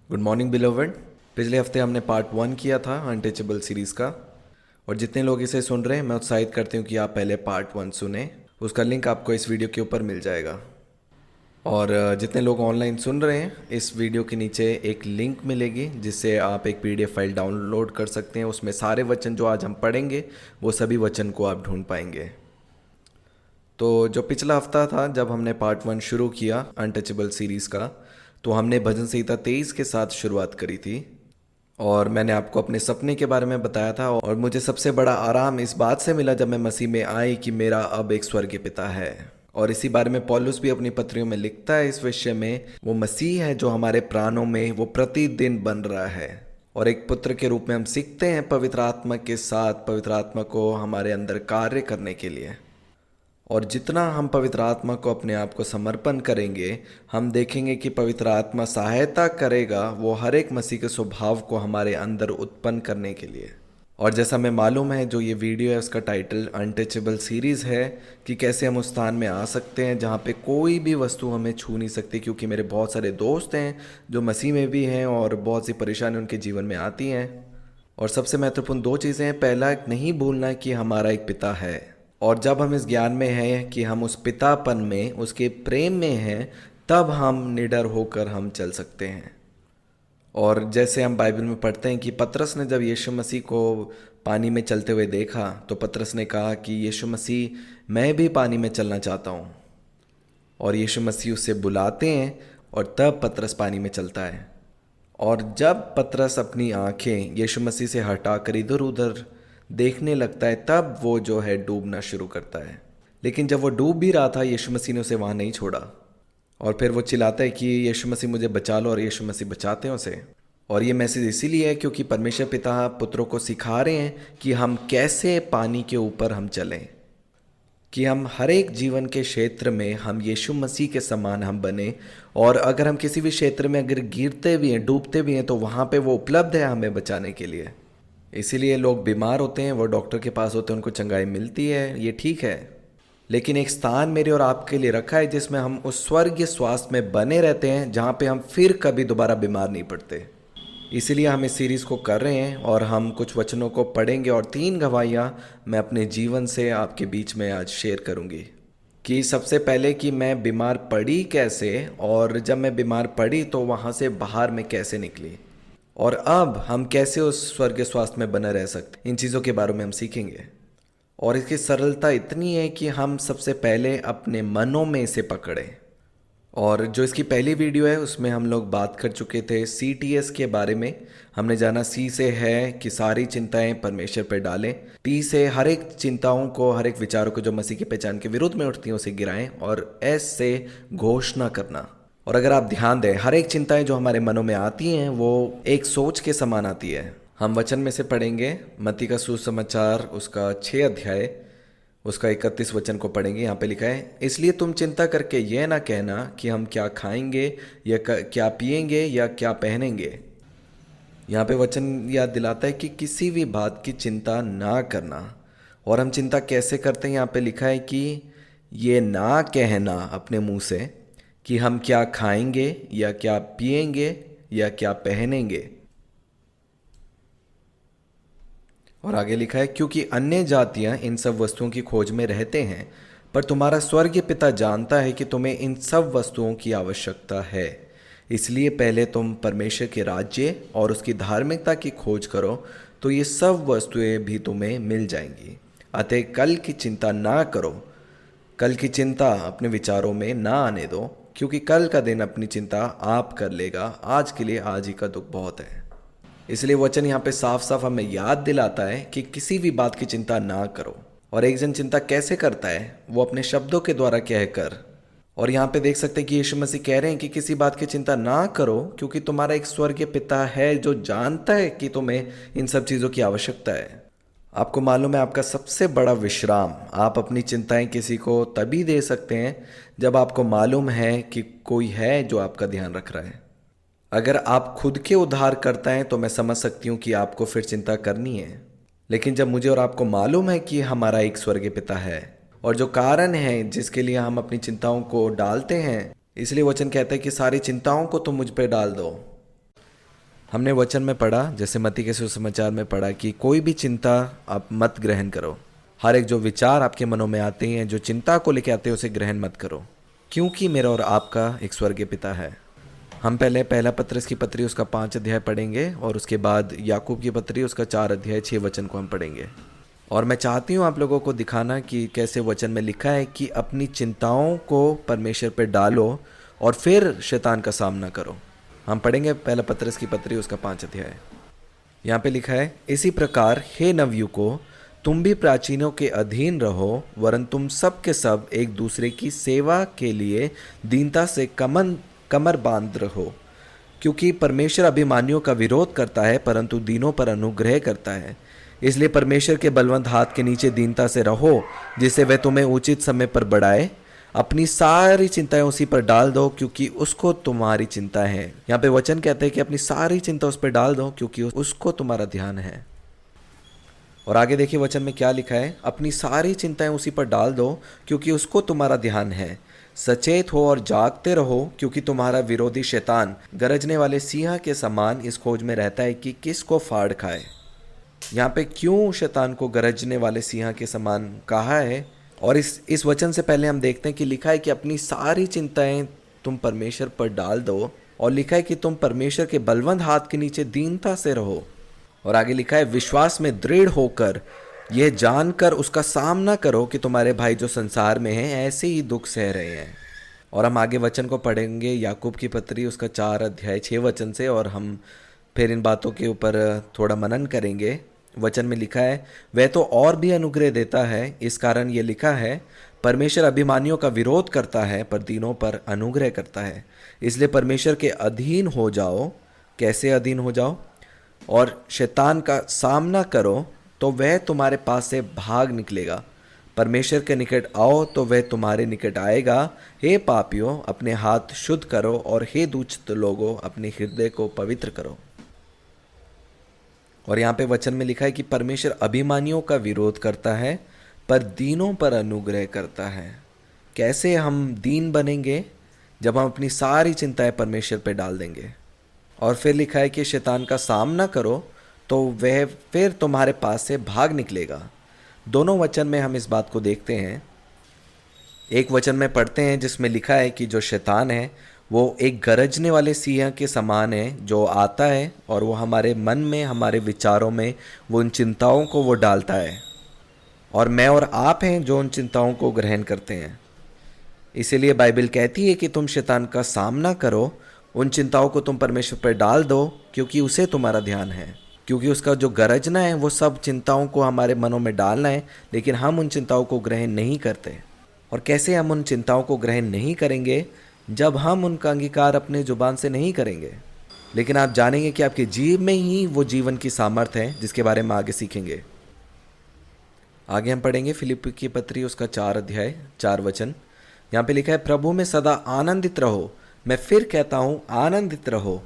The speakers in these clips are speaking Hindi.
Good morning बिलोवर्ड। पिछले हफ्ते हमने पार्ट 1 किया था अनटचेबल सीरीज़ का, और जितने लोग इसे सुन रहे हैं मैं उत्साहित करती हूँ कि आप पहले पार्ट 1 सुने। उसका लिंक आपको इस वीडियो के ऊपर मिल जाएगा। और जितने लोग ऑनलाइन सुन रहे हैं, इस वीडियो के नीचे एक लिंक मिलेगी जिससे आप एक पीडीएफ फाइल डाउनलोड कर सकते हैं। उसमें सारे वचन जो आज हम पढ़ेंगे वो सभी वचन को आप ढूंढ पाएंगे। तो जो पिछला हफ्ता था जब हमने पार्ट 1 शुरू किया अनटचेबल सीरीज़ का, तो हमने भजन संहिता 23 के साथ शुरुआत करी थी। और मैंने आपको अपने सपने के बारे में बताया था, और मुझे सबसे बड़ा आराम इस बात से मिला जब मैं मसीह में आई कि मेरा अब एक स्वर्गीय पिता है। और इसी बारे में पौलुस भी अपनी पत्रियों में लिखता है इस विषय में। वो मसीह है जो हमारे प्राणों में वो प्रतिदिन बन रहा है, और एक पुत्र के रूप में हम सीखते हैं पवित्र आत्मा के साथ, पवित्र आत्मा को हमारे अंदर कार्य करने के लिए। और जितना हम पवित्र आत्मा को अपने आप को समर्पण करेंगे, हम देखेंगे कि पवित्र आत्मा सहायता करेगा वो हर एक मसीह के स्वभाव को हमारे अंदर उत्पन्न करने के लिए। और जैसा हमें मालूम है, जो ये वीडियो है उसका टाइटल अनटचेबल सीरीज़ है, कि कैसे हम उस स्थान में आ सकते हैं जहाँ पे कोई भी वस्तु हमें छू नहीं सकती। क्योंकि मेरे बहुत सारे दोस्त हैं जो मसीह में भी हैं और बहुत सी परेशानी उनके जीवन में आती हैं। और सबसे महत्वपूर्ण दो चीज़ें हैं। पहला, नहीं भूलना कि हमारा एक पिता है, और जब हम इस ज्ञान में हैं कि हम उस पितापन में, उसके प्रेम में हैं, तब हम निडर होकर हम चल सकते हैं। और जैसे हम बाइबल में पढ़ते हैं कि पतरस ने जब यीशु मसीह को पानी में चलते हुए देखा, तो पतरस ने कहा कि यीशु मसीह, मैं भी पानी में चलना चाहता हूँ। और यीशु मसीह उससे बुलाते हैं, और तब पतरस पानी में चलता है। और जब पतरस अपनी आंखें यीशु मसीह से हटाकर इधर उधर देखने लगता है, तब वो जो है डूबना शुरू करता है। लेकिन जब वो डूब भी रहा था, यीशु मसीह ने उसे वहाँ नहीं छोड़ा। और फिर वो चिल्लाता है कि यीशु मसीह मुझे बचा लो, और यीशु मसीह बचाते हैं उसे। और ये मैसेज इसीलिए है क्योंकि परमेश्वर पिता पुत्रों को सिखा रहे हैं कि हम कैसे पानी के ऊपर हम चलें, कि हम हर एक जीवन के क्षेत्र में हम यीशु मसीह के समान हम बने। और अगर हम किसी भी क्षेत्र में अगर गिरते भी हैं, डूबते भी हैं, तो वहाँ पे वो उपलब्ध है हमें बचाने के लिए। इसीलिए लोग बीमार होते हैं, वो डॉक्टर के पास होते हैं, उनको चंगाई मिलती है, ये ठीक है। लेकिन एक स्थान मेरे और आपके लिए रखा है जिसमें हम उस स्वर्गीय स्वास्थ्य में बने रहते हैं, जहाँ पे हम फिर कभी दोबारा बीमार नहीं पड़ते। इसीलिए हम इस सीरीज़ को कर रहे हैं, और हम कुछ वचनों को पढ़ेंगे, और 3 गवाहियाँ मैं अपने जीवन से आपके बीच में आज शेयर करूँगी। कि सबसे पहले कि मैं बीमार पड़ी कैसे, और जब मैं बीमार पड़ी तो वहाँ से बाहर मैं कैसे निकली, और अब हम कैसे उस स्वर्गीय स्वास्थ्य में बने रह सकते। इन चीज़ों के बारे में हम सीखेंगे। और इसकी सरलता इतनी है कि हम सबसे पहले अपने मनों में इसे पकड़ें। और जो इसकी पहली वीडियो है उसमें हम लोग बात कर चुके थे CTS के बारे में। हमने जाना C से है कि सारी चिंताएं परमेश्वर पर डालें, T से हर एक चिंताओं को, हर एक विचारों को जो मसीह की पहचान के विरुद्ध में उठती हैं उसे गिराएं, और S से घोषणा करना। और अगर आप ध्यान दें, हर एक चिंताएं जो हमारे मनों में आती हैं वो एक सोच के समान आती है। हम वचन में से पढ़ेंगे मत्ती का सुसमाचार उसका 6 अध्याय उसका 31 वचन को पढ़ेंगे। यहाँ पे लिखा है, इसलिए तुम चिंता करके यह ना कहना कि हम क्या खाएंगे या क्या पिएंगे या क्या पहनेंगे। यहाँ पे वचन याद दिलाता है कि किसी भी बात की चिंता ना करना। और हम चिंता कैसे करते हैं, यहाँ पे लिखा है कि ये ना कहना अपने मुंह से कि हम क्या खाएंगे या क्या पिएंगे या क्या पहनेंगे। और आगे लिखा है, क्योंकि अन्य जातियां इन सब वस्तुओं की खोज में रहते हैं, पर तुम्हारा स्वर्गीय पिता जानता है कि तुम्हें इन सब वस्तुओं की आवश्यकता है। इसलिए पहले तुम परमेश्वर के राज्य और उसकी धार्मिकता की खोज करो, तो ये सब वस्तुएं भी तुम्हें मिल जाएंगी। अतः कल की चिंता ना करो, कल की चिंता अपने विचारों में ना आने दो, क्योंकि कल का दिन अपनी चिंता आप कर लेगा। आज के लिए आज ही का दुख बहुत है। इसलिए वचन यहाँ पे साफ साफ हमें याद दिलाता है कि किसी भी बात की चिंता ना करो। और एक जन चिंता कैसे करता है, वो अपने शब्दों के द्वारा कहकर। और यहाँ पे देख सकते हैं कि यीशु मसीह कह रहे हैं कि किसी बात की चिंता ना करो, क्योंकि तुम्हारा एक स्वर्गीय पिता है जो जानता है कि तुम्हें इन सब चीज़ों की आवश्यकता है। आपको मालूम है, आपका सबसे बड़ा विश्राम, आप अपनी चिंताएं किसी को तभी दे सकते हैं जब आपको मालूम है कि कोई है जो आपका ध्यान रख रहा है। अगर आप खुद के उद्धार करता हैं तो मैं समझ सकती हूँ कि आपको फिर चिंता करनी है। लेकिन जब मुझे और आपको मालूम है कि हमारा एक स्वर्गीय पिता है, और जो कारण है जिसके लिए हम अपनी चिंताओं को डालते हैं, इसलिए वचन कहता है कि सारी चिंताओं को तुम मुझ पे डाल दो। हमने वचन में पढ़ा, जैसे मत्ती के सुसमाचार में पढ़ा, कि कोई भी चिंता आप मत ग्रहण करो। हर एक जो विचार आपके मनों में आते हैं, जो चिंता को लेकर आते हैं, उसे ग्रहण मत करो, क्योंकि मेरा और आपका एक स्वर्गीय पिता है। हम पहले पहला पत्रस की पत्री उसका 5 अध्याय पढ़ेंगे और उसके बाद याकूब की पत्री उसका 4 अध्याय 6 वचन को हम पढ़ेंगे। और मैं चाहती हूँ आप लोगों को दिखाना कि कैसे वचन में लिखा है कि अपनी चिंताओं को परमेश्वर पे डालो और फिर शैतान का सामना करो। हम पढ़ेंगे पहला पत्रस की पत्री उसका 5 अध्याय। यहाँ पे लिखा है, इसी प्रकार हे नवयुवकों, तुम भी प्राचीनों के अधीन रहो, वरन तुम सब के सब एक दूसरे की सेवा के लिए दीनता से कमर बांध रहो, क्योंकि परमेश्वर अभिमानियों का विरोध करता है परंतु दीनों पर अनुग्रह करता है। इसलिए परमेश्वर के बलवंत हाथ के नीचे दीनता से रहो, जिससे वह तुम्हें उचित समय पर बढ़ाए। अपनी सारी चिंताएं उसी पर डाल दो, क्योंकि उसको तुम्हारी चिंता है। यहाँ पे वचन कहते हैं कि अपनी सारी चिंता उस पर डाल दो, क्योंकि उसको तुम्हारा ध्यान है। और आगे देखिए वचन में क्या लिखा है, अपनी सारी चिंताएं उसी पर डाल दो, क्योंकि उसको तुम्हारा ध्यान है। सचेत हो और जागते रहो, क्योंकि तुम्हारा विरोधी शैतान गरजने वाले सिंह के समान इस खोज में रहता है कि किसको फाड़ खाए। यहाँ पे क्यों शैतान को गरजने वाले सिंह के समान कहा है, और इस वचन से पहले हम देखते हैं कि लिखा है कि अपनी सारी चिंताएं तुम परमेश्वर पर डाल दो, और लिखा है कि तुम परमेश्वर के बलवंत हाथ के नीचे दीनता से रहो। और आगे लिखा है, विश्वास में दृढ़ होकर यह जानकर उसका सामना करो कि तुम्हारे भाई जो संसार में हैं ऐसे ही दुख सह रहे हैं। और हम आगे वचन को पढ़ेंगे याकूब की पत्री उसका 4 अध्याय 6 वचन से, और हम फिर इन बातों के ऊपर थोड़ा मनन करेंगे। वचन में लिखा है, वह तो और भी अनुग्रह देता है, इस कारण ये लिखा है, परमेश्वर अभिमानियों का विरोध करता है पर दीनों पर अनुग्रह करता है। इसलिए परमेश्वर के अधीन हो जाओ। कैसे अधीन हो जाओ? और शैतान का सामना करो तो वह तुम्हारे पास से भाग निकलेगा। परमेश्वर के निकट आओ तो वह तुम्हारे निकट आएगा। हे पापियों, अपने हाथ शुद्ध करो, और हे दुष्ट लोगों, अपने हृदय को पवित्र करो। और यहाँ पे वचन में लिखा है कि परमेश्वर अभिमानियों का विरोध करता है पर दीनों पर अनुग्रह करता है। कैसे हम दीन बनेंगे? जब हम अपनी सारी चिंताएं परमेश्वर पे डाल देंगे। और फिर लिखा है कि शैतान का सामना करो तो वह फिर तुम्हारे पास से भाग निकलेगा। दोनों वचन में हम इस बात को देखते हैं। एक वचन में पढ़ते हैं जिसमें लिखा है कि जो शैतान है वो एक गरजने वाले सिंह के समान है, जो आता है और वो हमारे मन में, हमारे विचारों में वो उन चिंताओं को वो डालता है, और मैं और आप हैं जो उन चिंताओं को ग्रहण करते हैं। इसीलिए बाइबल कहती है कि तुम शैतान का सामना करो, उन चिंताओं को तुम परमेश्वर पर डाल दो, क्योंकि उसे तुम्हारा ध्यान है। क्योंकि उसका जो गरजना है वो सब चिंताओं को हमारे मनों में डालना है, लेकिन हम उन चिंताओं को ग्रहण नहीं करते। और कैसे हम उन चिंताओं को ग्रहण नहीं करेंगे? जब हम उनका अंगीकार अपने जुबान से नहीं करेंगे। लेकिन आप जानेंगे कि आपके जीव में ही वो जीवन की सामर्थ्य है, जिसके बारे में आगे सीखेंगे। आगे हम पढ़ेंगे फिलिप्पी की पत्री उसका 4 अध्याय 4 वचन। यहाँ पे लिखा है, प्रभु में सदा आनंदित रहो। मैं फिर कहता हूँ, आनंदित रहो।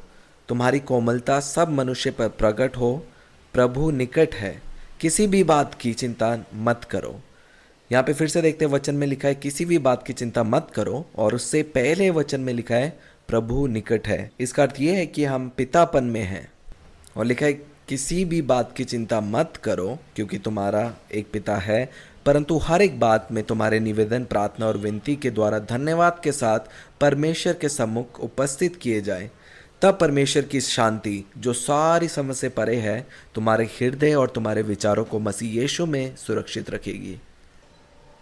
तुम्हारी कोमलता सब मनुष्य पर प्रकट हो। प्रभु निकट है। किसी भी बात की चिंता मत करो। यहाँ पे फिर से देखते हैं, वचन में लिखा है किसी भी बात की चिंता मत करो, और उससे पहले वचन में लिखा है प्रभु निकट है। इसका अर्थ ये है कि हम पितापन में हैं। और लिखा है किसी भी बात की चिंता मत करो, क्योंकि तुम्हारा एक पिता है, परंतु हर एक बात में तुम्हारे निवेदन, प्रार्थना और विनती के द्वारा धन्यवाद के साथ परमेश्वर के सम्मुख उपस्थित किए जाए। तब परमेश्वर की शांति, जो सारी समझ से परे है, तुम्हारे हृदय और तुम्हारे विचारों को मसीह यीशु में सुरक्षित रखेगी।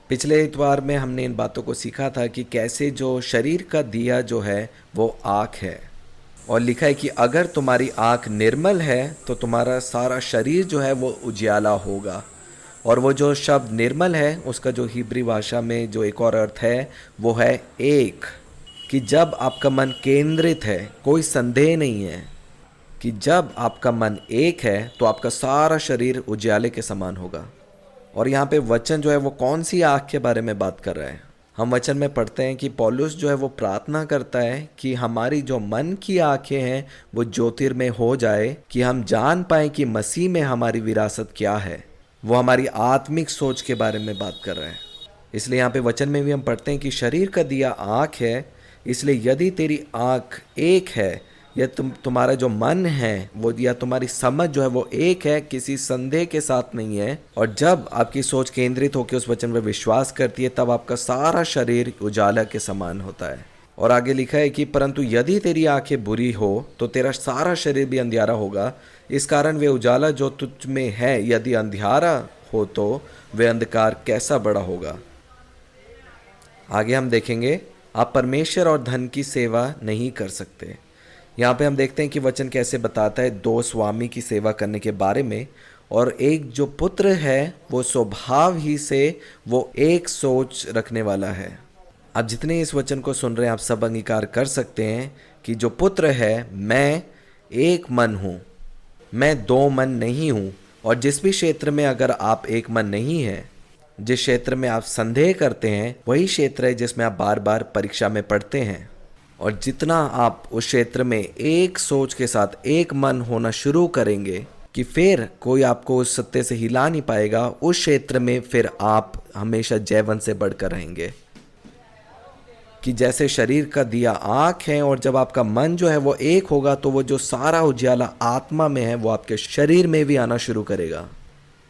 पिछले इतवार में हमने इन बातों को सीखा था कि कैसे जो शरीर का दिया जो है वो आँख है, और लिखा है कि अगर तुम्हारी आँख निर्मल है तो तुम्हारा सारा शरीर जो है वो उजियाला होगा। और वो जो शब्द निर्मल है, उसका जो हिब्री भाषा में जो एक और अर्थ है वो है एक, कि जब आपका मन केंद्रित है, कोई संदेह नहीं है कि जब आपका मन एक है तो आपका सारा शरीर उजियाले के समान होगा। और यहाँ पे वचन जो है वो कौन सी आँख के बारे में बात कर रहा है? हम वचन में पढ़ते हैं कि पौलुस जो है वो प्रार्थना करता है कि हमारी जो मन की आँखें हैं वो ज्योतिर्मय हो जाए, कि हम जान पाएं कि मसीह में हमारी विरासत क्या है। वो हमारी आत्मिक सोच के बारे में बात कर रहा है। इसलिए यहाँ पे वचन में भी हम पढ़ते हैं कि शरीर का दिया आँख है, इसलिए यदि तेरी आँख एक है या तुम्हारा जो मन है वो या तुम्हारी समझ जो है वो एक है, किसी संदेह के साथ नहीं है। और जब आपकी सोच केंद्रित होकर उस वचन पर विश्वास करती है तब आपका सारा शरीर उजाला के समान होता है। और आगे लिखा है कि परंतु यदि तेरी आंखें बुरी हो तो तेरा सारा शरीर भी अंधियारा होगा। इस कारण वे उजाला जो तुझ में है यदि अंधियारा हो तो वे अंधकार कैसा बड़ा होगा। आगे हम देखेंगे आप परमेश्वर और धन की सेवा नहीं कर सकते। यहाँ पे हम देखते हैं कि वचन कैसे बताता है दो स्वामी की सेवा करने के बारे में। और एक जो पुत्र है वो स्वभाव ही से वो एक सोच रखने वाला है। आप जितने इस वचन को सुन रहे हैं आप सब अंगीकार कर सकते हैं कि जो पुत्र है मैं एक मन हूँ, मैं दो मन नहीं हूँ। और जिस भी क्षेत्र में अगर आप एक मन नहीं है, जिस क्षेत्र में आप संदेह करते हैं वही क्षेत्र है जिसमें आप बार बार परीक्षा में पढ़ते हैं। और जितना आप उस क्षेत्र में एक सोच के साथ एक मन होना शुरू करेंगे कि फिर कोई आपको उस सत्य से हिला नहीं पाएगा, उस क्षेत्र में फिर आप हमेशा जयवंत से बढ़कर रहेंगे। कि जैसे शरीर का दिया आँख है और जब आपका मन जो है वो एक होगा तो वो जो सारा उजाला आत्मा में है वो आपके शरीर में भी आना शुरू करेगा।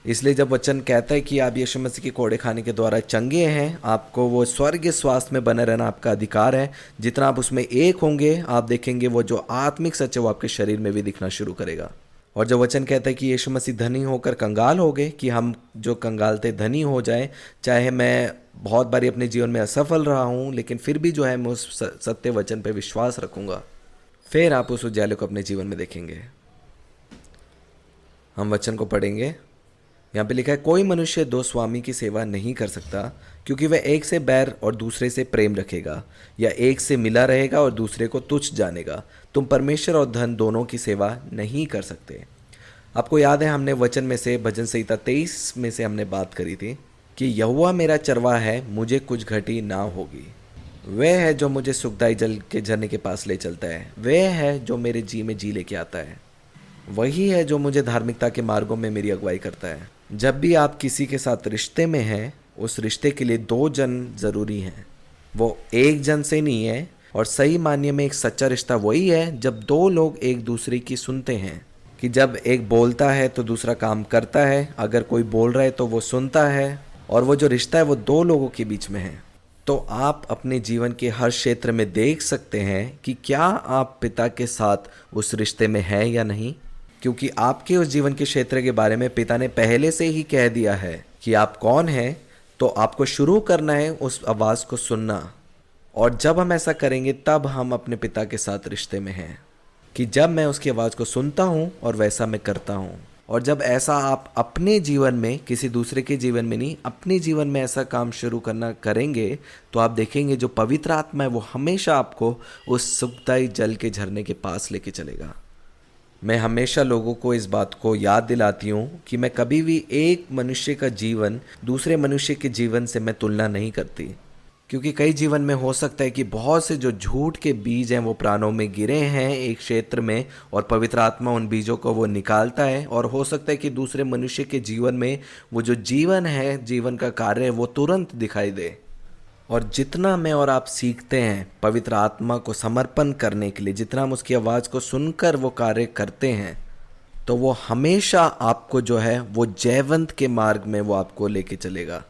इसलिए जब वचन कहता है कि आप यीशु मसीह के कोड़े खाने के द्वारा चंगे हैं, आपको वो स्वर्गीय स्वास्थ्य में बने रहना आपका अधिकार है। जितना आप उसमें एक होंगे आप देखेंगे वो जो आत्मिक सच है वो आपके शरीर में भी दिखना शुरू करेगा। और जब वचन कहता है कि यीशु मसीह धनी होकर कंगाल हो गए, कि हम जो कंगाल थे धनी हो जाए, चाहे मैं बहुत बारी अपने जीवन में असफल रहा हूँ लेकिन फिर भी जो है मैं उस सत्य वचन पे विश्वास रखूँगा, फिर आप उस उजाले को अपने जीवन में देखेंगे। हम वचन को पढ़ेंगे। यहाँ पे लिखा है कोई मनुष्य दो स्वामी की सेवा नहीं कर सकता, क्योंकि वह एक से बैर और दूसरे से प्रेम रखेगा, या एक से मिला रहेगा और दूसरे को तुच्छ जानेगा। तुम परमेश्वर और धन दोनों की सेवा नहीं कर सकते। आपको याद है हमने वचन में से भजन संहिता 23 में से हमने बात करी थी कि यहोवा मेरा चरवाहा है, मुझे कुछ घटी ना होगी। वह है जो मुझे सुखदाई जल के झरने के पास ले चलता है, वह है जो मेरे जी में जी लेके आता है, वही है जो मुझे धार्मिकता के मार्गों में मेरी अगुवाई करता है। जब भी आप किसी के साथ रिश्ते में हैं, उस रिश्ते के लिए दो जन ज़रूरी हैं, वो एक जन से नहीं है। और सही मायने में एक सच्चा रिश्ता वही है जब दो लोग एक दूसरे की सुनते हैं, कि जब एक बोलता है तो दूसरा काम करता है, अगर कोई बोल रहा है तो वो सुनता है, और वो जो रिश्ता है वो दो लोगों के बीच में है। तो आप अपने जीवन के हर क्षेत्र में देख सकते हैं कि क्या आप पिता के साथ उस रिश्ते में हैं या नहीं, क्योंकि आपके उस जीवन के क्षेत्र के बारे में पिता ने पहले से ही कह दिया है कि आप कौन हैं। तो आपको शुरू करना है उस आवाज़ को सुनना, और जब हम ऐसा करेंगे तब हम अपने पिता के साथ रिश्ते में हैं, कि जब मैं उसकी आवाज़ को सुनता हूँ और वैसा मैं करता हूँ। और जब ऐसा आप अपने जीवन में, किसी दूसरे के जीवन में नहीं, अपने जीवन में ऐसा काम शुरू करना करेंगे तो आप देखेंगे जो पवित्र आत्मा है वो हमेशा आपको उस सुखदाई जल के झरने के पास लेके चलेगा। मैं हमेशा लोगों को इस बात को याद दिलाती हूँ कि मैं कभी भी एक मनुष्य का जीवन दूसरे मनुष्य के जीवन से मैं तुलना नहीं करती, क्योंकि कई जीवन में हो सकता है कि बहुत से जो झूठ के बीज हैं वो प्राणों में गिरे हैं एक क्षेत्र में, और पवित्र आत्मा उन बीजों को वो निकालता है। और हो सकता है कि दूसरे मनुष्य के जीवन में वो जो जीवन है, जीवन का कार्य है, वो तुरंत दिखाई दे। और जितना मैं और आप सीखते हैं पवित्र आत्मा को समर्पण करने के लिए, जितना हम उसकी आवाज़ को सुनकर वो कार्य करते हैं, तो वो हमेशा आपको जो है वो जयवंत के मार्ग में वो आपको लेके चलेगा।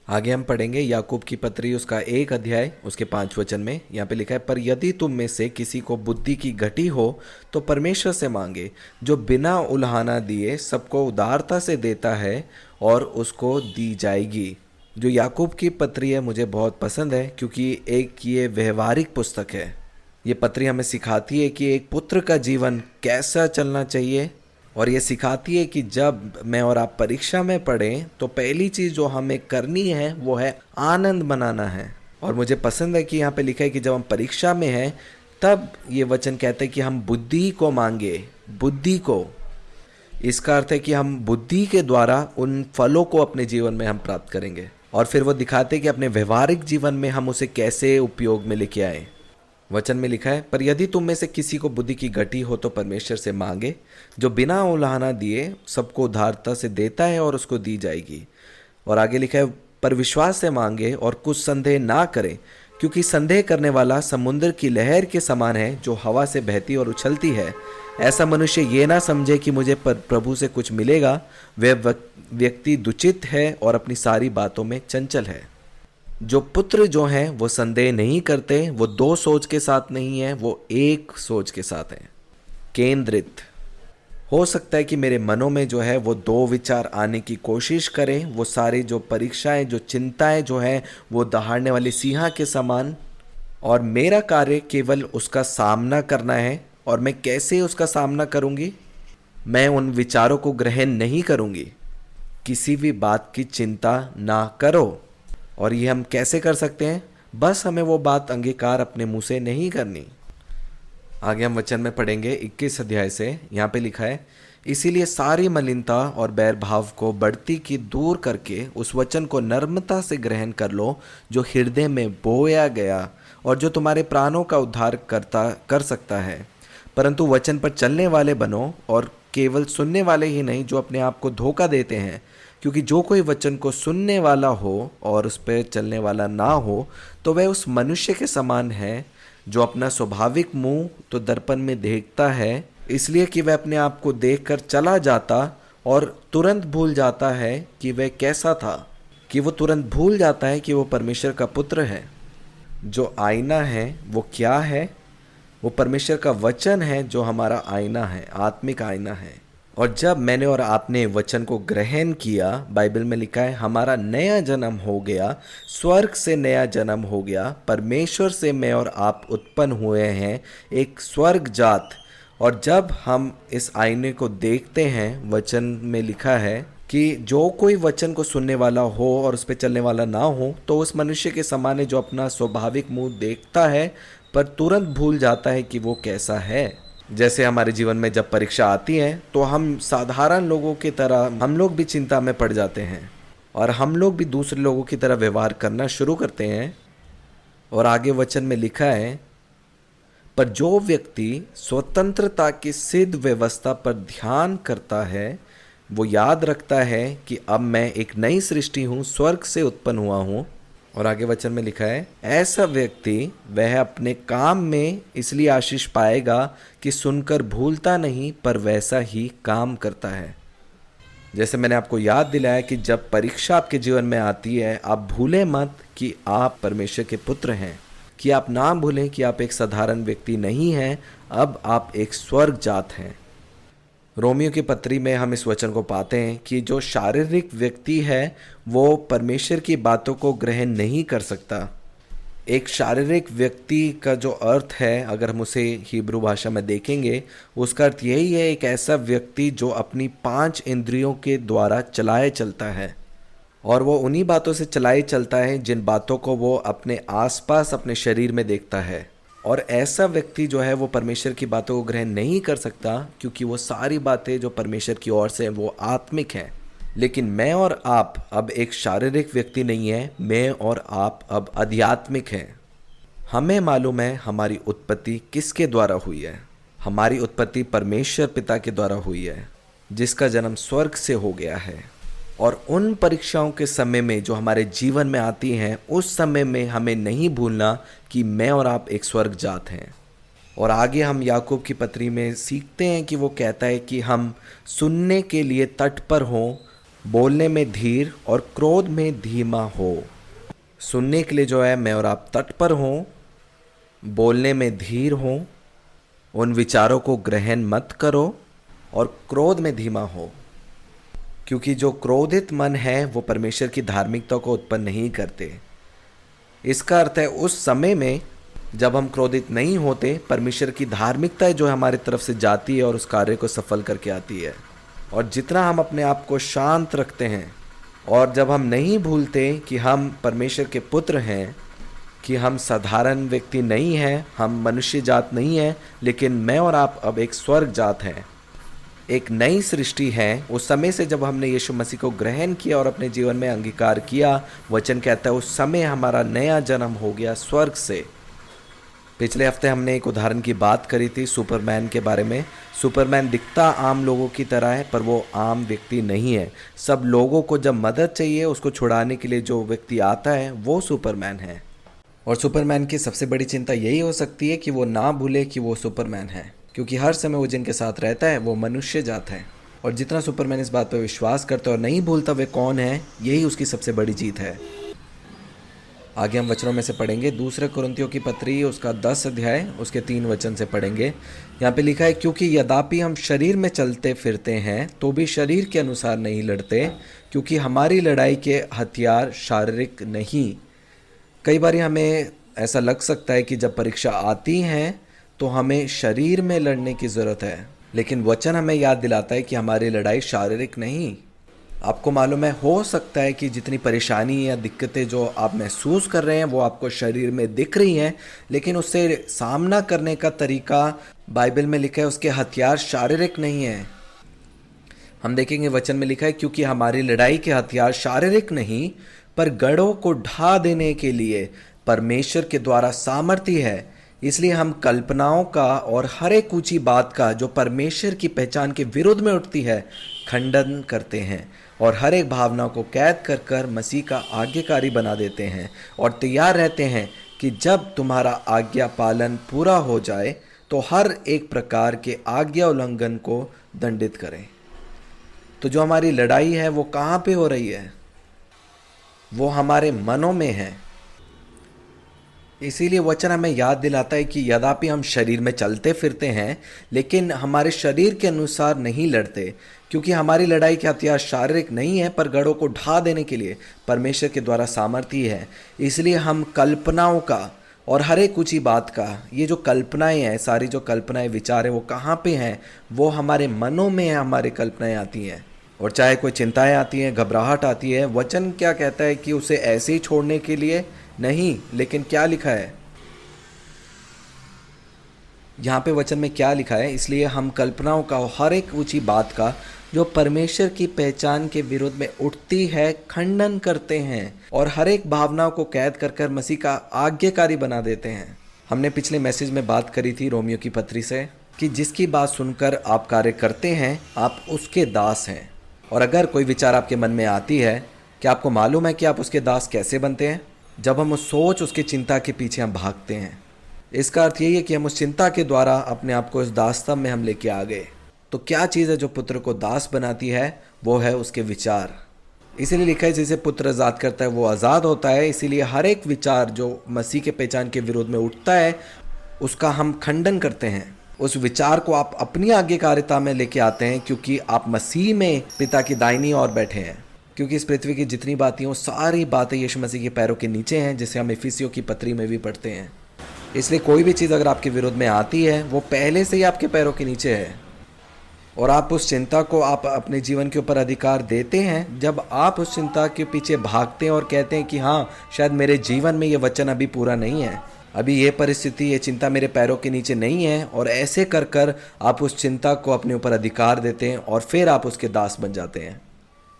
आगे हम पढ़ेंगे याकूब की पत्री उसका 1 अध्याय उसके 5 वचन में। यहाँ पे लिखा है, पर यदि तुम में से किसी को बुद्धि की घटी हो तो परमेश्वर से मांगे, जो बिना उल्हाना दिए सबको उदारता से देता है और उसको दी जाएगी। जो याकूब की पत्री है मुझे बहुत पसंद है, क्योंकि एक ये व्यवहारिक पुस्तक है। ये पत्री हमें सिखाती है कि एक पुत्र का जीवन कैसा चलना चाहिए, और ये सिखाती है कि जब मैं और आप परीक्षा में पढ़ें तो पहली चीज़ जो हमें करनी है वो है आनंद मनाना है। और मुझे पसंद है कि यहाँ पे लिखा है कि जब हम परीक्षा में हैं तब ये वचन कहते हैं कि हम बुद्धि को मांगे, बुद्धि को। इसका अर्थ है कि हम बुद्धि के द्वारा उन फलों को अपने जीवन में हम प्राप्त करेंगे, और फिर वो दिखाते हैं कि अपने व्यवहारिक जीवन में हम उसे कैसे उपयोग में लेके आए। वचन में लिखा है, पर यदि तुम में से किसी को बुद्धि की घटी हो तो परमेश्वर से मांगे, जो बिना उल्हाना दिए सबको उदारता से देता है और उसको दी जाएगी। और आगे लिखा है, पर विश्वास से मांगे और कुछ संदेह ना करें, क्योंकि संदेह करने वाला समुद्र की लहर के समान है जो हवा से बहती और उछलती है। ऐसा मनुष्य ये ना समझे कि मुझे प्रभु से कुछ मिलेगा। वह व्यक्ति दुचित है और अपनी सारी बातों में चंचल है। जो पुत्र जो हैं वो संदेह नहीं करते, वो दो सोच के साथ नहीं है, वो एक सोच के साथ हैं, केंद्रित। हो सकता है कि मेरे मनों में जो है वो दो विचार आने की कोशिश करें। वो सारी जो परीक्षाएं, जो चिंताएं जो है वो दहाड़ने वाली सिंह के समान, और मेरा कार्य केवल उसका सामना करना है। और मैं कैसे उसका सामना करूंगी? मैं उन विचारों को ग्रहण नहीं करूंगी। किसी भी बात की चिंता ना करो। और ये हम कैसे कर सकते हैं? बस हमें वो बात अंगीकार अपने मुंह से नहीं करनी। आगे हम वचन में पढ़ेंगे 21 अध्याय से। यहाँ पे लिखा है, इसीलिए सारी मलिनता और बैर भाव को बढ़ती की दूर करके उस वचन को नम्रता से ग्रहण कर लो जो हृदय में बोया गया और जो तुम्हारे प्राणों का उद्धार कर सकता है। परंतु वचन पर चलने वाले बनो, और केवल सुनने वाले ही नहीं जो अपने आप को धोखा देते हैं। क्योंकि जो कोई वचन को सुनने वाला हो और उस पर चलने वाला ना हो तो वह उस मनुष्य के समान है जो अपना स्वाभाविक मुंह तो दर्पण में देखता है, इसलिए कि वह अपने आप को देखकर चला जाता और तुरंत भूल जाता है कि वह कैसा था। कि वो तुरंत भूल जाता है कि वो परमेश्वर का पुत्र है। जो आईना है वो क्या है? वो परमेश्वर का वचन है जो हमारा आईना है, आत्मिक आईना है। और जब मैंने और आपने वचन को ग्रहण किया, बाइबल में लिखा है, हमारा नया जन्म हो गया, स्वर्ग से नया जन्म हो गया। परमेश्वर से मैं और आप उत्पन्न हुए हैं, एक स्वर्ग जात। और जब हम इस आईने को देखते हैं, वचन में लिखा है कि जो कोई वचन को सुनने वाला हो और उस पर चलने वाला ना हो तो उस मनुष्य के समान है जो अपना स्वाभाविक मुंह देखता है पर तुरंत भूल जाता है कि वो कैसा है। जैसे हमारे जीवन में जब परीक्षा आती है तो हम साधारण लोगों की तरह हम लोग भी चिंता में पड़ जाते हैं और हम लोग भी दूसरे लोगों की तरह व्यवहार करना शुरू करते हैं। और आगे वचन में लिखा है, पर जो व्यक्ति स्वतंत्रता की सिद्ध व्यवस्था पर ध्यान करता है वो याद रखता है कि अब मैं एक नई सृष्टि हूँ, स्वर्ग से उत्पन्न हुआ हूँ। और आगे वचन में लिखा है, ऐसा व्यक्ति वह अपने काम में इसलिए आशीष पाएगा कि सुनकर भूलता नहीं पर वैसा ही काम करता है। जैसे मैंने आपको याद दिलाया कि जब परीक्षा आपके जीवन में आती है, आप भूलें मत कि आप परमेश्वर के पुत्र हैं, कि आप ना भूलें कि आप एक साधारण व्यक्ति नहीं हैं, अब आप एक स्वर्ग जात हैं। रोमियो की पत्री में हम इस वचन को पाते हैं कि जो शारीरिक व्यक्ति है वो परमेश्वर की बातों को ग्रहण नहीं कर सकता। एक शारीरिक व्यक्ति का जो अर्थ है, अगर हम उसे हिब्रू भाषा में देखेंगे, उसका अर्थ यही है, एक ऐसा व्यक्ति जो अपनी 5 इंद्रियों के द्वारा चलाए चलता है। और वो उन्हीं बातों से चलाए चलता है जिन बातों को वो अपने आसपास अपने शरीर में देखता है। और ऐसा व्यक्ति जो है वो परमेश्वर की बातों को ग्रहण नहीं कर सकता, क्योंकि वो सारी बातें जो परमेश्वर की ओर से वो आत्मिक हैं। लेकिन मैं और आप अब एक शारीरिक व्यक्ति नहीं है, मैं और आप अब आध्यात्मिक हैं। हमें मालूम है हमारी उत्पत्ति किसके द्वारा हुई है। हमारी उत्पत्ति परमेश्वर पिता के द्वारा हुई है, जिसका जन्म स्वर्ग से हो गया है। और उन परीक्षाओं के समय में जो हमारे जीवन में आती हैं, उस समय में हमें नहीं भूलना कि मैं और आप एक स्वर्ग जात हैं। और आगे हम याकूब की पत्री में सीखते हैं कि वो कहता है कि हम सुनने के लिए तत्पर हों, बोलने में धीर और क्रोध में धीमा हो। सुनने के लिए जो है मैं और आप तत्पर हों, बोलने में धीर हों, उन विचारों को ग्रहण मत करो और क्रोध में धीमा हो। क्योंकि जो क्रोधित मन है वो परमेश्वर की धार्मिकता को उत्पन्न नहीं करते। इसका अर्थ है उस समय में जब हम क्रोधित नहीं होते, परमेश्वर की धार्मिकता जो हमारी तरफ से जाती है और उस कार्य को सफल करके आती है। और जितना हम अपने आप को शांत रखते हैं और जब हम नहीं भूलते कि हम परमेश्वर के पुत्र हैं, कि हम साधारण व्यक्ति नहीं हैं, हम मनुष्य जात नहीं हैं, लेकिन मैं और आप अब एक स्वर्ग जात हैं, एक नई सृष्टि है। उस समय से जब हमने यीशु मसीह को ग्रहण किया और अपने जीवन में अंगीकार किया, वचन कहता है उस समय हमारा नया जन्म हो गया स्वर्ग से। पिछले हफ्ते हमने एक उदाहरण की बात करी थी सुपरमैन के बारे में। सुपरमैन दिखता आम लोगों की तरह है पर वो आम व्यक्ति नहीं है। सब लोगों को जब मदद चाहिए, उसको छुड़ाने के लिए जो व्यक्ति आता है वो सुपरमैन है। और सुपरमैन की सबसे बड़ी चिंता यही हो सकती है कि वो ना भूले कि वो सुपरमैन है, क्योंकि हर समय वो जिनके साथ रहता है वो मनुष्य जात है। और जितना सुपरमैन इस बात पर विश्वास करता है और नहीं भूलता वे कौन है, यही उसकी सबसे बड़ी जीत है। आगे हम वचनों में से पढ़ेंगे। दूसरे कुरिन्थियों की पत्री उसका 10 अध्याय उसके 3 वचन से पढ़ेंगे। यहाँ पे लिखा है, क्योंकि यद्यपि हम शरीर में चलते फिरते हैं तो भी शरीर के अनुसार नहीं लड़ते, क्योंकि हमारी लड़ाई के हथियार शारीरिक नहीं। कई बार हमें ऐसा लग सकता है कि जब परीक्षा आती है तो हमें शरीर में लड़ने की ज़रूरत है, लेकिन वचन हमें याद दिलाता है कि हमारी लड़ाई शारीरिक नहीं। आपको मालूम है, हो सकता है कि जितनी परेशानी या दिक्कतें जो आप महसूस कर रहे हैं वो आपको शरीर में दिख रही हैं, लेकिन उससे सामना करने का तरीका बाइबल में लिखा है, उसके हथियार शारीरिक नहीं है। हम देखेंगे वचन में लिखा है, क्योंकि हमारी लड़ाई के हथियार शारीरिक नहीं पर गढ़ों को ढा देने के लिए परमेश्वर के द्वारा सामर्थ्य है। इसलिए हम कल्पनाओं का और हर एक ऊंची बात का जो परमेश्वर की पहचान के विरुद्ध में उठती है खंडन करते हैं, और हर एक भावना को कैद कर कर मसीह का आज्ञाकारी बना देते हैं, और तैयार रहते हैं कि जब तुम्हारा आज्ञा पालन पूरा हो जाए तो हर एक प्रकार के आज्ञा उल्लंघन को दंडित करें। तो जो हमारी लड़ाई है वो कहाँ पे हो रही है? वो हमारे मनों में है। इसीलिए वचन हमें याद दिलाता है कि यद्यपि हम शरीर में चलते फिरते हैं लेकिन हमारे शरीर के अनुसार नहीं लड़ते, क्योंकि हमारी लड़ाई के हथियार शारीरिक नहीं है पर गढ़ों को ढा देने के लिए परमेश्वर के द्वारा सामर्थ्य है। इसलिए हम कल्पनाओं का और हर एक ऊंची बात का, ये जो कल्पनाएं हैं, सारी जो कल्पनाएं विचार है वो कहाँ पे हैं? वो हमारे मनों में है। हमारी कल्पनाएं आती हैं, और चाहे कोई चिंताएं आती हैं, घबराहट आती है, वचन क्या कहता है कि उसे ऐसे ही छोड़ने के लिए नहीं, लेकिन क्या लिखा है यहाँ पे वचन में क्या लिखा है? इसलिए हम कल्पनाओं का और हर एक ऊंची बात का जो परमेश्वर की पहचान के विरुद्ध में उठती है खंडन करते हैं, और हर एक भावनाओं को कैद कर कर मसीह का आज्ञाकारी बना देते हैं। हमने पिछले मैसेज में बात करी थी रोमियो की पत्री से कि जिसकी बात सुनकर आप कार्य करते हैं आप उसके दास हैं। और अगर कोई विचार आपके मन में आती है, क्या आपको मालूम है कि आप उसके दास कैसे बनते हैं? जब हम उस सोच, उसकी चिंता के पीछे हम भागते हैं। इसका अर्थ यही है कि हम उस चिंता के द्वारा अपने आप को इस दास्तान में हम लेके आ गए। तो क्या चीज़ है जो पुत्र को दास बनाती है? वो है उसके विचार। इसीलिए लिखा है, जिसे पुत्र आज़ाद करता है वो आज़ाद होता है। इसीलिए हर एक विचार जो मसीह के पहचान के विरोध में उठता है उसका हम खंडन करते हैं। उस विचार को आप अपनी आज्ञाकारिता में लेके आते हैं, क्योंकि आप मसीह में पिता की दाहिनी ओर बैठे हैं। क्योंकि इस पृथ्वी की जितनी बातें हैं वो सारी बातें यीशु मसीह के पैरों के नीचे हैं, जिसे हम इफिसियों की पत्री में भी पढ़ते हैं। इसलिए कोई भी चीज़ अगर आपके विरोध में आती है वो पहले से ही आपके पैरों के नीचे है, और आप उस चिंता को आप अपने जीवन के ऊपर अधिकार देते हैं जब आप उस चिंता के पीछे भागते हैं और कहते हैं कि हाँ, शायद मेरे जीवन में ये वचन अभी पूरा नहीं है, अभी ये परिस्थिति, ये चिंता मेरे पैरों के नीचे नहीं है। और ऐसे कर कर आप उस चिंता को अपने ऊपर अधिकार देते हैं और फिर आप उसके दास बन जाते हैं।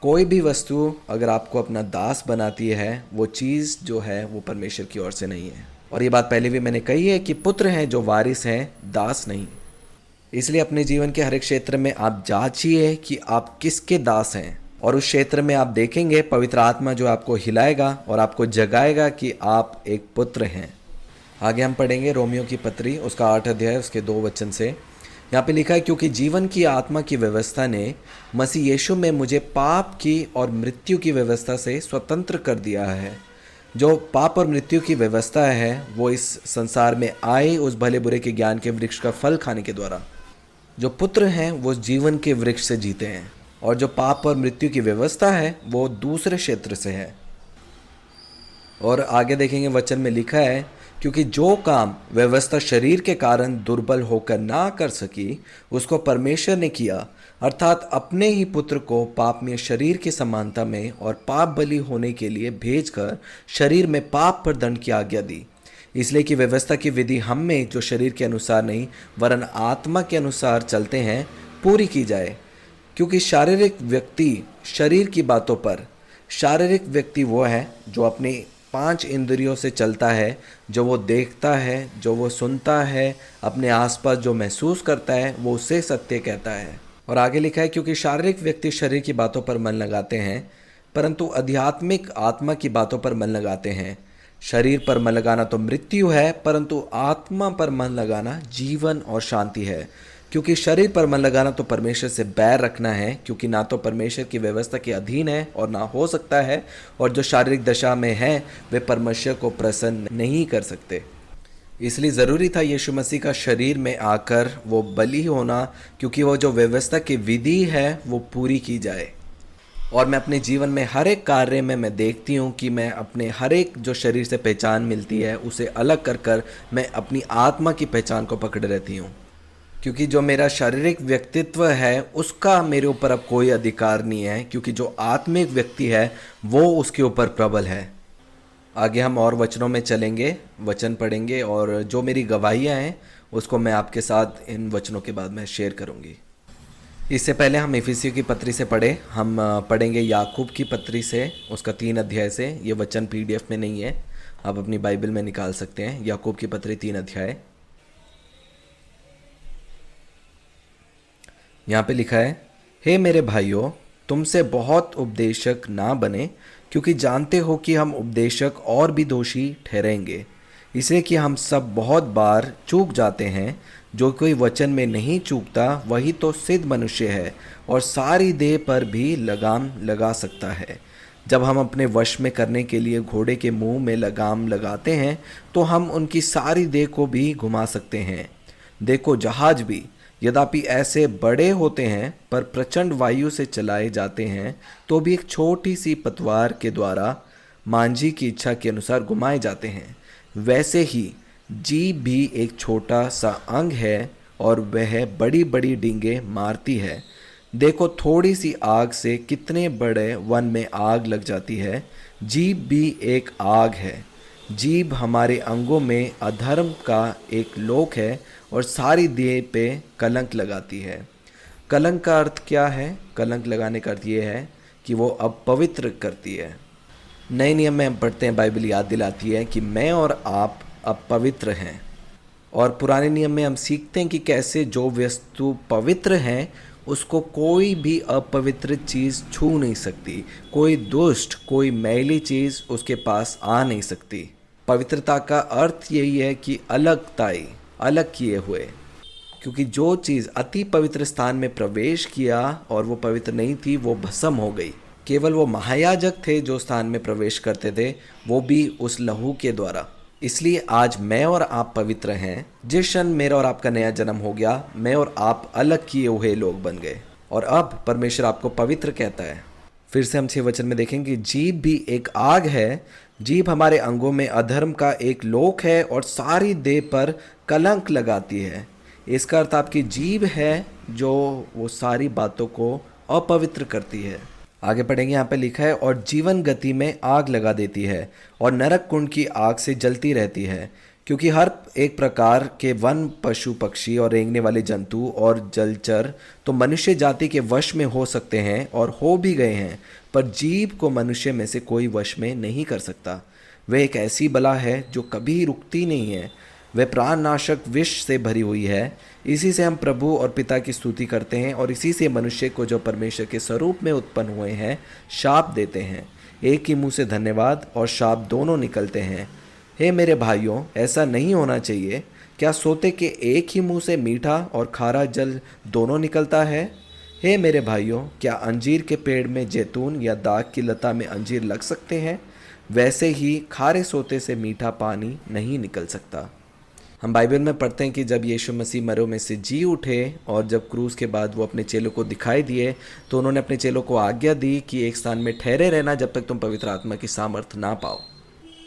कोई भी वस्तु अगर आपको अपना दास बनाती है, वो चीज़ जो है वो परमेश्वर की ओर से नहीं है। और ये बात पहले भी मैंने कही है कि पुत्र हैं जो वारिस हैं, दास नहीं। इसलिए अपने जीवन के हर एक क्षेत्र में आप जांचिए कि आप किसके दास हैं, और उस क्षेत्र में आप देखेंगे पवित्र आत्मा जो आपको हिलाएगा और आपको जगाएगा कि आप एक पुत्र हैं। आगे हम पढ़ेंगे रोमियो की पत्री उसका 8 अध्याय उसके 2 वचन से। यहाँ पे लिखा है, क्योंकि जीवन की आत्मा की व्यवस्था ने मसीह यीशु में मुझे पाप की और मृत्यु की व्यवस्था से स्वतंत्र कर दिया है। जो पाप और मृत्यु की व्यवस्था है वो इस संसार में आए उस भले बुरे के ज्ञान के वृक्ष का फल खाने के द्वारा। जो पुत्र हैं वो जीवन के वृक्ष से जीते हैं, और जो पाप और मृत्यु की व्यवस्था है वो दूसरे क्षेत्र से है। और आगे देखेंगे वचन में लिखा है, क्योंकि जो काम व्यवस्था शरीर के कारण दुर्बल होकर ना कर सकी उसको परमेश्वर ने किया, अर्थात अपने ही पुत्र को पाप में शरीर की समानता में और पाप बलि होने के लिए भेजकर शरीर में पाप पर दंड की आज्ञा दी, इसलिए कि व्यवस्था की विधि हम में जो शरीर के अनुसार नहीं वरन आत्मा के अनुसार चलते हैं पूरी की जाए। क्योंकि शारीरिक व्यक्ति शरीर की बातों पर, शारीरिक व्यक्ति वो है जो अपने 5 इंद्रियों से चलता है, जो वो देखता है, जो वो सुनता है, अपने आसपास जो महसूस करता है वो उससे सत्य कहता है। और आगे लिखा है, क्योंकि शारीरिक व्यक्ति शरीर की बातों पर मन लगाते हैं परंतु आध्यात्मिक आत्मा की बातों पर मन लगाते हैं। शरीर पर मन लगाना तो मृत्यु है, परंतु आत्मा पर मन लगाना जीवन और शांति है। क्योंकि शरीर पर मन लगाना तो परमेश्वर से बैर रखना है, क्योंकि ना तो परमेश्वर की व्यवस्था के अधीन है और ना हो सकता है, और जो शारीरिक दशा में है वे परमेश्वर को प्रसन्न नहीं कर सकते। इसलिए ज़रूरी था यीशु मसीह का शरीर में आकर वो बलि होना, क्योंकि वो जो व्यवस्था की विधि है वो पूरी की जाए। और मैं अपने जीवन में हर एक कार्य में मैं देखती हूँ कि मैं अपने हर एक जो शरीर से पहचान मिलती है उसे अलग कर कर मैं अपनी आत्मा की पहचान को पकड़े रहती हूँ। क्योंकि जो मेरा शारीरिक व्यक्तित्व है उसका मेरे ऊपर अब कोई अधिकार नहीं है, क्योंकि जो आत्मिक व्यक्ति है वो उसके ऊपर प्रबल है। आगे हम और वचनों में चलेंगे, वचन पढ़ेंगे, और जो मेरी गवाहियाँ हैं उसको मैं आपके साथ इन वचनों के बाद में शेयर करूँगी। इससे पहले हम इफिसियों की पत्री से पढ़े, हम पढ़ेंगे याकूब की पत्री से, उसका 3 अध्याय से। ये वचन पीडीएफ में नहीं है, आप अपनी बाइबल में निकाल सकते हैं। याकूब की पत्री 3 अध्याय। यहाँ पे लिखा है, हे मेरे भाइयों, तुमसे बहुत उपदेशक ना बने, क्योंकि जानते हो कि हम उपदेशक और भी दोषी ठहरेंगे, इसलिए कि हम सब बहुत बार चूक जाते हैं। जो कोई वचन में नहीं चूकता वही तो सिद्ध मनुष्य है और सारी देह पर भी लगाम लगा सकता है। जब हम अपने वश में करने के लिए घोड़े के मुंह में लगाम लगाते हैं तो हम उनकी सारी देह को भी घुमा सकते हैं। देखो, जहाज भी यद्यपि ऐसे बड़े होते हैं पर प्रचंड वायु से चलाए जाते हैं तो भी एक छोटी सी पतवार के द्वारा मांझी की इच्छा के अनुसार घुमाए जाते हैं। वैसे ही जीभ भी एक छोटा सा अंग है और वह बड़ी बड़ी डींगे मारती है। देखो, थोड़ी सी आग से कितने बड़े वन में आग लग जाती है। जीभ भी एक आग है। जीभ हमारे अंगों में अधर्म का एक लोक है और सारी देह पे कलंक लगाती है। कलंक का अर्थ क्या है? कलंक लगाने का अर्थ ये है कि वो अपवित्र करती है। नए नियम में हम पढ़ते हैं, बाइबल याद दिलाती है कि मैं और आप अपवित्र हैं, और पुराने नियम में हम सीखते हैं कि कैसे जो वस्तु पवित्र हैं उसको कोई भी अपवित्र चीज़ छू नहीं सकती, कोई दुष्ट, कोई मैली चीज़ उसके पास आ नहीं सकती। पवित्रता का अर्थ यही है कि अलगताई, अलग किए हुए, क्योंकि जो चीज़ अति पवित्र स्थान में प्रवेश किया और वो पवित्र नहीं थी वो भस्म हो गई। केवल वो महायाजक थे जो स्थान में प्रवेश करते थे, वो भी उस लहू के द्वारा। इसलिए आज मैं और आप पवित्र हैं। जिस क्षण मेरा और आपका नया जन्म हो गया, मैं और आप अलग किए हुए लोग बन गए, और अब परमेश्वर आपको पवित्र कहता है। फिर से हम 6 वचन में देखेंगे, जीभ भी एक आग है। जीभ हमारे अंगों में अधर्म का एक लोक है और सारी देह पर कलंक लगाती है। इसका अर्थ आपकी जीभ है जो वो सारी बातों को अपवित्र करती है। आगे पढ़ेंगे, यहाँ पे लिखा है, और जीवन गति में आग लगा देती है और नरक कुंड की आग से जलती रहती है। क्योंकि हर एक प्रकार के वन, पशु, पक्षी और रेंगने वाले जंतु और जलचर तो मनुष्य जाति के वश में हो सकते हैं और हो भी गए हैं, पर जीभ को मनुष्य में से कोई वश में नहीं कर सकता। वह एक ऐसी बला है जो कभी रुकती नहीं है। वह प्राणनाशक विष से भरी हुई है। इसी से हम प्रभु और पिता की स्तुति करते हैं और इसी से मनुष्य को जो परमेश्वर के स्वरूप में उत्पन्न हुए हैं शाप देते हैं। एक ही मुंह से धन्यवाद और शाप दोनों निकलते हैं। हे मेरे भाइयों, ऐसा नहीं होना चाहिए। क्या सोते के एक ही मुंह से मीठा और खारा जल दोनों निकलता है? हे मेरे भाइयों, क्या अंजीर के पेड़ में जैतून या दाख की लता में अंजीर लग सकते हैं? वैसे ही खारे सोते से मीठा पानी नहीं निकल सकता। हम बाइबल में पढ़ते हैं कि जब यीशु मसीह मरों में से जी उठे और जब क्रूस के बाद वो अपने चेलों को दिखाई दिए तो उन्होंने अपने चेलों को आज्ञा दी कि एक स्थान में ठहरे रहना जब तक तुम पवित्र आत्मा की सामर्थ्य ना पाओ।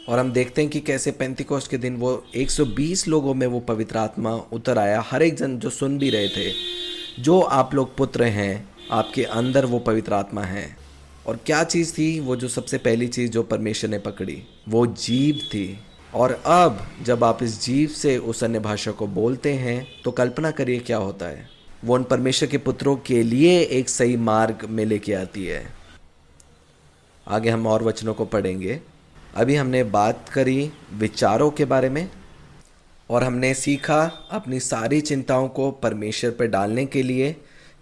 और हम देखते हैं कि कैसे पेंतिकोस्त के दिन वो 120 लोगों में वो पवित्र आत्मा उतर आया। हर एक जन जो सुन भी रहे थे, जो आप लोग पुत्र हैं, आपके अंदर वो पवित्र आत्मा है। और क्या चीज़ थी वो? जो सबसे पहली चीज़ जो परमेश्वर ने पकड़ी वो जीभ थी। और अब जब आप इस जीव से उस अन्य भाषा को बोलते हैं तो कल्पना करिए क्या होता है। वो उन परमेश्वर के पुत्रों के लिए एक सही मार्ग में लेके आती है। आगे हम और वचनों को पढ़ेंगे। अभी हमने बात करी विचारों के बारे में और हमने सीखा अपनी सारी चिंताओं को परमेश्वर पर डालने के लिए,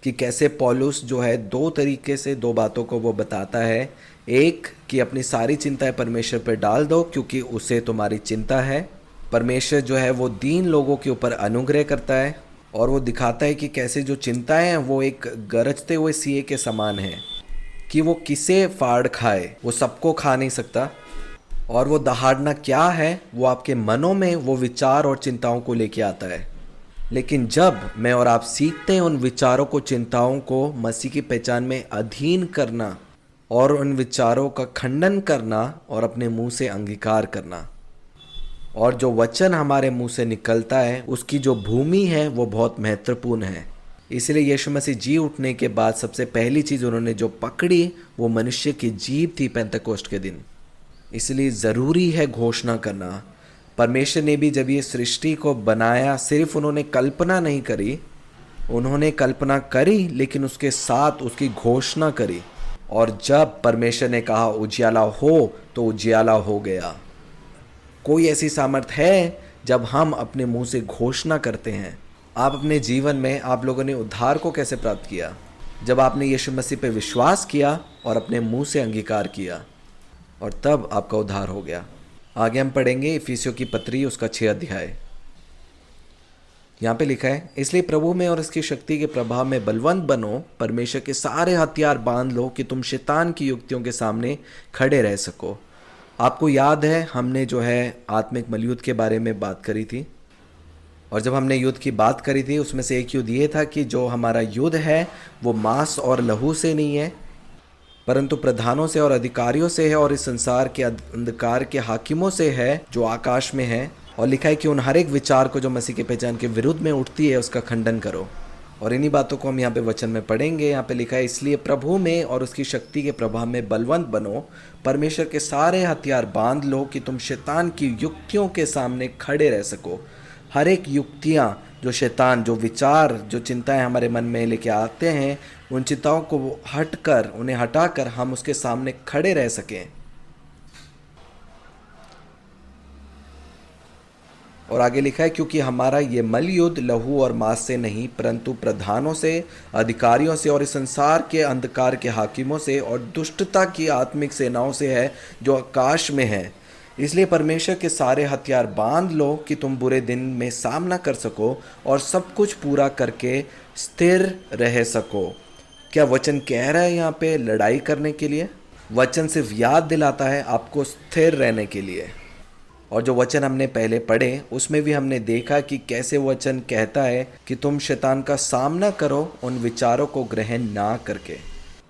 कि कैसे पौलुस जो है दो तरीके से दो बातों को वो बताता है। एक कि अपनी सारी चिंताएं परमेश्वर पर डाल दो क्योंकि उसे तुम्हारी चिंता है। परमेश्वर जो है वो दीन लोगों के ऊपर अनुग्रह करता है और वो दिखाता है कि कैसे जो चिंताएं हैं वो एक गरजते हुए सिए के समान है कि वो किसे फाड़ खाए, वो सबको खा नहीं सकता। और वो दहाड़ना क्या है, वो आपके मनों में वो विचार और चिंताओं को लेके आता है। लेकिन जब मैं और आप सीखते हैं उन विचारों को, चिंताओं को मसीह की पहचान में अधीन करना और उन विचारों का खंडन करना और अपने मुंह से अंगीकार करना, और जो वचन हमारे मुंह से निकलता है उसकी जो भूमि है वो बहुत महत्वपूर्ण है। इसलिए यीशु मसीह जी उठने के बाद सबसे पहली चीज़ उन्होंने जो पकड़ी वो मनुष्य की जीभ थी पेंतकोस्ट के दिन। इसलिए ज़रूरी है घोषणा करना। परमेश्वर ने भी जब ये सृष्टि को बनाया, सिर्फ उन्होंने कल्पना नहीं करी, उन्होंने कल्पना करी लेकिन उसके साथ उसकी घोषणा करी। और जब परमेश्वर ने कहा उजियाला हो तो उजियाला हो गया। कोई ऐसी सामर्थ है जब हम अपने मुंह से घोषणा करते हैं। आप अपने जीवन में आप लोगों ने उद्धार को कैसे प्राप्त किया? जब आपने यीशु मसीह पे विश्वास किया और अपने मुंह से अंगीकार किया, और तब आपका उद्धार हो गया। आगे हम पढ़ेंगे इफिसियों की पत्री उसका 6 अध्याय। यहाँ पे लिखा है, इसलिए प्रभु में और इसकी शक्ति के प्रभाव में बलवंत बनो, परमेश्वर के सारे हथियार बांध लो कि तुम शैतान की युक्तियों के सामने खड़े रह सको। आपको याद है हमने जो है आत्मिक मलयुद्ध के बारे में बात करी थी, और जब हमने युद्ध की बात करी थी उसमें से एक युद्ध ये था कि जो हमारा युद्ध है वो मांस और लहू से नहीं है परंतु प्रधानों से और अधिकारियों से है और इस संसार के अंधकार के हाकिमों से है जो आकाश में है। और लिखा है कि उन हर एक विचार को जो मसीह की पहचान के विरुद्ध में उठती है उसका खंडन करो। और इन्हीं बातों को हम यहाँ पे वचन में पढ़ेंगे। यहाँ पे लिखा है, इसलिए प्रभु में और उसकी शक्ति के प्रभाव में बलवंत बनो, परमेश्वर के सारे हथियार बांध लो कि तुम शैतान की युक्तियों के सामने खड़े रह सको। हर एक युक्तियाँ जो शैतान, जो विचार, जो चिंताएं हमारे मन में लेके आते हैं, उन चिंताओं को उन्हें हटाकर हम उसके सामने खड़े रह सकें। और आगे लिखा है, क्योंकि हमारा ये मल युद्ध लहू और मांस से नहीं परंतु प्रधानों से, अधिकारियों से और इस संसार के अंधकार के हाकिमों से और दुष्टता की आत्मिक सेनाओं से है जो आकाश में है। इसलिए परमेश्वर के सारे हथियार बांध लो कि तुम बुरे दिन में सामना कर सको और सब कुछ पूरा करके स्थिर रह सको। क्या वचन कह रहा है यहाँ पे लड़ाई करने के लिए? वचन सिर्फ याद दिलाता है आपको स्थिर रहने के लिए। और जो वचन हमने पहले पढ़े उसमें भी हमने देखा कि कैसे वचन कहता है कि तुम शैतान का सामना करो उन विचारों को ग्रहण ना करके।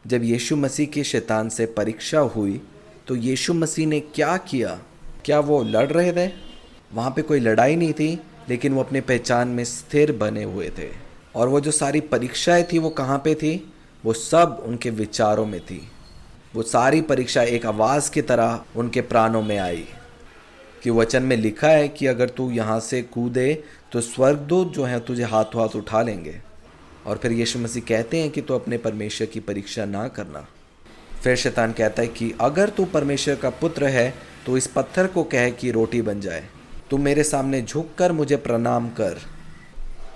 जब यीशु मसीह की शैतान से परीक्षा हुई तो यीशु मसीह ने क्या किया? क्या वो लड़ रहे थे? वहाँ पे कोई लड़ाई नहीं थी, लेकिन वो अपने पहचान में स्थिर बने हुए थे। और वो जो सारी परीक्षाएं थी वो कहाँ पे थी? वो सब उनके विचारों में थी। वो सारी परीक्षा एक आवाज़ की तरह उनके प्राणों में आई कि वचन में लिखा है कि अगर तू यहाँ से कूदे तो स्वर्गदूत जो हैं तुझे हाथों हाथ उठा लेंगे। और फिर यीशु मसीह कहते हैं कि तू अपने परमेश्वर की परीक्षा ना करना। फिर शैतान कहता है कि अगर तू परमेश्वर का पुत्र है तो इस पत्थर को कह कि रोटी बन जाए। तू मेरे सामने झुककर मुझे प्रणाम कर।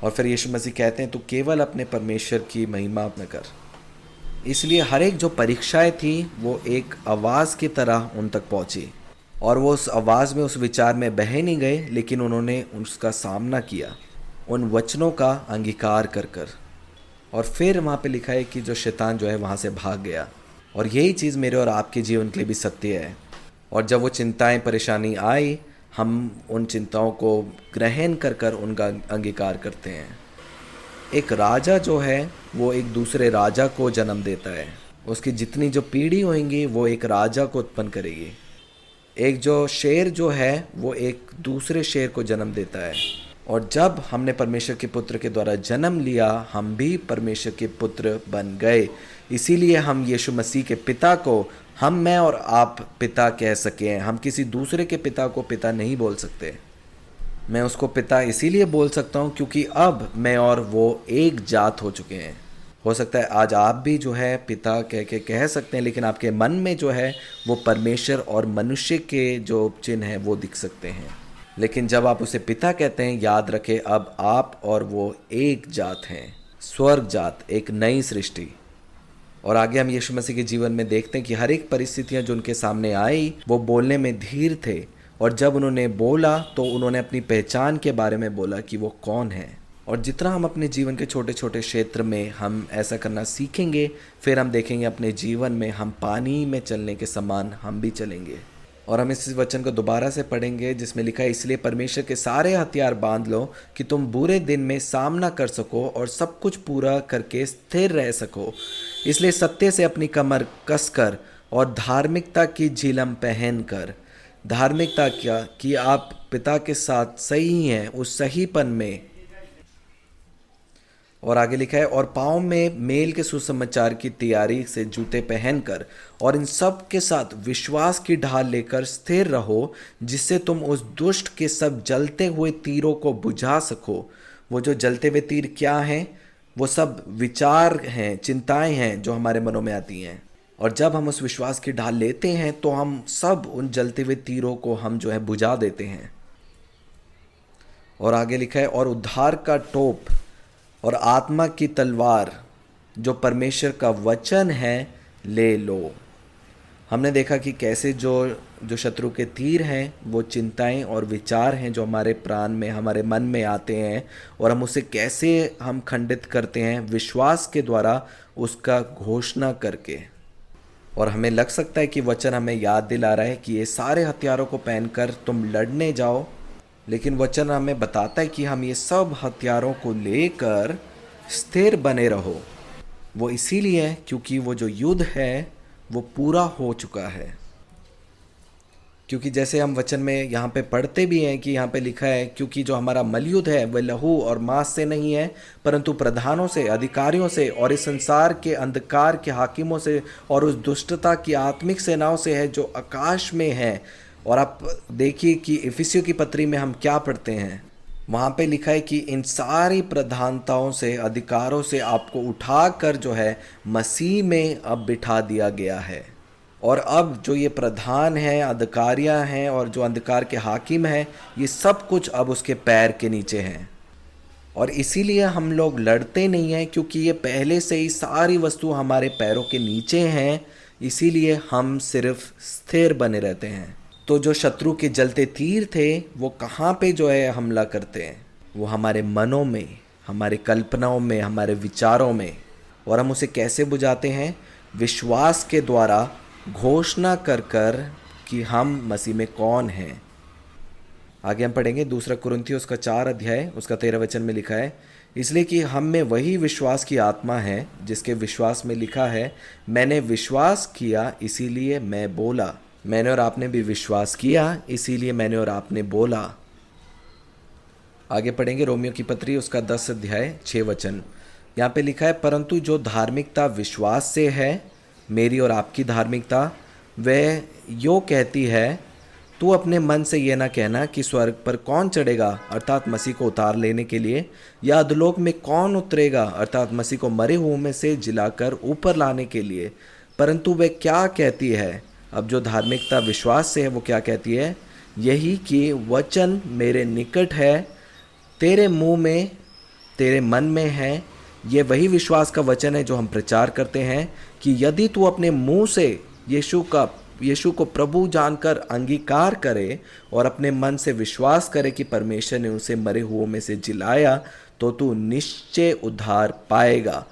और फिर यीशु मसीह कहते हैं तू केवल अपने परमेश्वर की महिमा न कर। इसलिए हर एक जो परीक्षाएं थी वो एक आवाज़ की तरह उन तक पहुंची, और वो उस आवाज़ में, उस विचार में बह नहीं गए, लेकिन उन्होंने उसका सामना किया उन वचनों का अंगीकार कर कर। और फिर वहाँ पे लिखा है कि जो शैतान जो है वहाँ से भाग गया। और यही चीज़ मेरे और आपके जीवन के लिए भी सत्य है। और जब वो चिंताएं, परेशानी आई, हम उन चिंताओं को ग्रहण कर कर उनका अंगीकार करते हैं। एक राजा जो है वो एक दूसरे राजा को जन्म देता है। उसकी जितनी जो पीढ़ी होंगी वो एक राजा को उत्पन्न करेगी। एक जो शेर जो है वो एक दूसरे शेर को जन्म देता है। और जब हमने परमेश्वर के पुत्र के द्वारा जन्म लिया, हम भी परमेश्वर के पुत्र बन गए। इसीलिए हम यीशु मसीह के पिता को मैं और आप पिता कह सकें। हम किसी दूसरे के पिता को पिता नहीं बोल सकते। मैं उसको पिता इसीलिए बोल सकता हूँ क्योंकि अब मैं और वो एक जात हो चुके हैं। हो सकता है आज आप भी जो है पिता कह सकते हैं, लेकिन आपके मन में जो है वो परमेश्वर और मनुष्य के जो चिन्ह हैं वो दिख सकते हैं। लेकिन जब आप उसे पिता कहते हैं, याद रखें अब आप और वो एक जात हैं। स्वर्ग जात, एक नई सृष्टि। और आगे हम यीशु मसीह के जीवन में देखते हैं कि हर एक परिस्थितियां जो उनके सामने आई, वो बोलने में धीर थे, और जब उन्होंने बोला तो उन्होंने अपनी पहचान के बारे में बोला कि वो कौन है। और जितना हम अपने जीवन के छोटे छोटे क्षेत्र में हम ऐसा करना सीखेंगे, फिर हम देखेंगे अपने जीवन में हम पानी में चलने के समान हम भी चलेंगे। और हम इस वचन को दोबारा से पढ़ेंगे जिसमें लिखा है, इसलिए परमेश्वर के सारे हथियार बांध लो कि तुम बुरे दिन में सामना कर सको और सब कुछ पूरा करके स्थिर रह सको। इसलिए सत्य से अपनी कमर कसकर और धार्मिकता की झिलम पहनकर, धार्मिकता क्या कि आप पिता के साथ सही हैं, उस सहीपन में। और आगे लिखा है, और पाँव में मेल के सुसमाचार की तैयारी से जूते पहनकर, और इन सब के साथ विश्वास की ढाल लेकर स्थिर रहो, जिससे तुम उस दुष्ट के सब जलते हुए तीरों को बुझा सको। वो जो जलते हुए तीर क्या हैं? वो सब विचार हैं, चिंताएं हैं जो हमारे मनों में आती हैं। और जब हम उस विश्वास की ढाल लेते हैं तो हम सब उन जलते हुए तीरों को हम जो है बुझा देते हैं। और आगे लिखा है, और उद्धार का टोप और आत्मा की तलवार जो परमेश्वर का वचन है ले लो। हमने देखा कि कैसे जो शत्रु के तीर हैं वो चिंताएं और विचार हैं जो हमारे प्राण में, हमारे मन में आते हैं, और हम उसे कैसे हम खंडित करते हैं विश्वास के द्वारा, उसका घोषणा करके। और हमें लग सकता है कि वचन हमें याद दिला रहा है कि ये सारे हथियारों को पहनकर तुम लड़ने जाओ, लेकिन वचन हमें बताता है कि हम ये सब हथियारों को लेकर स्थिर बने रहो। वो इसीलिए है क्योंकि वो जो युद्ध है वो पूरा हो चुका है। क्योंकि जैसे हम वचन में यहाँ पे पढ़ते भी हैं कि यहाँ पे लिखा है, क्योंकि जो हमारा मलयुद्ध है वह लहू और मांस से नहीं है, परंतु प्रधानों से, अधिकारियों से, और इस संसार के अंधकार के हाकिमों से, और उस दुष्टता की आत्मिक सेनाओं से है जो आकाश में है। और आप देखिए कि इफिसियों की पत्री में हम क्या पढ़ते हैं, वहाँ पे लिखा है कि इन सारी प्रधानताओं से, अधिकारों से आपको उठाकर जो है मसीह में अब बिठा दिया गया है। और अब जो ये प्रधान हैं, अधिकारियाँ हैं, और जो अंधकार के हाकिम हैं, ये सब कुछ अब उसके पैर के नीचे हैं। और इसीलिए हम लोग लड़ते नहीं हैं, क्योंकि ये पहले से ही सारी वस्तु हमारे पैरों के नीचे हैं। इसीलिए हम सिर्फ स्थिर बने रहते हैं। तो जो शत्रु के जलते तीर थे वो कहाँ पे जो है हमला करते हैं? वो हमारे मनों में, हमारे कल्पनाओं में, हमारे विचारों में। और हम उसे कैसे बुझाते हैं? विश्वास के द्वारा, घोषणा कर कर कि हम मसीह में कौन हैं। आगे हम पढ़ेंगे 2 कुरिन्थियों उसका 4 अध्याय उसका 13 वचन में लिखा है, इसलिए कि हम में वही विश्वास की आत्मा है जिसके विश्वास में लिखा है, मैंने विश्वास किया इसीलिए मैं बोला। मैंने और आपने भी विश्वास किया इसीलिए मैंने और आपने बोला। आगे पढ़ेंगे रोमियो की पत्री उसका 10 अध्याय 6 वचन। यहाँ पे लिखा है, परंतु जो धार्मिकता विश्वास से है, मेरी और आपकी धार्मिकता, वह यो कहती है, तू अपने मन से ये ना कहना कि स्वर्ग पर कौन चढ़ेगा अर्थात मसीह को उतार लेने के लिए, या अधोलोक में कौन उतरेगा अर्थात मसीह को मरे हुओं में से जिलाकर ऊपर लाने के लिए, परंतु वह क्या कहती है? अब जो धार्मिकता विश्वास से है वो क्या कहती है? यही कि वचन मेरे निकट है, तेरे मुंह में, तेरे मन में है। ये वही विश्वास का वचन है जो हम प्रचार करते हैं कि यदि तू अपने मुंह से यीशु को प्रभु जानकर अंगीकार करे और अपने मन से विश्वास करे कि परमेश्वर ने उसे मरे हुओं में से जिलाया, तो तू निश्चय उद्धार पाएगा।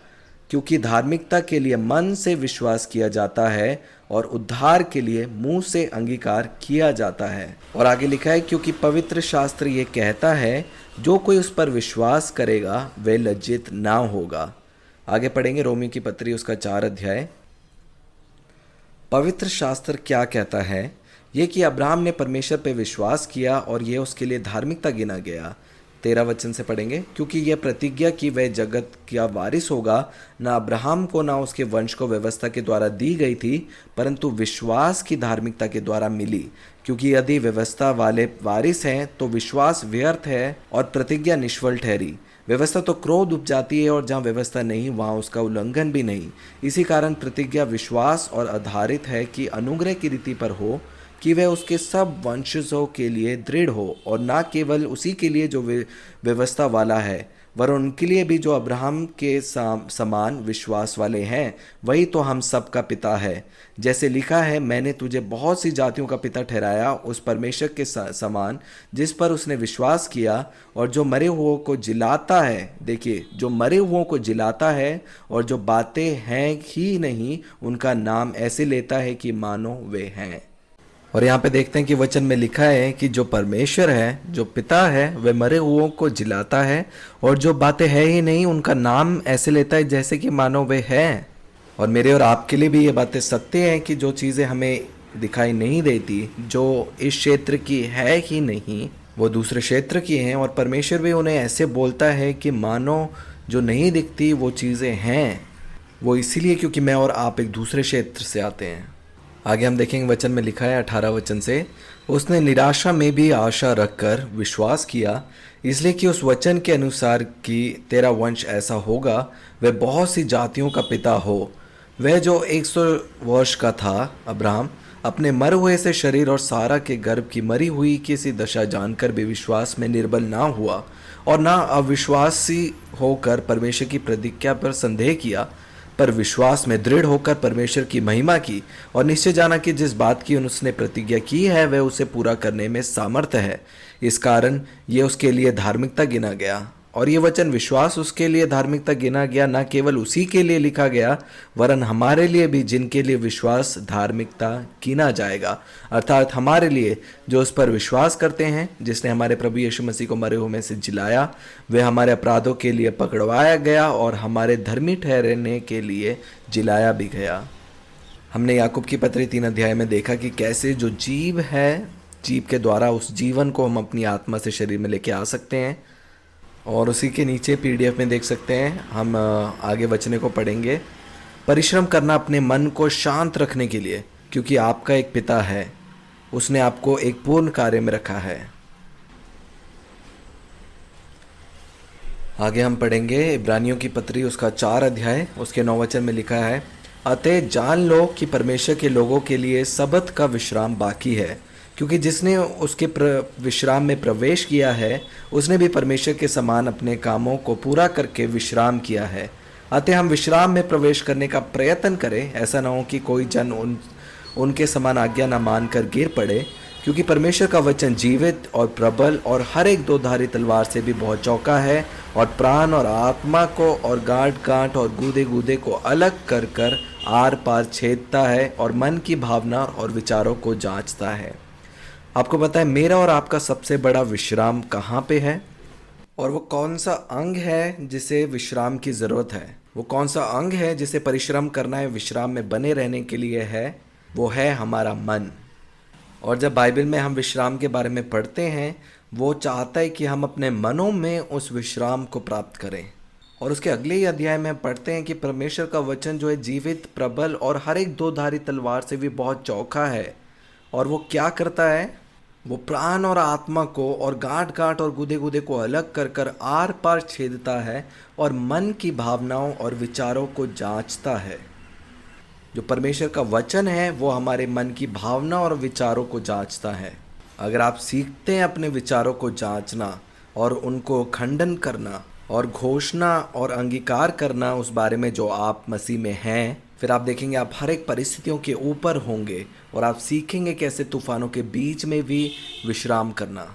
क्योंकि धार्मिकता के लिए मन से विश्वास किया जाता है और उद्धार के लिए मुंह से अंगीकार किया जाता है। और आगे लिखा है, क्योंकि पवित्र शास्त्र ये कहता है, जो कोई उस पर विश्वास करेगा वह लज्जित ना होगा। आगे पढ़ेंगे रोमियो की पत्री उसका 4 अध्याय। पवित्र शास्त्र क्या कहता है? ये कि अब्राहम ने परमेश्वर पर विश्वास किया और यह उसके लिए धार्मिकता गिना गया। 13 वचन से पढ़ेंगे, क्योंकि यह प्रतिज्ञा कि वह जगत का वारिस होगा, ना अब्राहम को ना उसके वंश को व्यवस्था के द्वारा दी गई थी, परंतु विश्वास की धार्मिकता के द्वारा मिली। क्योंकि यदि व्यवस्था वाले वारिस हैं तो विश्वास व्यर्थ है और प्रतिज्ञा निष्फल ठहरी। व्यवस्था तो क्रोध उपजाती है और जहाँ व्यवस्था नहीं वहाँ उसका उल्लंघन भी नहीं। इसी कारण प्रतिज्ञा विश्वास और आधारित है कि अनुग्रह की रीति पर हो, कि वह उसके सब वंशजों के लिए दृढ़ हो, और ना केवल उसी के लिए जो व्यवस्था वाला है, वरन उनके लिए भी जो अब्राहम के समान विश्वास वाले हैं, वही तो हम सब का पिता है। जैसे लिखा है, मैंने तुझे बहुत सी जातियों का पिता ठहराया, उस परमेश्वर के समान जिस पर उसने विश्वास किया और जो मरे हुओं को जिलाता है। देखिए, जो मरे हुओं को जिलाता है और जो बातें हैं ही नहीं उनका नाम ऐसे लेता है कि मानो वे हैं। और यहाँ पे देखते हैं कि वचन में लिखा है कि जो परमेश्वर है, जो पिता है, वह मरे हुओं को जिलाता है और जो बातें है ही नहीं उनका नाम ऐसे लेता है जैसे कि मानो वे हैं। और मेरे और आपके लिए भी ये बातें सत्य हैं कि जो चीज़ें हमें दिखाई नहीं देती, जो इस क्षेत्र की है ही नहीं, वो दूसरे क्षेत्र की हैं, और परमेश्वर भी उन्हें ऐसे बोलता है कि मानो जो नहीं दिखती वो चीज़ें हैं। वो इसीलिए क्योंकि मैं और आप एक दूसरे क्षेत्र से आते हैं। आगे हम देखेंगे, वचन में लिखा है 18 वचन से, उसने निराशा में भी आशा रखकर विश्वास किया, इसलिए कि उस वचन के अनुसार कि तेरा वंश ऐसा होगा, वह बहुत सी जातियों का पिता हो। वह जो 100 वर्ष का था, अब्राहम, अपने मर हुए से शरीर और सारा के गर्भ की मरी हुई किसी दशा जानकर भी विश्वास में निर्बल ना हुआ और ना अविश्वासी होकर परमेश्वर की प्रतिज्ञा पर संदेह किया, पर विश्वास में दृढ़ होकर परमेश्वर की महिमा की और निश्चय जाना कि जिस बात की उसने प्रतिज्ञा की है वह उसे पूरा करने में सामर्थ्य है। इस कारण ये उसके लिए धार्मिकता गिना गया। और ये वचन विश्वास उसके लिए धार्मिकता गिना गया, न केवल उसी के लिए लिखा गया वरन हमारे लिए भी, जिनके लिए विश्वास धार्मिकता गिना जाएगा, अर्थात हमारे लिए जो उस पर विश्वास करते हैं, जिसने हमारे प्रभु यीशु मसीह को मरे हुए में से जिलाया, वह हमारे अपराधों के लिए पकड़वाया गया और हमारे धर्मी ठहरने के लिए जिलाया भी गया। हमने याकूब की पत्री 3 अध्याय में देखा कि कैसे जो जीव है, जीव के द्वारा उस जीवन को हम अपनी आत्मा से शरीर में लेके आ सकते हैं। और उसी के नीचे PDF में देख सकते हैं, हम आगे वचने को पढ़ेंगे। परिश्रम करना अपने मन को शांत रखने के लिए, क्योंकि आपका एक पिता है, उसने आपको एक पूर्ण कार्य में रखा है। आगे हम पढ़ेंगे इब्रानियों की पत्री उसका 4 अध्याय उसके 9 वचन में लिखा है, अतः जान लो कि परमेश्वर के लोगों के लिए सबत का विश्राम बाकी है, क्योंकि जिसने उसके विश्राम में प्रवेश किया है उसने भी परमेश्वर के समान अपने कामों को पूरा करके विश्राम किया है। अतः हम विश्राम में प्रवेश करने का प्रयत्न करें, ऐसा ना हो कि कोई जन उनके समान आज्ञा न मानकर गिर पड़े, क्योंकि परमेश्वर का वचन जीवित और प्रबल और हर एक दोधारी तलवार से भी बहुत चौका है और प्राण और आत्मा को और गांठ गांठ और गूदे गूदे को अलग कर कर आर पार छेदता है और मन की भावना और विचारों को जांचता है। आपको पता है मेरा और आपका सबसे बड़ा विश्राम कहाँ पे है, और वो कौन सा अंग है जिसे विश्राम की ज़रूरत है, वो कौन सा अंग है जिसे परिश्रम करना है, विश्राम में बने रहने के लिए है, वो है हमारा मन। और जब बाइबल में हम विश्राम के बारे में पढ़ते हैं, वो चाहता है कि हम अपने मनों में उस विश्राम को प्राप्त करें। और उसके अगले ही अध्याय में हम पढ़ते हैं कि परमेश्वर का वचन जो है जीवित, प्रबल और हर एक दोधारी तलवार से भी बहुत चौखा है। और वो क्या करता है, वो प्राण और आत्मा को और गांठ गांठ और गुदे गुदे को अलग कर कर आर पार छेदता है और मन की भावनाओं और विचारों को जांचता है। जो परमेश्वर का वचन है वो हमारे मन की भावना और विचारों को जांचता है। अगर आप सीखते हैं अपने विचारों को जांचना और उनको खंडन करना और घोषणा और अंगीकार करना उस बारे में जो आप मसीह में हैं, फिर आप देखेंगे आप हर एक परिस्थितियों के ऊपर होंगे और आप सीखेंगे कैसे तूफानों के बीच में भी विश्राम करना।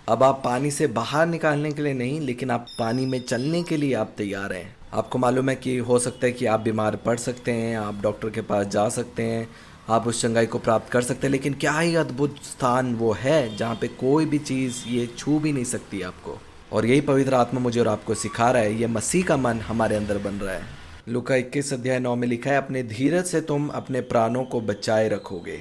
अब आप पानी से बाहर निकालने के लिए नहीं, लेकिन आप पानी में चलने के लिए आप तैयार हैं। आपको मालूम है कि हो सकता है कि आप बीमार पड़ सकते हैं, आप डॉक्टर के पास जा सकते हैं, आप उस चंगाई को प्राप्त कर सकते हैं, लेकिन क्या ही अद्भुत स्थान वो है जहाँ पे कोई भी चीज़ ये छू भी नहीं सकती आपको। और यही पवित्र आत्मा मुझे और आपको सिखा रहा है, ये मसीह का मन हमारे अंदर बन रहा है। लूका 21 अध्याय 9 में लिखा है, अपने धीरज से तुम अपने प्राणों को बचाए रखोगे।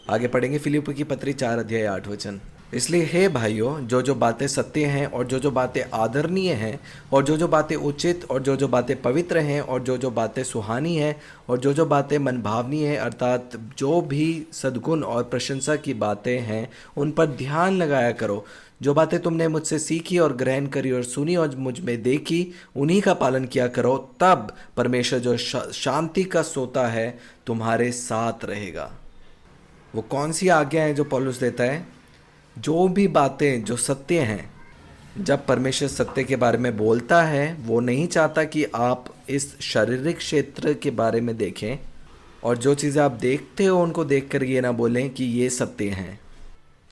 आगे पढ़ेंगे फिलिप्पी की पत्री 4 अध्याय 8 वचन। इसलिए हे भाइयों, जो जो बातें सत्य हैं और जो जो बातें आदरणीय हैं और जो जो बातें उचित और जो जो बातें पवित्र हैं और जो जो बातें सुहानी हैं और जो जो बातें मनभावनी हैं, अर्थात जो भी सद्गुण और प्रशंसा की बातें हैं, उन पर ध्यान लगाया करो। जो बातें तुमने मुझसे सीखी और ग्रहण करी और सुनी और मुझ में देखी, उन्हीं का पालन किया करो, तब परमेश्वर जो शांति का सोता है तुम्हारे साथ रहेगा। वो कौन सी आज्ञा है जो पौलुस देता है? जो भी बातें जो सत्य हैं, जब परमेश्वर सत्य के बारे में बोलता है, वो नहीं चाहता कि आप इस शारीरिक क्षेत्र के बारे में देखें, और जो चीज़ें आप देखते हो उनको देखकर ये ना बोलें कि ये सत्य हैं,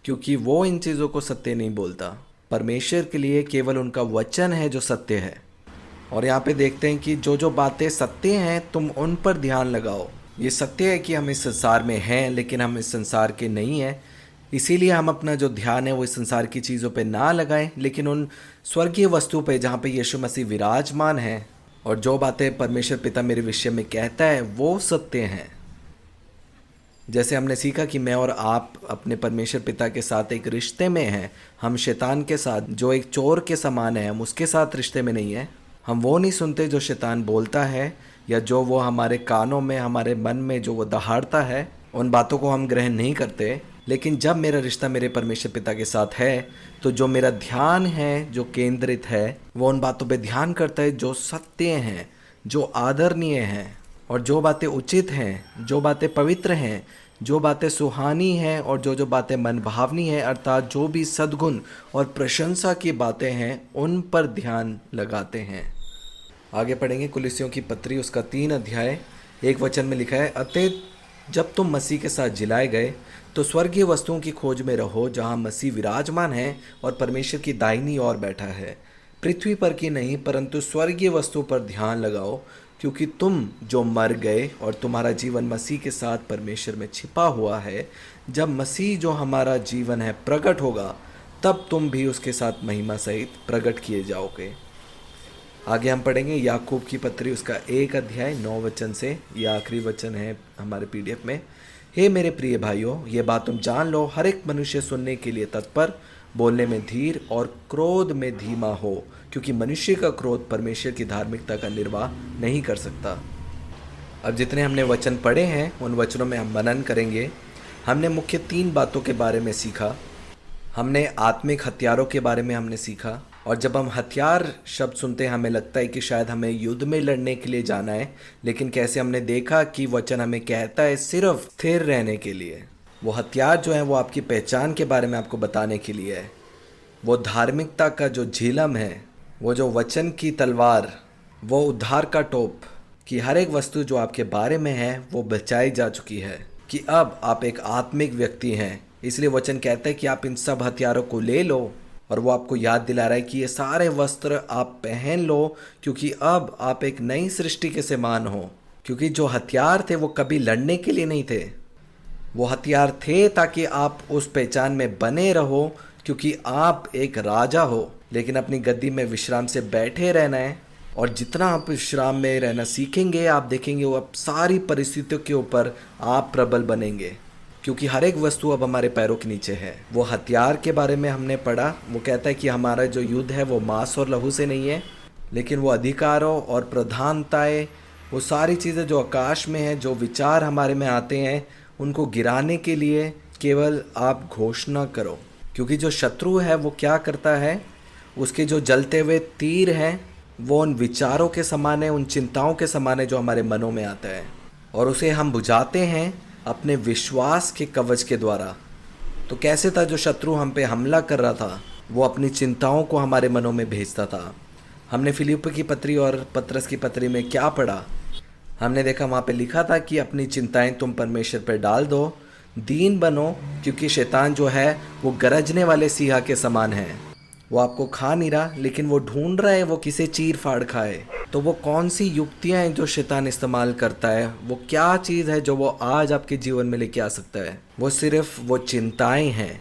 क्योंकि वो इन चीज़ों को सत्य नहीं बोलता। परमेश्वर के लिए केवल उनका वचन है जो सत्य है। और यहाँ पे देखते हैं कि जो जो बातें सत्य हैं तुम उन पर ध्यान लगाओ। ये सत्य है कि हम इस संसार में हैं, लेकिन हम इस संसार के नहीं हैं। इसीलिए हम अपना जो ध्यान है वो इस संसार की चीज़ों पे ना लगाएं, लेकिन उन स्वर्गीय वस्तु पे जहाँ पे यीशु मसीह विराजमान है। और जो बातें परमेश्वर पिता मेरे विषय में कहता है वो सत्य हैं। जैसे हमने सीखा कि मैं और आप अपने परमेश्वर पिता के साथ एक रिश्ते में हैं। हम शैतान के साथ, जो एक चोर के समान है, हम उसके साथ रिश्ते में नहीं हैं। हम वो नहीं सुनते जो शैतान बोलता है, या जो वो हमारे कानों में, हमारे मन में जो वो दहाड़ता है, उन बातों को हम ग्रहण नहीं करते। लेकिन जब मेरा रिश्ता मेरे परमेश्वर पिता के साथ है, तो जो मेरा ध्यान है, जो केंद्रित है, वो उन बातों पे ध्यान करता है जो सत्य हैं, जो आदरणीय हैं, और जो बातें उचित हैं, जो बातें पवित्र हैं, जो बातें सुहानी हैं, और जो जो बातें मनभावनी हैं, अर्थात जो भी सद्गुण और प्रशंसा की बातें हैं, उन पर ध्यान लगाते हैं। आगे पढ़ेंगे कुलिस्सियों की पत्री, उसका 3 अध्याय 1 वचन में लिखा है, अतः जब तुम मसीह के साथ जिलाए गए तो स्वर्गीय वस्तुओं की खोज में रहो, जहाँ मसीह विराजमान है और परमेश्वर की दाहिनी ओर बैठा है। पृथ्वी पर की नहीं, परंतु स्वर्गीय वस्तु पर ध्यान लगाओ, क्योंकि तुम जो मर गए और तुम्हारा जीवन मसीह के साथ परमेश्वर में छिपा हुआ है। जब मसीह जो हमारा जीवन है प्रकट होगा, तब तुम भी उसके साथ महिमा सहित प्रकट किए जाओगे। आगे हम पढ़ेंगे याकूब की पत्री, उसका 1 अध्याय 9 वचन से। यह आखिरी वचन है हमारे PDF में। हे मेरे प्रिय भाइयों, ये बात तुम जान लो, हर एक मनुष्य सुनने के लिए तत्पर, बोलने में धीर और क्रोध में धीमा हो, क्योंकि मनुष्य का क्रोध परमेश्वर की धार्मिकता का निर्वाह नहीं कर सकता। अब जितने हमने वचन पढ़े हैं उन वचनों में हम मनन करेंगे। हमने मुख्य 3 बातों के बारे में सीखा। हमने आत्मिक हथियारों के बारे में हमने सीखा, और जब हम हथियार शब्द सुनते हैं हमें लगता है कि शायद हमें युद्ध में लड़ने के लिए जाना है, लेकिन कैसे हमने देखा कि वचन हमें कहता है सिर्फ स्थिर रहने के लिए। वो हथियार जो है वो आपकी पहचान के बारे में आपको बताने के लिए है। वो धार्मिकता का जो झिलम है, वो जो वचन की तलवार, वो उद्धार का टोप, कि हर एक वस्तु जो आपके बारे में है वो बचाई जा चुकी है, कि अब आप एक आत्मिक व्यक्ति हैं। इसलिए वचन कहता है कि आप इन सब हथियारों को ले लो, और वो आपको याद दिला रहा है कि ये सारे वस्त्र आप पहन लो, क्योंकि अब आप एक नई सृष्टि के समान हो। क्योंकि जो हथियार थे वो कभी लड़ने के लिए नहीं थे, वो हथियार थे ताकि आप उस पहचान में बने रहो, क्योंकि आप एक राजा हो, लेकिन अपनी गद्दी में विश्राम से बैठे रहना है। और जितना आप विश्राम में रहना सीखेंगे, आप देखेंगे वो अब सारी परिस्थितियों के ऊपर आप प्रबल बनेंगे, क्योंकि हर एक वस्तु अब हमारे पैरों के नीचे है। वो हथियार के बारे में हमने पढ़ा। वो कहता है कि हमारा जो युद्ध है वो मांस और लहू से नहीं है, लेकिन वो अधिकारों और प्रधानताएं, वो सारी चीज़ें जो आकाश में हैं, जो विचार हमारे में आते हैं, उनको गिराने के लिए केवल आप घोषणा करो। क्योंकि जो शत्रु है वो क्या करता है, उसके जो जलते हुए तीर हैं वो उन विचारों के समान है, उन चिंताओं के समान है जो हमारे मनों में आता है, और उसे हम बुझाते हैं अपने विश्वास के कवच के द्वारा। तो कैसे था जो शत्रु हम पे हमला कर रहा था, वो अपनी चिंताओं को हमारे मनों में भेजता था। हमने फिलिप्पी की पत्री और पत्रस की पत्री में क्या पढ़ा? हमने देखा वहाँ पे लिखा था कि अपनी चिंताएं तुम परमेश्वर पर डाल दो, दीन बनो, क्योंकि शैतान जो है वो गरजने वाले सिंह के समान है। वो आपको खा नहीं रहा, लेकिन वो ढूंढ रहा है वो किसे चीर फाड़ खाए। तो वो कौन सी युक्तियाँ हैं जो शैतान इस्तेमाल करता है, वो क्या चीज़ है जो वो आज आपके जीवन में लेके आ सकता है? वो सिर्फ वो चिंताएं हैं।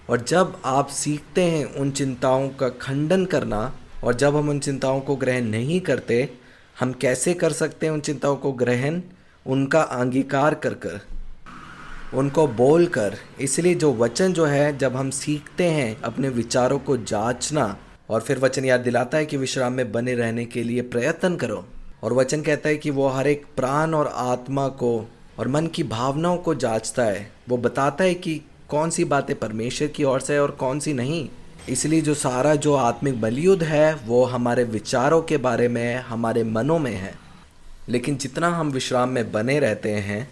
और जब आप सीखते हैं उन चिंताओं का खंडन करना, और जब हम उन चिंताओं को ग्रहण नहीं करते, हम कैसे कर सकते हैं उन चिंताओं को ग्रहण? उनका अंगीकार कर कर, उनको बोल कर। इसलिए जो वचन जो है, जब हम सीखते हैं अपने विचारों को जांचना, और फिर वचन याद दिलाता है कि विश्राम में बने रहने के लिए प्रयत्न करो। और वचन कहता है कि वो हर एक प्राण और आत्मा को और मन की भावनाओं को जांचता है। वो बताता है कि कौन सी बातें परमेश्वर की ओर से है और कौन सी नहीं। इसलिए जो सारा जो आत्मिक बलियुद्ध है वो हमारे विचारों के बारे में है, हमारे मनों में है। लेकिन जितना हम विश्राम में बने रहते हैं,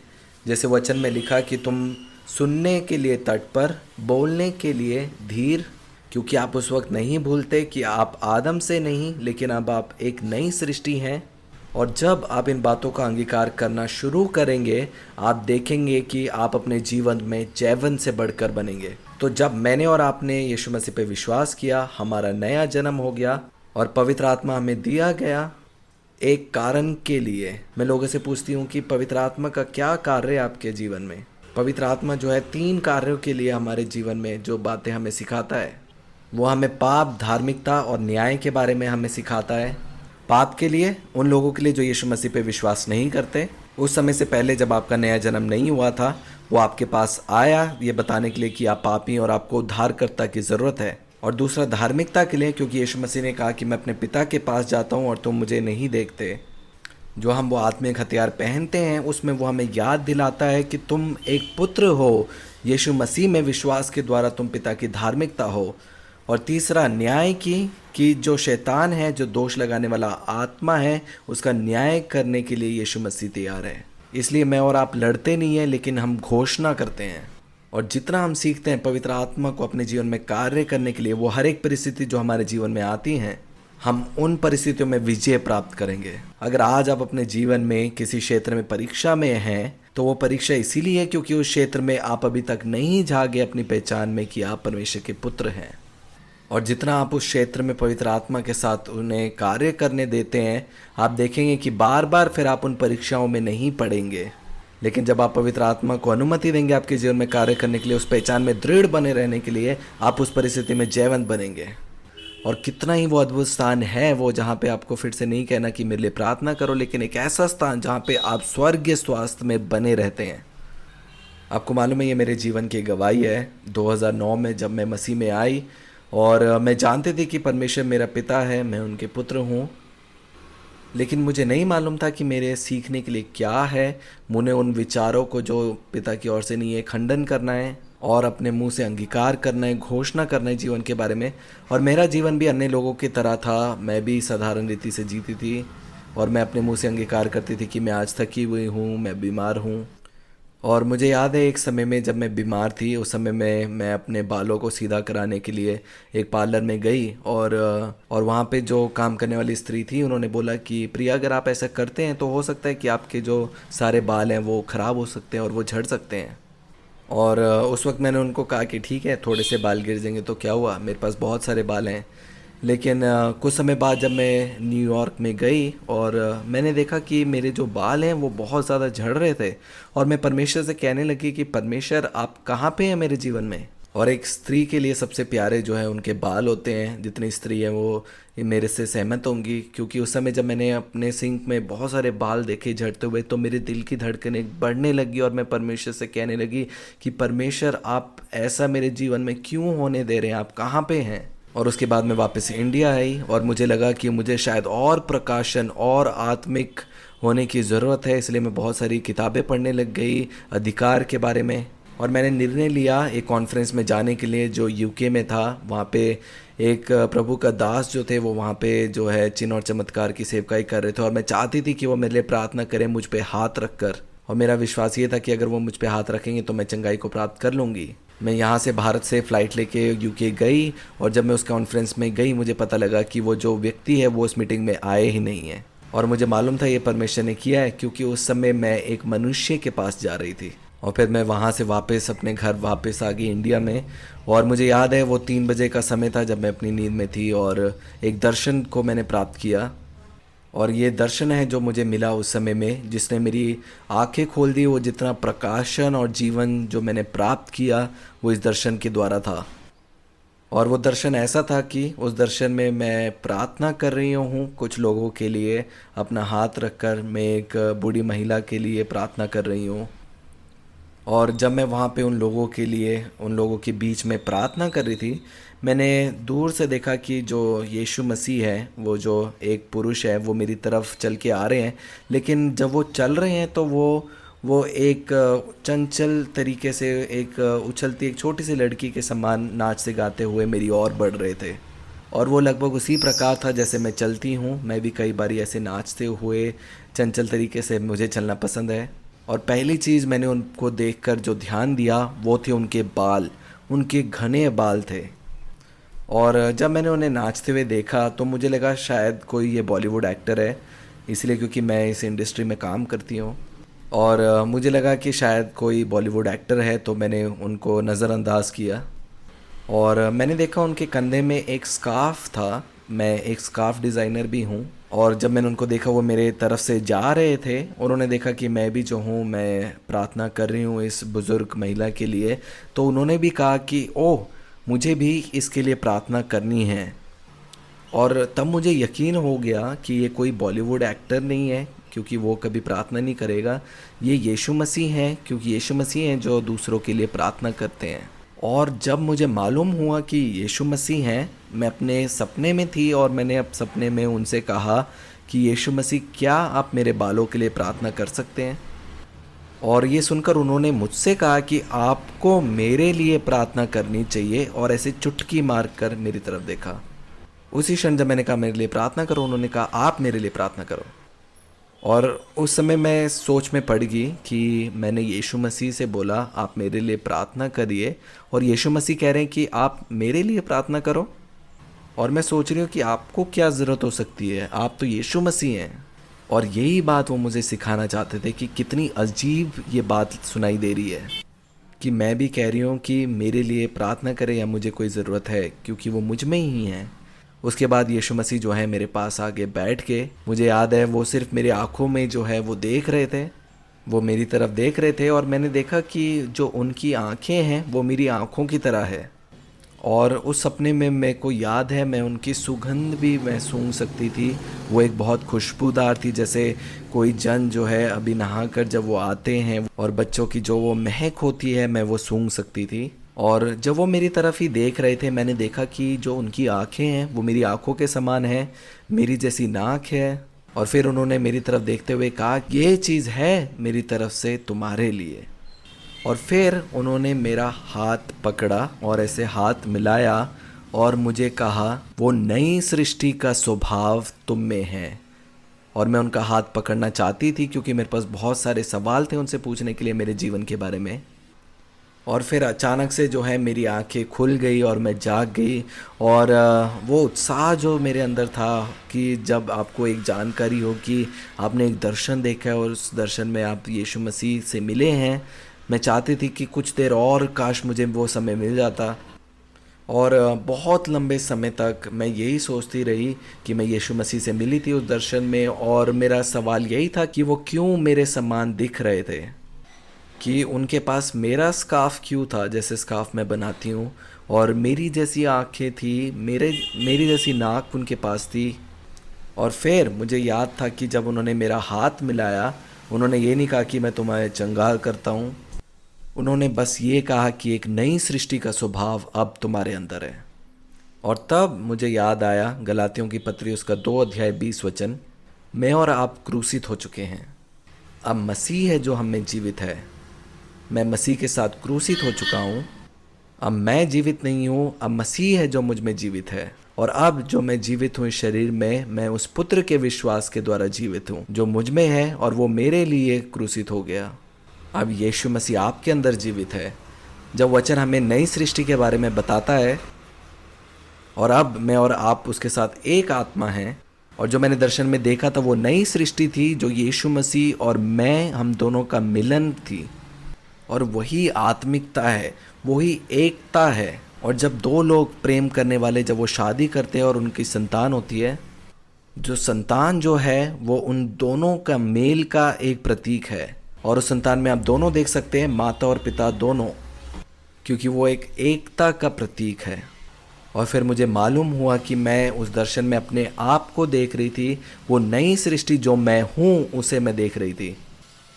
जैसे वचन में लिखा कि तुम सुनने के लिए तत्पर, बोलने के लिए धीर, क्योंकि आप उस वक्त नहीं भूलते कि आप आदम से नहीं लेकिन अब आप एक नई सृष्टि हैं। और जब आप इन बातों का अंगीकार करना शुरू करेंगे, आप देखेंगे कि आप अपने जीवन में जैवन से बढ़कर बनेंगे। तो जब मैंने और आपने यीशु मसीह पे विश्वास किया, हमारा नया जन्म हो गया और पवित्र आत्मा हमें दिया गया एक कारण के लिए। मैं लोगों से पूछती हूँ कि पवित्र आत्मा का क्या कार्य है आपके जीवन में। पवित्र आत्मा जो है 3 कार्यों के लिए हमारे जीवन में जो बातें हमें सिखाता है, वो हमें पाप, धार्मिकता और न्याय के बारे में हमें सिखाता है। पाप के लिए, उन लोगों के लिए जो यीशु मसीह पे विश्वास नहीं करते। उस समय से पहले जब आपका नया जन्म नहीं हुआ था, वो आपके पास आया ये बताने के लिए कि आप पापी और आपको उद्धारकर्ता की ज़रूरत है। और दूसरा धार्मिकता के लिए, क्योंकि यीशु मसीह ने कहा कि मैं अपने पिता के पास जाता हूँ और तुम मुझे नहीं देखते। जो हम वो आत्मिक हथियार पहनते हैं, उसमें वो हमें याद दिलाता है कि तुम एक पुत्र हो, यीशु मसीह में विश्वास के द्वारा तुम पिता की धार्मिकता हो। और तीसरा न्याय की, कि जो शैतान है, जो दोष लगाने वाला आत्मा है, उसका न्याय करने के लिए यीशु मसीह तैयार है। इसलिए मैं और आप लड़ते नहीं हैं, लेकिन हम घोषणा करते हैं। और जितना हम सीखते हैं पवित्र आत्मा को अपने जीवन में कार्य करने के लिए, वो हर एक परिस्थिति जो हमारे जीवन में आती हैं, हम उन परिस्थितियों में विजय प्राप्त करेंगे। अगर आज आप अपने जीवन में किसी क्षेत्र में परीक्षा में हैं, तो वो परीक्षा इसीलिए है क्योंकि उस क्षेत्र में आप अभी तक नहीं जागे अपनी पहचान में कि आप परमेश्वर के पुत्र हैं। और जितना आप उस क्षेत्र में पवित्र आत्मा के साथ उन्हें कार्य करने देते हैं, आप देखेंगे कि बार बार फिर आप उन परीक्षाओं में नहीं पड़ेंगे। लेकिन जब आप पवित्र आत्मा को अनुमति देंगे आपके जीवन में कार्य करने के लिए, उस पहचान में दृढ़ बने रहने के लिए, आप उस परिस्थिति में जयवंत बनेंगे। और कितना ही वो अद्भुत स्थान है वो, जहाँ पे आपको फिर से नहीं कहना कि मेरे लिए प्रार्थना करो, लेकिन एक ऐसा स्थान जहाँ पे आप स्वर्गीय स्वास्थ्य में बने रहते हैं। आपको मालूम है, ये मेरे जीवन की गवाही है। 2009 में जब मैं मसीह में आई और मैं जानती थी कि परमेश्वर मेरा पिता है, मैं उनके पुत्र हूँ, लेकिन मुझे नहीं मालूम था कि मेरे सीखने के लिए क्या है। मुझे उन विचारों को जो पिता की ओर से नहीं है, खंडन करना है और अपने मुंह से अंगीकार करना है, घोषणा करना है जीवन के बारे में। और मेरा जीवन भी अन्य लोगों की तरह था, मैं भी साधारण रीति से जीती थी और मैं अपने मुंह से अंगीकार करती थी कि मैं आज थकी हुई हूँ, मैं बीमार हूँ। और मुझे याद है एक समय में जब मैं बीमार थी, उस समय में मैं अपने बालों को सीधा कराने के लिए एक पार्लर में गई और वहाँ पे जो काम करने वाली स्त्री थी, उन्होंने बोला कि प्रिया, अगर आप ऐसा करते हैं तो हो सकता है कि आपके जो सारे बाल हैं वो ख़राब हो सकते हैं और वो झड़ सकते हैं। और उस वक्त मैंने उनको कहा कि ठीक है, थोड़े से बाल गिर जाएंगे तो क्या हुआ, मेरे पास बहुत सारे बाल हैं। लेकिन कुछ समय बाद जब मैं न्यूयॉर्क में गई और मैंने देखा कि मेरे जो बाल हैं वो बहुत ज़्यादा झड़ रहे थे और मैं परमेश्वर से कहने लगी कि परमेश्वर, आप कहाँ पे हैं मेरे जीवन में। और एक स्त्री के लिए सबसे प्यारे जो है उनके बाल होते हैं। जितनी स्त्री है वो मेरे से सहमत होंगी, क्योंकि उस समय जब मैंने अपने सिंक में बहुत सारे बाल देखे झड़ते हुए, तो मेरे दिल की धड़कनें बढ़ने लगी और मैं परमेश्वर से कहने लगी कि परमेश्वर, आप ऐसा मेरे जीवन में क्यों होने दे रहे हैं, आप कहाँ पे हैं। और उसके बाद मैं वापस इंडिया आई और मुझे लगा कि मुझे शायद और प्रकाशन और आत्मिक होने की ज़रूरत है, इसलिए मैं बहुत सारी किताबें पढ़ने लग गई अधिकार के बारे में। और मैंने निर्णय लिया एक कॉन्फ्रेंस में जाने के लिए जो यूके में था। वहाँ पे एक प्रभु का दास जो थे वो वहाँ पे जो है चिन्ह और चमत्कार की सेवकाई कर रहे थे और मैं चाहती थी कि वो मेरे लिए प्रार्थना करें मुझ पे हाथ रख कर। और मेरा विश्वास ये था कि अगर वो मुझ पे हाथ रखेंगे तो मैं चंगाई को प्राप्त कर लूँगी। मैं यहाँ से भारत से फ़्लाइट लेके यूके गई और जब मैं उस कॉन्फ्रेंस में गई, मुझे पता लगा कि वो जो व्यक्ति है वो उस मीटिंग में आए ही नहीं है। और मुझे मालूम था ये परमेश्वर ने किया है, क्योंकि उस समय मैं एक मनुष्य के पास जा रही थी। और फिर मैं वहाँ से वापस अपने घर वापस आ गई इंडिया में। और मुझे याद है वो 3 बजे का समय था जब मैं अपनी नींद में थी और एक दर्शन को मैंने प्राप्त किया। और ये दर्शन है जो मुझे मिला उस समय में, जिसने मेरी आंखें खोल दी। वो जितना प्रकाशन और जीवन जो मैंने प्राप्त किया वो इस दर्शन के द्वारा था। और वो दर्शन ऐसा था कि उस दर्शन में मैं प्रार्थना कर रही हूँ कुछ लोगों के लिए, अपना हाथ रखकर मैं एक बूढ़ी महिला के लिए प्रार्थना कर रही हूँ। और जब मैं वहाँ पे उन लोगों के लिए, उन लोगों के बीच में प्रार्थना कर रही थी, मैंने दूर से देखा कि जो यीशु मसीह है, वो जो एक पुरुष है, वो मेरी तरफ चल के आ रहे हैं। लेकिन जब वो चल रहे हैं तो वो एक चंचल तरीके से, एक उछलती एक छोटी सी लड़की के समान नाचते गाते हुए मेरी ओर बढ़ रहे थे। और वो लगभग उसी प्रकार था जैसे मैं चलती हूँ। मैं भी कई बार ऐसे नाचते हुए चंचल तरीके से मुझे चलना पसंद है। और पहली चीज़ मैंने उनको देखकर जो ध्यान दिया वो थे उनके बाल। उनके घने बाल थे और जब मैंने उन्हें नाचते हुए देखा तो मुझे लगा शायद कोई ये बॉलीवुड एक्टर है, इसलिए क्योंकि मैं इस इंडस्ट्री में काम करती हूँ। और मुझे लगा कि शायद कोई बॉलीवुड एक्टर है, तो मैंने उनको नज़रअंदाज किया। और मैंने देखा उनके कंधे में एक स्कार्फ था। मैं एक स्कार्फ डिज़ाइनर भी हूँ। और जब मैंने उनको देखा वो मेरे तरफ से जा रहे थे, उन्होंने देखा कि मैं भी जो हूँ मैं प्रार्थना कर रही हूँ इस बुज़ुर्ग महिला के लिए, तो उन्होंने भी कहा कि ओह, मुझे भी इसके लिए प्रार्थना करनी है। और तब मुझे यकीन हो गया कि ये कोई बॉलीवुड एक्टर नहीं है, क्योंकि वो कभी प्रार्थना नहीं करेगा। ये यीशु मसीह हैं, क्योंकि यीशु मसीह हैं जो दूसरों के लिए प्रार्थना करते हैं। और जब मुझे मालूम हुआ कि यीशु मसीह हैं, मैं अपने सपने में थी और मैंने अब सपने में उनसे कहा कि यीशु मसीह, क्या आप मेरे बालों के लिए प्रार्थना कर सकते हैं? और ये सुनकर उन्होंने मुझसे कहा कि आपको मेरे लिए प्रार्थना करनी चाहिए, और ऐसे चुटकी मार कर मेरी तरफ देखा। उसी क्षण जब मैंने कहा मेरे लिए प्रार्थना करो, उन्होंने कहा आप मेरे लिए प्रार्थना करो। और उस समय मैं सोच में पड़ गई कि मैंने यीशु मसीह से बोला आप मेरे लिए प्रार्थना करिए, और यीशु मसीह कह रहे हैं कि आप मेरे लिए प्रार्थना करो। और मैं सोच रही हूँ कि आपको क्या ज़रूरत हो सकती है, आप तो यीशु मसीह हैं। और यही बात वो मुझे सिखाना चाहते थे कि कितनी अजीब ये बात सुनाई दे रही है कि मैं भी कह रही हूँ कि मेरे लिए प्रार्थना करें या मुझे कोई ज़रूरत है, क्योंकि वो मुझ में ही है। उसके बाद यीशु मसीह जो है मेरे पास आके बैठ के, मुझे याद है वो सिर्फ मेरी आँखों में जो है वो देख रहे थे, वो मेरी तरफ देख रहे थे। और मैंने देखा कि जो उनकी आँखें हैं वो मेरी आँखों की तरह है। और उस सपने में मेरे को याद है मैं उनकी सुगंध भी मैं सूंघ सकती थी। वो एक बहुत खुशबूदार थी, जैसे कोई जन जो है अभी नहाकर जब वो आते हैं और बच्चों की जो वो महक होती है, मैं वो सूंघ सकती थी। और जब वो मेरी तरफ ही देख रहे थे, मैंने देखा कि जो उनकी आँखें हैं वो मेरी आँखों के समान है, मेरी जैसी नाक है। और फिर उन्होंने मेरी तरफ देखते हुए कहा ये चीज़ है मेरी तरफ से तुम्हारे लिए। और फिर उन्होंने मेरा हाथ पकड़ा और ऐसे हाथ मिलाया और मुझे कहा वो नई सृष्टि का स्वभाव तुम में है। और मैं उनका हाथ पकड़ना चाहती थी, क्योंकि मेरे पास बहुत सारे सवाल थे उनसे पूछने के लिए मेरे जीवन के बारे में। और फिर अचानक से जो है मेरी आंखें खुल गई और मैं जाग गई। और वो उत्साह जो मेरे अंदर था कि जब आपको एक जानकारी हो कि आपने एक दर्शन देखा है और उस दर्शन में आप यीशु मसीह से मिले हैं, मैं चाहती थी कि कुछ देर और काश मुझे वो समय मिल जाता। और बहुत लंबे समय तक मैं यही सोचती रही कि मैं यीशु मसीह से मिली थी उस दर्शन में, और मेरा सवाल यही था कि वो क्यों मेरे समान दिख रहे थे, कि उनके पास मेरा स्कार्फ क्यों था जैसे स्कार्फ मैं बनाती हूँ, और मेरी जैसी आँखें थी, मेरी जैसी नाक उनके पास थी। और फिर मुझे याद था कि जब उन्होंने मेरा हाथ मिलाया, उन्होंने ये नहीं कहा कि मैं तुम्हें चंगाल करता हूँ, उन्होंने बस ये कहा कि एक नई सृष्टि का स्वभाव अब तुम्हारे अंदर है। और तब मुझे याद आया गलातियों की पत्री उसका 2 अध्याय 20 वचन, मैं और आप क्रूसित हो चुके हैं, अब मसीह है जो हम में जीवित है। मैं मसीह के साथ क्रूसित हो चुका हूँ। अब मैं जीवित नहीं हूँ, अब मसीह है जो मुझ में जीवित है। और अब जो मैं जीवित हूँ इस शरीर में, मैं उस पुत्र के विश्वास के द्वारा जीवित हूँ जो मुझ में है, और वो मेरे लिए क्रूसित हो गया। अब यीशु मसीह आपके अंदर जीवित है। जब वचन हमें नई सृष्टि के बारे में बताता है, और अब मैं और आप उसके साथ एक आत्मा हैं, और जो मैंने दर्शन में देखा था वो नई सृष्टि थी जो यीशु मसीह और मैं, हम दोनों का मिलन थी। और वही आत्मिकता है, वही एकता है। और जब दो लोग प्रेम करने वाले जब वो शादी करते हैं और उनकी संतान होती है, जो संतान जो है वो उन दोनों का मेल का एक प्रतीक है। और उस संतान में आप दोनों देख सकते हैं, माता और पिता दोनों, क्योंकि वो एक एकता का प्रतीक है। और फिर मुझे मालूम हुआ कि मैं उस दर्शन में अपने आप को देख रही थी, वो नई सृष्टि जो मैं हूँ उसे मैं देख रही थी।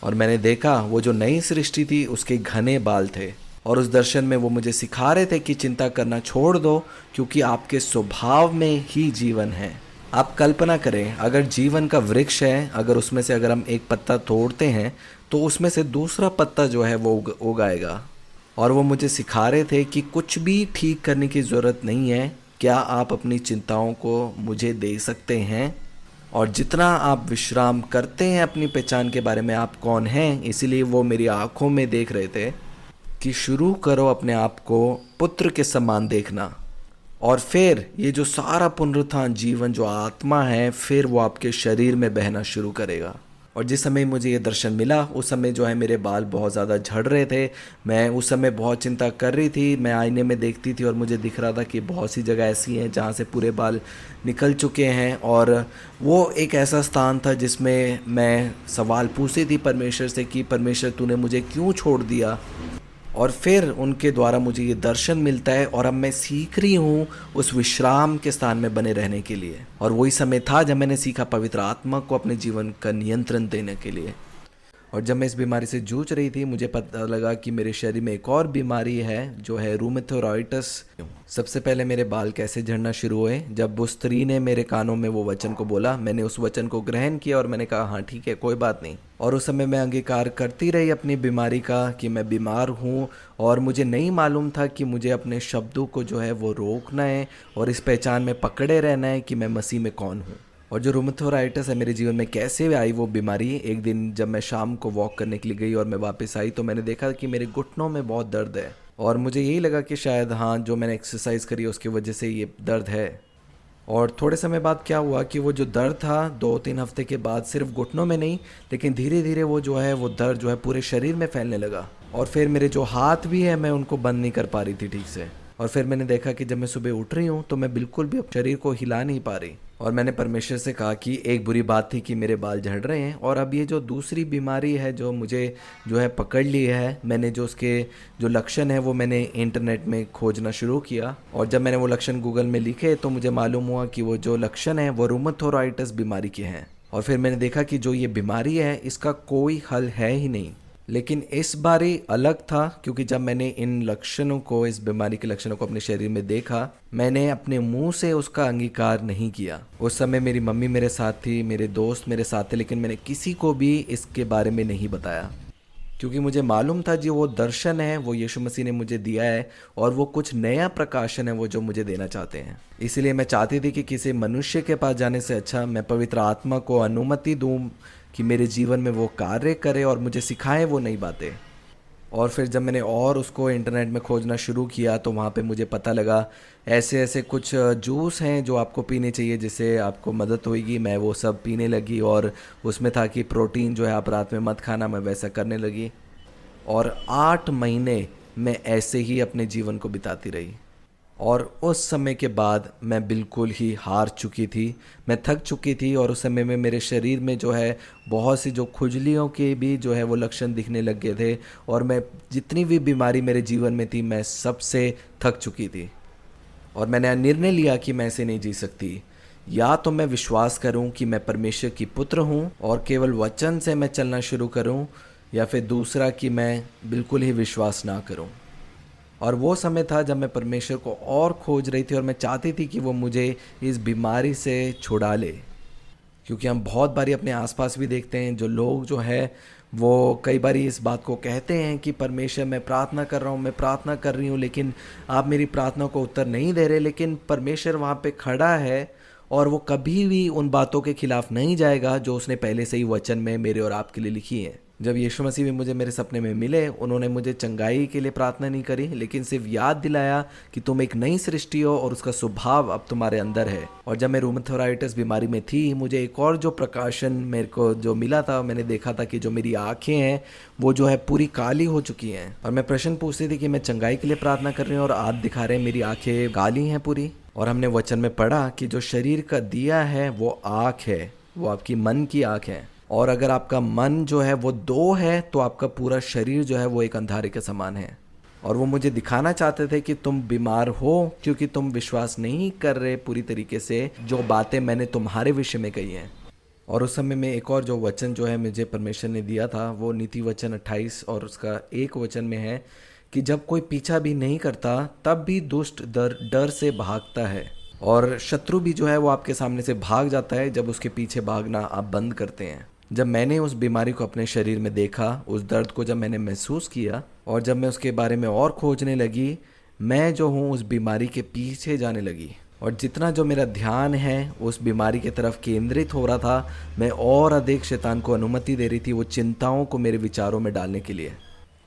और मैंने देखा वो जो नई सृष्टि थी उसके घने बाल थे, और उस दर्शन में वो मुझे सिखा रहे थे कि चिंता करना छोड़ दो, क्योंकि आपके स्वभाव में ही जीवन है। आप कल्पना करें, अगर जीवन का वृक्ष है, अगर उसमें से अगर हम एक पत्ता तोड़ते हैं तो उसमें से दूसरा पत्ता जो है वो उगाएगा। और वो मुझे सिखा रहे थे कि कुछ भी ठीक करने की ज़रूरत नहीं है, क्या आप अपनी चिंताओं को मुझे दे सकते हैं। और जितना आप विश्राम करते हैं अपनी पहचान के बारे में, आप कौन हैं, इसीलिए वो मेरी आंखों में देख रहे थे कि शुरू करो अपने आप को पुत्र के समान देखना। और फिर ये जो सारा पुनरुत्थान जीवन जो आत्मा है, फिर वो आपके शरीर में बहना शुरू करेगा। और जिस समय मुझे ये दर्शन मिला उस समय जो है मेरे बाल बहुत ज़्यादा झड़ रहे थे। मैं उस समय बहुत चिंता कर रही थी। मैं आईने में देखती थी और मुझे दिख रहा था कि बहुत सी जगह ऐसी हैं जहाँ से पूरे बाल निकल चुके हैं। और वो एक ऐसा स्थान था जिसमें मैं सवाल पूछती थी परमेश्वर से कि परमेश्वर तूने मुझे क्यों छोड़ दिया। और फिर उनके द्वारा मुझे ये दर्शन मिलता है और अब मैं सीख रही हूँ उस विश्राम के स्थान में बने रहने के लिए। और वही समय था जब मैंने सीखा पवित्र आत्मा को अपने जीवन का नियंत्रण देने के लिए। और जब मैं इस बीमारी से जूझ रही थी मुझे पता लगा कि मेरे शरीर में एक और बीमारी है जो है रूमेटोइडिस। सबसे पहले मेरे बाल कैसे झड़ना शुरू हुए, जब उस स्त्री ने मेरे कानों में वो वचन को बोला, मैंने उस वचन को ग्रहण किया और मैंने कहा हाँ ठीक है कोई बात नहीं। और उस समय मैं अंगीकार करती रही अपनी बीमारी का कि मैं बीमार हूँ। और मुझे नहीं मालूम था कि मुझे अपने शब्दों को जो है वो रोकना है और इस पहचान में पकड़े रहना है कि मैं मसीह में कौन हूँ। और जो रूमेटोइडिस है मेरे जीवन में कैसे आई वो बीमारी, एक दिन जब मैं शाम को वॉक करने के लिए गई और मैं वापस आई तो मैंने देखा कि मेरे घुटनों में बहुत दर्द है। और मुझे यही लगा कि शायद हाँ जो मैंने एक्सरसाइज करी उसकी वजह से ये दर्द है। और थोड़े समय बाद क्या हुआ कि वो जो दर्द था 2-3 हफ्ते के बाद सिर्फ घुटनों में नहीं लेकिन धीरे धीरे वो जो है वो दर्द जो है पूरे शरीर में फैलने लगा। और फिर मेरे जो हाथ भी है मैं उनको बंद नहीं कर पा रही थी ठीक से। और फिर मैंने देखा कि जब मैं सुबह उठ रही हूँ तो मैं बिल्कुल भी अपने शरीर को हिला नहीं पा रही। और मैंने परमेश्वर से कहा कि एक बुरी बात थी कि मेरे बाल झड़ रहे हैं और अब ये जो दूसरी बीमारी है जो मुझे जो है पकड़ ली है, मैंने जो उसके जो लक्षण है वो मैंने इंटरनेट में खोजना शुरू किया। और जब मैंने वो लक्षण गूगल में लिखे तो मुझे मालूम हुआ कि वो जो लक्षण है वो रूमेटोइडिस बीमारी के हैं। और फिर मैंने देखा कि जो ये बीमारी है इसका कोई हल है ही नहीं। लेकिन इस बारी अलग था क्योंकि जब मैंने इन लक्षणों को, इस बीमारी के लक्षणों को अपने शरीर में देखा, मैंने अपने मुंह से उसका अंगीकार नहीं किया। उस समय मेरी मम्मी मेरे साथ थी, मेरे दोस्त मेरे साथ थे, लेकिन मैंने किसी को भी इसके बारे में नहीं बताया क्योंकि मुझे मालूम था जो वो दर्शन है वो यीशु मसीह ने मुझे दिया है और वो कुछ नया प्रकाशन है वो जो मुझे देना चाहते हैं। इसलिए मैं चाहती थी कि किसी मनुष्य के पास जाने से अच्छा मैं पवित्र आत्मा को अनुमति दूं कि मेरे जीवन में वो कार्य करे और मुझे सिखाए वो नई बातें। और फिर जब मैंने और उसको इंटरनेट में खोजना शुरू किया तो वहाँ पे मुझे पता लगा ऐसे ऐसे कुछ जूस हैं जो आपको पीने चाहिए जिससे आपको मदद होगी। मैं वो सब पीने लगी और उसमें था कि प्रोटीन जो है आप रात में मत खाना, मैं वैसा करने लगी। और 8 महीने मैं ऐसे ही अपने जीवन को बिताती रही। और उस समय के बाद मैं बिल्कुल ही हार चुकी थी, मैं थक चुकी थी। और उस समय में मेरे शरीर में जो है बहुत सी जो खुजलियों के भी जो है वो लक्षण दिखने लग गए थे। और मैं जितनी भी बीमारी मेरे जीवन में थी मैं सबसे थक चुकी थी। और मैंने निर्णय लिया कि मैं ऐसे नहीं जी सकती। या तो मैं विश्वास करूं कि मैं परमेश्वर की पुत्र हूं और केवल वचन से मैं चलना शुरू करूं, या फिर दूसरा कि मैं बिल्कुल ही विश्वास ना करूं। और वो समय था जब मैं परमेश्वर को और खोज रही थी और मैं चाहती थी कि वो मुझे इस बीमारी से छुड़ा ले। क्योंकि हम बहुत बारी अपने आसपास भी देखते हैं जो लोग जो है वो कई बारी इस बात को कहते हैं कि परमेश्वर मैं प्रार्थना कर रहा हूँ, मैं प्रार्थना कर रही हूँ, लेकिन आप मेरी प्रार्थना को उत्तर नहीं दे रहे। लेकिन परमेश्वर वहाँ पे खड़ा है और वो कभी भी उन बातों के खिलाफ नहीं जाएगा जो उसने पहले से ही वचन में मेरे और आपके लिए लिखी है। जब यीशु मसीह भी मुझे मेरे सपने में मिले, उन्होंने मुझे चंगाई के लिए प्रार्थना नहीं करी लेकिन सिर्फ याद दिलाया कि तुम एक नई सृष्टि हो और उसका स्वभाव अब तुम्हारे अंदर है। और जब मैं रूमेटोइडिस बीमारी में थी मुझे एक और जो प्रकाशन मेरे को जो मिला था, मैंने देखा था कि जो मेरी आंखें हैं वो जो है पूरी काली हो चुकी हैं। और मैं प्रश्न पूछती थी कि मैं चंगाई के लिए प्रार्थना कर रही हूँ और आप दिखा रहे हैं मेरी आंखें काली हैं पूरी। और हमने वचन में पढ़ा कि जो शरीर का दिया है वो आँख है, वो आपकी मन की आँख है। और अगर आपका मन जो है वो 2 है तो आपका पूरा शरीर जो है वो एक अंधारे के समान है। और वो मुझे दिखाना चाहते थे कि तुम बीमार हो क्योंकि तुम विश्वास नहीं कर रहे पूरी तरीके से जो बातें मैंने तुम्हारे विषय में कही हैं। और उस समय में एक और जो वचन जो है मुझे परमेश्वर ने दिया था वो नीति वचन 28 और उसका 1 वचन में है कि जब कोई पीछा भी नहीं करता तब भी दुष्ट डर से भागता है और शत्रु भी जो है वो आपके सामने से भाग जाता है जब उसके पीछे भागना आप बंद करते हैं। जब मैंने उस बीमारी को अपने शरीर में देखा, उस दर्द को जब मैंने महसूस किया और जब मैं उसके बारे में और खोजने लगी, मैं जो हूँ उस बीमारी के पीछे जाने लगी। और जितना जो मेरा ध्यान है उस बीमारी की तरफ केंद्रित हो रहा था, मैं और अधिक शैतान को अनुमति दे रही थी वो चिंताओं को मेरे विचारों में डालने के लिए।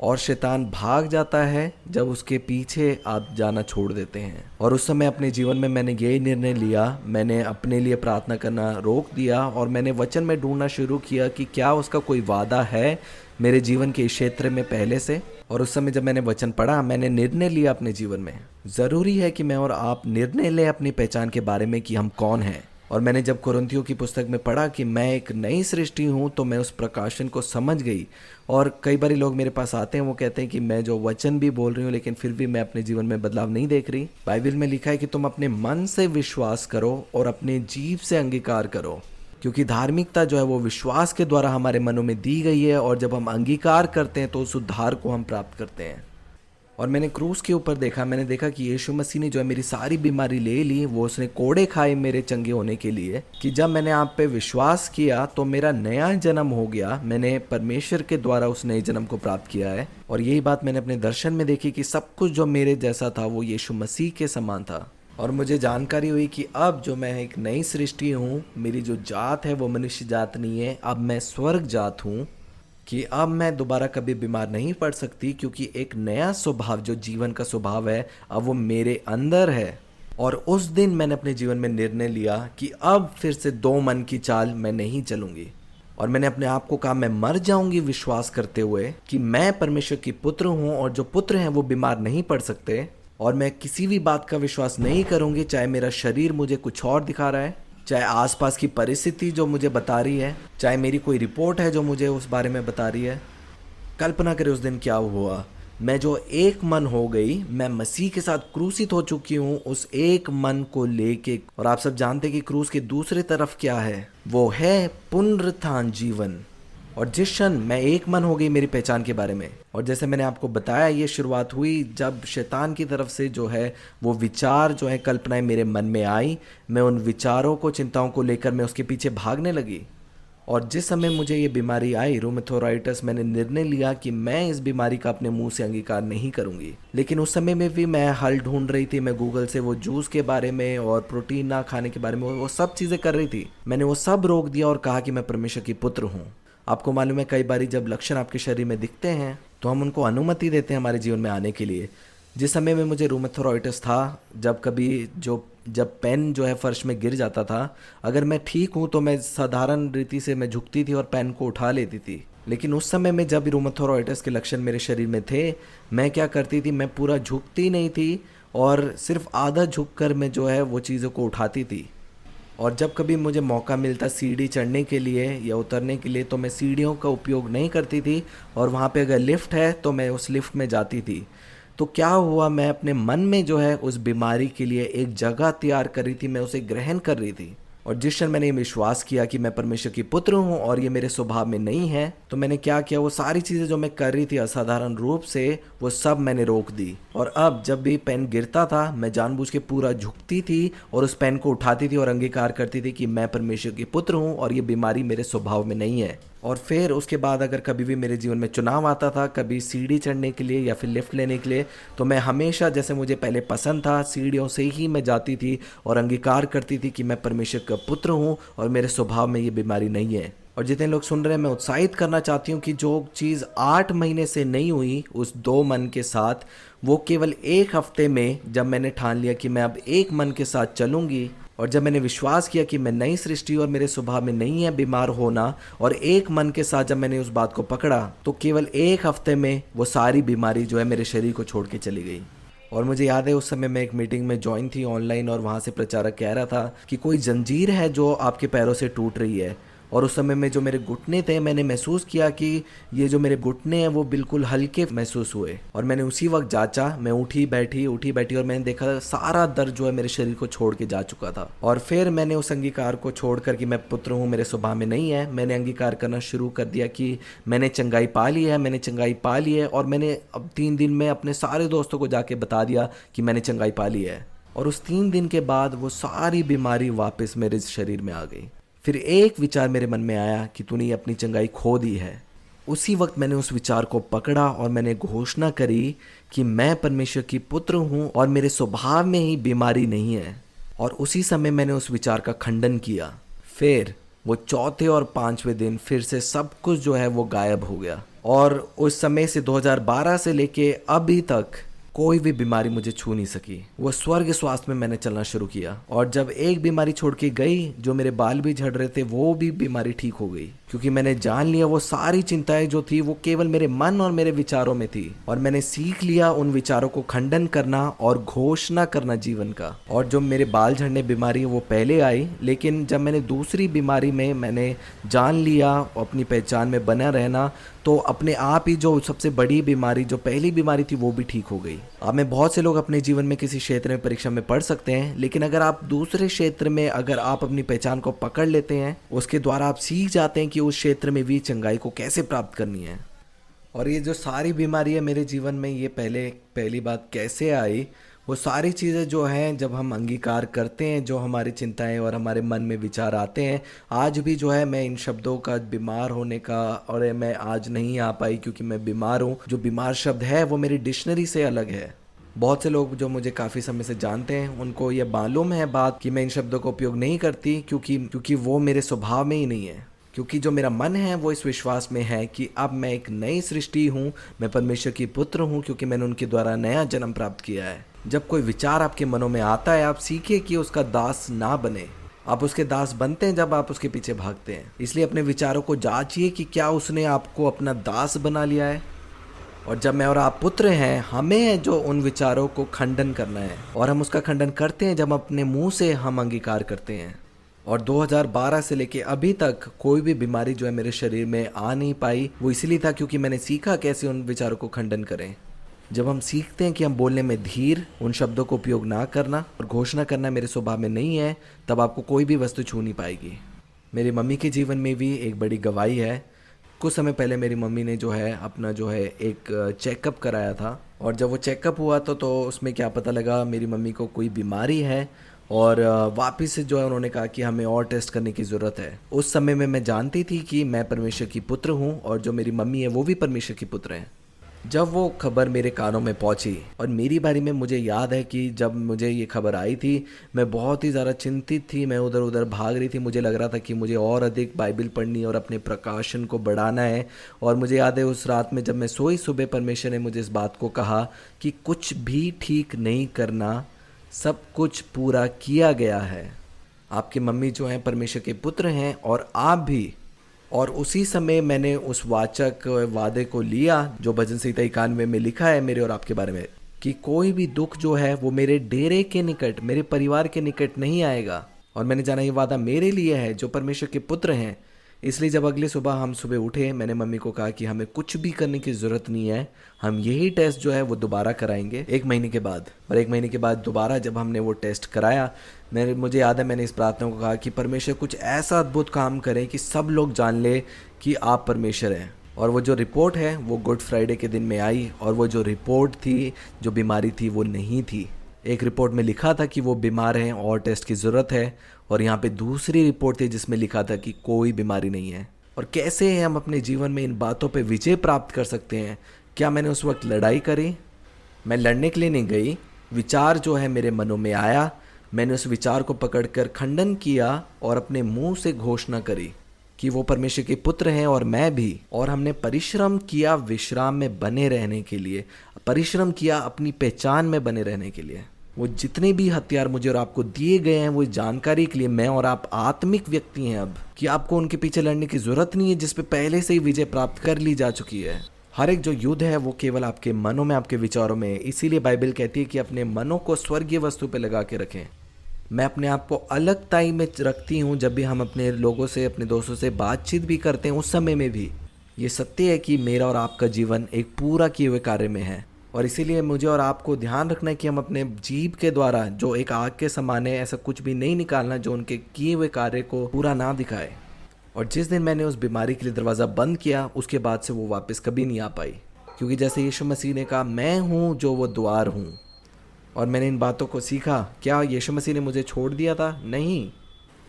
और शैतान भाग जाता है जब उसके पीछे आप जाना छोड़ देते हैं। और उस समय अपने जीवन में मैंने यही निर्णय लिया, मैंने अपने लिए प्रार्थना करना रोक दिया और मैंने वचन में ढूंढना शुरू किया कि क्या उसका कोई वादा है मेरे जीवन के इस क्षेत्र में पहले से। और उस समय जब मैंने वचन पढ़ा, मैंने निर्णय लिया अपने जीवन में। ज़रूरी है कि मैं और आप निर्णय लें अपनी पहचान के बारे में कि हम कौन हैं। और मैंने जब कुरिन्थियों की पुस्तक में पढ़ा कि मैं एक नई सृष्टि हूँ, तो मैं उस प्रकाशन को समझ गई। और कई बार लोग मेरे पास आते हैं, वो कहते हैं कि मैं जो वचन भी बोल रही हूँ लेकिन फिर भी मैं अपने जीवन में बदलाव नहीं देख रही। बाइबल में लिखा है कि तुम अपने मन से विश्वास करो और अपने जीभ से अंगीकार करो, क्योंकि धार्मिकता जो है वो विश्वास के द्वारा हमारे मनों में दी गई है। और जब हम अंगीकार करते हैं तो उस उद्धार को हम प्राप्त करते हैं। और मैंने क्रूस के ऊपर देखा, मैंने देखा कि यीशु मसीह ने जो है मेरी सारी बीमारी ले ली, वो उसने कोड़े खाए मेरे चंगे होने के लिए, कि जब मैंने आप पे विश्वास किया तो मेरा नया जन्म हो गया। मैंने परमेश्वर के द्वारा उस नए जन्म को प्राप्त किया है। और यही बात मैंने अपने दर्शन में देखी कि सब कुछ जो मेरे जैसा था वो यीशु मसीह के समान था। और मुझे जानकारी हुई कि अब जो मैं एक नई सृष्टि हूँ, मेरी जो जात है वो मनुष्य जात नहीं है, अब मैं स्वर्ग जात हूँ। कि अब मैं दोबारा कभी बीमार नहीं पड़ सकती, क्योंकि एक नया स्वभाव जो जीवन का स्वभाव है अब वो मेरे अंदर है। और उस दिन मैंने अपने जीवन में निर्णय लिया कि अब फिर से दो मन की चाल मैं नहीं चलूंगी। और मैंने अपने आप को कहा मैं मर जाऊंगी विश्वास करते हुए कि मैं परमेश्वर की पुत्र हूँ और जो पुत्र हैं वो बीमार नहीं पड़ सकते। और मैं किसी भी बात का विश्वास नहीं करूंगी, चाहे मेरा शरीर मुझे कुछ और दिखा रहा है, चाहे आसपास की परिस्थिति जो मुझे बता रही है, चाहे मेरी कोई रिपोर्ट है जो मुझे उस बारे में बता रही है। कल्पना करें उस दिन क्या हुआ। मैं जो एक मन हो गई, मैं मसीह के साथ क्रूसित हो चुकी हूँ उस एक मन को लेके। और आप सब जानते हैं कि क्रूस के दूसरी तरफ क्या है, वो है पुनरुत्थान जीवन। और जिस क्षण मैं एक मन हो गई मेरी पहचान के बारे में, और जैसे मैंने आपको बताया ये शुरुआत हुई जब शैतान की तरफ से जो है वो विचार जो है कल्पनाएं मेरे मन में आई। मैं उन विचारों को, चिंताओं को लेकर मैं उसके पीछे भागने लगी। और जिस समय मुझे ये बीमारी आई रूमेटोइडिस, मैंने निर्णय लिया कि मैं इस बीमारी का अपने मुंह से अंगीकार नहीं करूंगी। लेकिन उस समय में भी मैं हल ढूंढ रही थी। मैं गूगल से वो जूस के बारे में और प्रोटीन ना खाने के बारे में वो सब चीज़ें कर रही थी। मैंने वो सब रोक दिया और कहा कि मैं परमेश्वर की पुत्र हूँ। आपको मालूम है कई बार जब लक्षण आपके शरीर में दिखते हैं तो हम उनको अनुमति देते हैं हमारे जीवन में आने के लिए। जिस समय में मुझे रूमेटोइडिस था, जब पेन जो है फर्श में गिर जाता था, अगर मैं ठीक हूँ तो मैं साधारण रीति से मैं झुकती थी और पेन को उठा लेती थी। लेकिन उस समय में जब रूमेटोइडिस के लक्षण मेरे शरीर में थे, मैं क्या करती थी, मैं पूरा झुकती नहीं थी और सिर्फ आधा झुक कर मैं जो है वो चीज़ों को उठाती थी। और जब कभी मुझे मौका मिलता सीढ़ी चढ़ने के लिए या उतरने के लिए, तो मैं सीढ़ियों का उपयोग नहीं करती थी। और वहाँ पे अगर लिफ्ट है तो मैं उस लिफ्ट में जाती थी। तो क्या हुआ, मैं अपने मन में जो है उस बीमारी के लिए एक जगह तैयार कर रही थी, मैं उसे ग्रहण कर रही थी। और जिस क्षण मैंने ये विश्वास किया कि मैं परमेश्वर की पुत्र हूँ और ये मेरे स्वभाव में नहीं है, तो मैंने क्या किया, वो सारी चीज़ें जो मैं कर रही थी असाधारण रूप से, वो सब मैंने रोक दी। और अब जब भी पेन गिरता था, मैं जानबूझ के पूरा झुकती थी और उस पेन को उठाती थी और अंगीकार करती थी कि मैं परमेश्वर की पुत्र हूँ और ये बीमारी मेरे स्वभाव में नहीं है। और फिर उसके बाद अगर कभी भी मेरे जीवन में चुनाव आता था, कभी सीढ़ी चढ़ने के लिए या फिर लिफ्ट लेने के लिए, तो मैं हमेशा, जैसे मुझे पहले पसंद था, सीढ़ियों से ही मैं जाती थी और अंगीकार करती थी कि मैं परमेश्वर का पुत्र हूँ और मेरे स्वभाव में ये बीमारी नहीं है। और जितने लोग सुन रहे हैं, मैं उत्साहित करना चाहती हूँ कि जो चीज़ 8 महीने से नहीं हुई उस दो मन के साथ, वो केवल 1 हफ्ते में, जब मैंने ठान लिया कि मैं अब एक मन के साथ चलूँगी, और जब मैंने विश्वास किया कि मैं नई सृष्टि और मेरे स्वभाव में नहीं है बीमार होना, और एक मन के साथ जब मैंने उस बात को पकड़ा, तो केवल 1 हफ्ते में वो सारी बीमारी जो है मेरे शरीर को छोड़ के चली गई। और मुझे याद है उस समय मैं एक मीटिंग में ज्वाइन थी ऑनलाइन, और वहाँ से प्रचारक कह रहा था कि कोई जंजीर है जो आपके पैरों से टूट रही है। और उस समय में जो मेरे घुटने थे, मैंने महसूस किया कि ये जो मेरे घुटने हैं वो बिल्कुल हल्के महसूस हुए। और मैंने उसी वक्त जांचा, मैं उठी बैठी और मैंने देखा सारा दर्द जो है मेरे शरीर को छोड़ के जा चुका था। और फिर मैंने उस अंगीकार को छोड़कर कि मैं पुत्र हूँ, मेरे स्वभाव में नहीं है, मैंने अंगीकार करना शुरू कर दिया कि मैंने चंगाई पा ली है, और मैंने अब 3 दिन में अपने सारे दोस्तों को जाके बता दिया कि मैंने चंगाई पा ली है। और उस 3 दिन के बाद वो सारी बीमारी वापस मेरे शरीर में आ गई। फिर एक विचार मेरे मन में आया कि तूने अपनी चंगाई खो दी है। उसी वक्त मैंने उस विचार को पकड़ा और मैंने घोषणा करी कि मैं परमेश्वर की पुत्र हूँ और मेरे स्वभाव में ही बीमारी नहीं है। और उसी समय मैंने उस विचार का खंडन किया। फिर वो चौथे और पांचवें दिन फिर से सब कुछ जो है वो गायब हो गया। और उस समय से 2012 से लेके अभी तक कोई भी बीमारी मुझे छू नहीं सकी। वो स्वर्ग स्वास्थ्य में मैंने चलना शुरू किया, और जब एक बीमारी छोड़ के गई, जो मेरे बाल भी झड़ रहे थे, वो भी बीमारी ठीक हो गई, क्योंकि मैंने जान लिया वो सारी चिंताएं जो थी वो केवल मेरे मन और मेरे विचारों में थी, और मैंने सीख लिया उन विचारों को खंडन करना और घोषणा करना जीवन का। और जो मेरे बाल झड़ने बीमारी वो पहले आई, लेकिन जब मैंने दूसरी बीमारी में मैंने जान लिया अपनी पहचान में बना रहना, तो अपने आप ही जो सबसे बड़ी बीमारी, जो पहली बीमारी थी, वो भी ठीक हो गई। अब में बहुत से लोग अपने जीवन में किसी क्षेत्र में परीक्षा में पढ़ सकते हैं, लेकिन अगर आप दूसरे क्षेत्र में अगर आप अपनी पहचान को पकड़ लेते हैं, उसके द्वारा आप सीख जाते हैं कि उस क्षेत्र में भी चंगाई को कैसे प्राप्त करनी है। और ये जो सारी बीमारी है मेरे जीवन में, ये पहली बात कैसे आई, वो सारी चीज़ें जो हैं जब हम अंगीकार करते हैं, जो हमारी चिंताएं और हमारे मन में विचार आते हैं। आज भी जो है मैं इन शब्दों का बीमार होने का, और मैं आज नहीं आ पाई क्योंकि मैं बीमार हूँ, जो बीमार शब्द है वो मेरी डिक्शनरी से अलग है। बहुत से लोग जो मुझे काफ़ी समय से जानते हैं, उनको ये मालूम है बात कि मैं इन शब्दों का उपयोग नहीं करती, क्योंकि वो मेरे स्वभाव में ही नहीं है। क्योंकि जो मेरा मन है वो इस विश्वास में है कि अब मैं एक नई सृष्टि हूँ, मैं परमेश्वर की पुत्र हूँ, क्योंकि मैंने उनके द्वारा नया जन्म प्राप्त किया है। जब कोई विचार आपके मनों में आता है, आप सीखिए कि उसका दास ना बने। आप उसके दास बनते हैं जब आप उसके पीछे भागते हैं। इसलिए अपने विचारों को जांचिए कि क्या उसने आपको अपना दास बना लिया है। और जब मैं और आप पुत्र हैं, हमें जो उन विचारों को खंडन करना है, और हम उसका खंडन करते हैं जब अपने मुंह से हम अंगीकार करते हैं। और 2012 से लेके अभी तक कोई भी बीमारी जो है मेरे शरीर में आ नहीं पाई। वो इसलिए था क्योंकि मैंने सीखा कैसे उन विचारों को खंडन करें। जब हम सीखते हैं कि हम बोलने में धीर, उन शब्दों को उपयोग ना करना और घोषणा करना मेरे स्वभाव में नहीं है, तब आपको कोई भी वस्तु छू नहीं पाएगी। मेरी मम्मी के जीवन में भी एक बड़ी गवाही है। कुछ समय पहले मेरी मम्मी ने जो है अपना जो है एक चेकअप कराया था, और जब वो चेकअप हुआ तो उसमें क्या पता लगा मेरी मम्मी को कोई बीमारी है, और वापस से जो है उन्होंने कहा कि हमें और टेस्ट करने की ज़रूरत है। उस समय में मैं जानती थी कि मैं परमेश्वर की पुत्र हूँ, और जो मेरी मम्मी है वो भी परमेश्वर की पुत्र हैं। जब वो खबर मेरे कानों में पहुंची, और मेरी बारी में मुझे याद है कि जब मुझे ये खबर आई थी, मैं बहुत ही ज़्यादा चिंतित थी। मैं उधर उधर भाग रही थी। मुझे लग रहा था कि मुझे और अधिक बाइबल पढ़नी और अपने प्रकाशन को बढ़ाना है। और मुझे याद है उस रात में जब मैं सोई, सुबह परमेश्वर ने मुझे इस बात को कहा कि कुछ भी ठीक नहीं करना, सब कुछ पूरा किया गया है। आपकी मम्मी जो हैं परमेश्वर के पुत्र हैं, और आप भी। और उसी समय मैंने उस वाचक वादे को लिया जो भजन संहिता 91 में लिखा है मेरे और आपके बारे में, कि कोई भी दुख जो है वो मेरे डेरे के निकट, मेरे परिवार के निकट नहीं आएगा। और मैंने जाना ये वादा मेरे लिए है जो परमेश्वर के पुत्र हैं। इसलिए जब अगले सुबह हम सुबह उठे, मैंने मम्मी को कहा कि हमें कुछ भी करने की ज़रूरत नहीं है, हम यही टेस्ट जो है वो दोबारा कराएंगे 1 महीने के बाद। और 1 महीने के बाद दोबारा जब हमने वो टेस्ट कराया, मुझे याद है मैंने इस प्रार्थना को कहा कि परमेश्वर कुछ ऐसा अद्भुत काम करें कि सब लोग जान ले कि आप परमेश्वर हैं। और वो जो रिपोर्ट है वो गुड फ्राइडे के दिन में आई, और वो जो रिपोर्ट थी, जो बीमारी थी, वो नहीं थी। एक रिपोर्ट में लिखा था कि वो बीमार हैं और टेस्ट की ज़रूरत है, और यहाँ पे दूसरी रिपोर्ट थी जिसमें लिखा था कि कोई बीमारी नहीं है। और कैसे हम अपने जीवन में इन बातों पे विजय प्राप्त कर सकते हैं? क्या मैंने उस वक्त लड़ाई करी? मैं लड़ने के लिए नहीं गई। विचार जो है मेरे मनों में आया, मैंने उस विचार को पकड़कर खंडन किया और अपने मुंह से घोषणा करी कि वो परमेश्वर के पुत्र हैं और मैं भी। और हमने परिश्रम किया विश्राम में बने रहने के लिए, परिश्रम किया अपनी पहचान में बने रहने के लिए। वो जितने भी हथियार मुझे और आपको दिए गए हैं, वो जानकारी के लिए मैं और आप आत्मिक व्यक्ति हैं अब, कि आपको उनके पीछे लड़ने की जरूरत नहीं है जिस पे पहले से ही विजय प्राप्त कर ली जा चुकी है। हर एक जो युद्ध है वो केवल आपके मनों में, आपके विचारों में है। इसीलिए बाइबल कहती है कि अपने मनों को स्वर्गीय वस्तु पे लगा के रखें। मैं अपने आप को अलगताई में रखती हूँ जब भी हम अपने लोगों से, अपने दोस्तों से बातचीत भी करते हैं, उस समय में भी ये सत्य है कि मेरा और आपका जीवन एक पूरा किए हुए कार्य में है। और इसीलिए मुझे और आपको ध्यान रखना है कि हम अपने जीभ के द्वारा, जो एक आग के समान है, ऐसा कुछ भी नहीं निकालना जो उनके किए हुए कार्य को पूरा ना दिखाए। और जिस दिन मैंने उस बीमारी के लिए दरवाज़ा बंद किया, उसके बाद से वो वापस कभी नहीं आ पाई। क्योंकि जैसे यीशु मसीह ने कहा, मैं हूँ जो वो द्वार हूँ। और मैंने इन बातों को सीखा। क्या यीशु मसीह ने मुझे छोड़ दिया था? नहीं।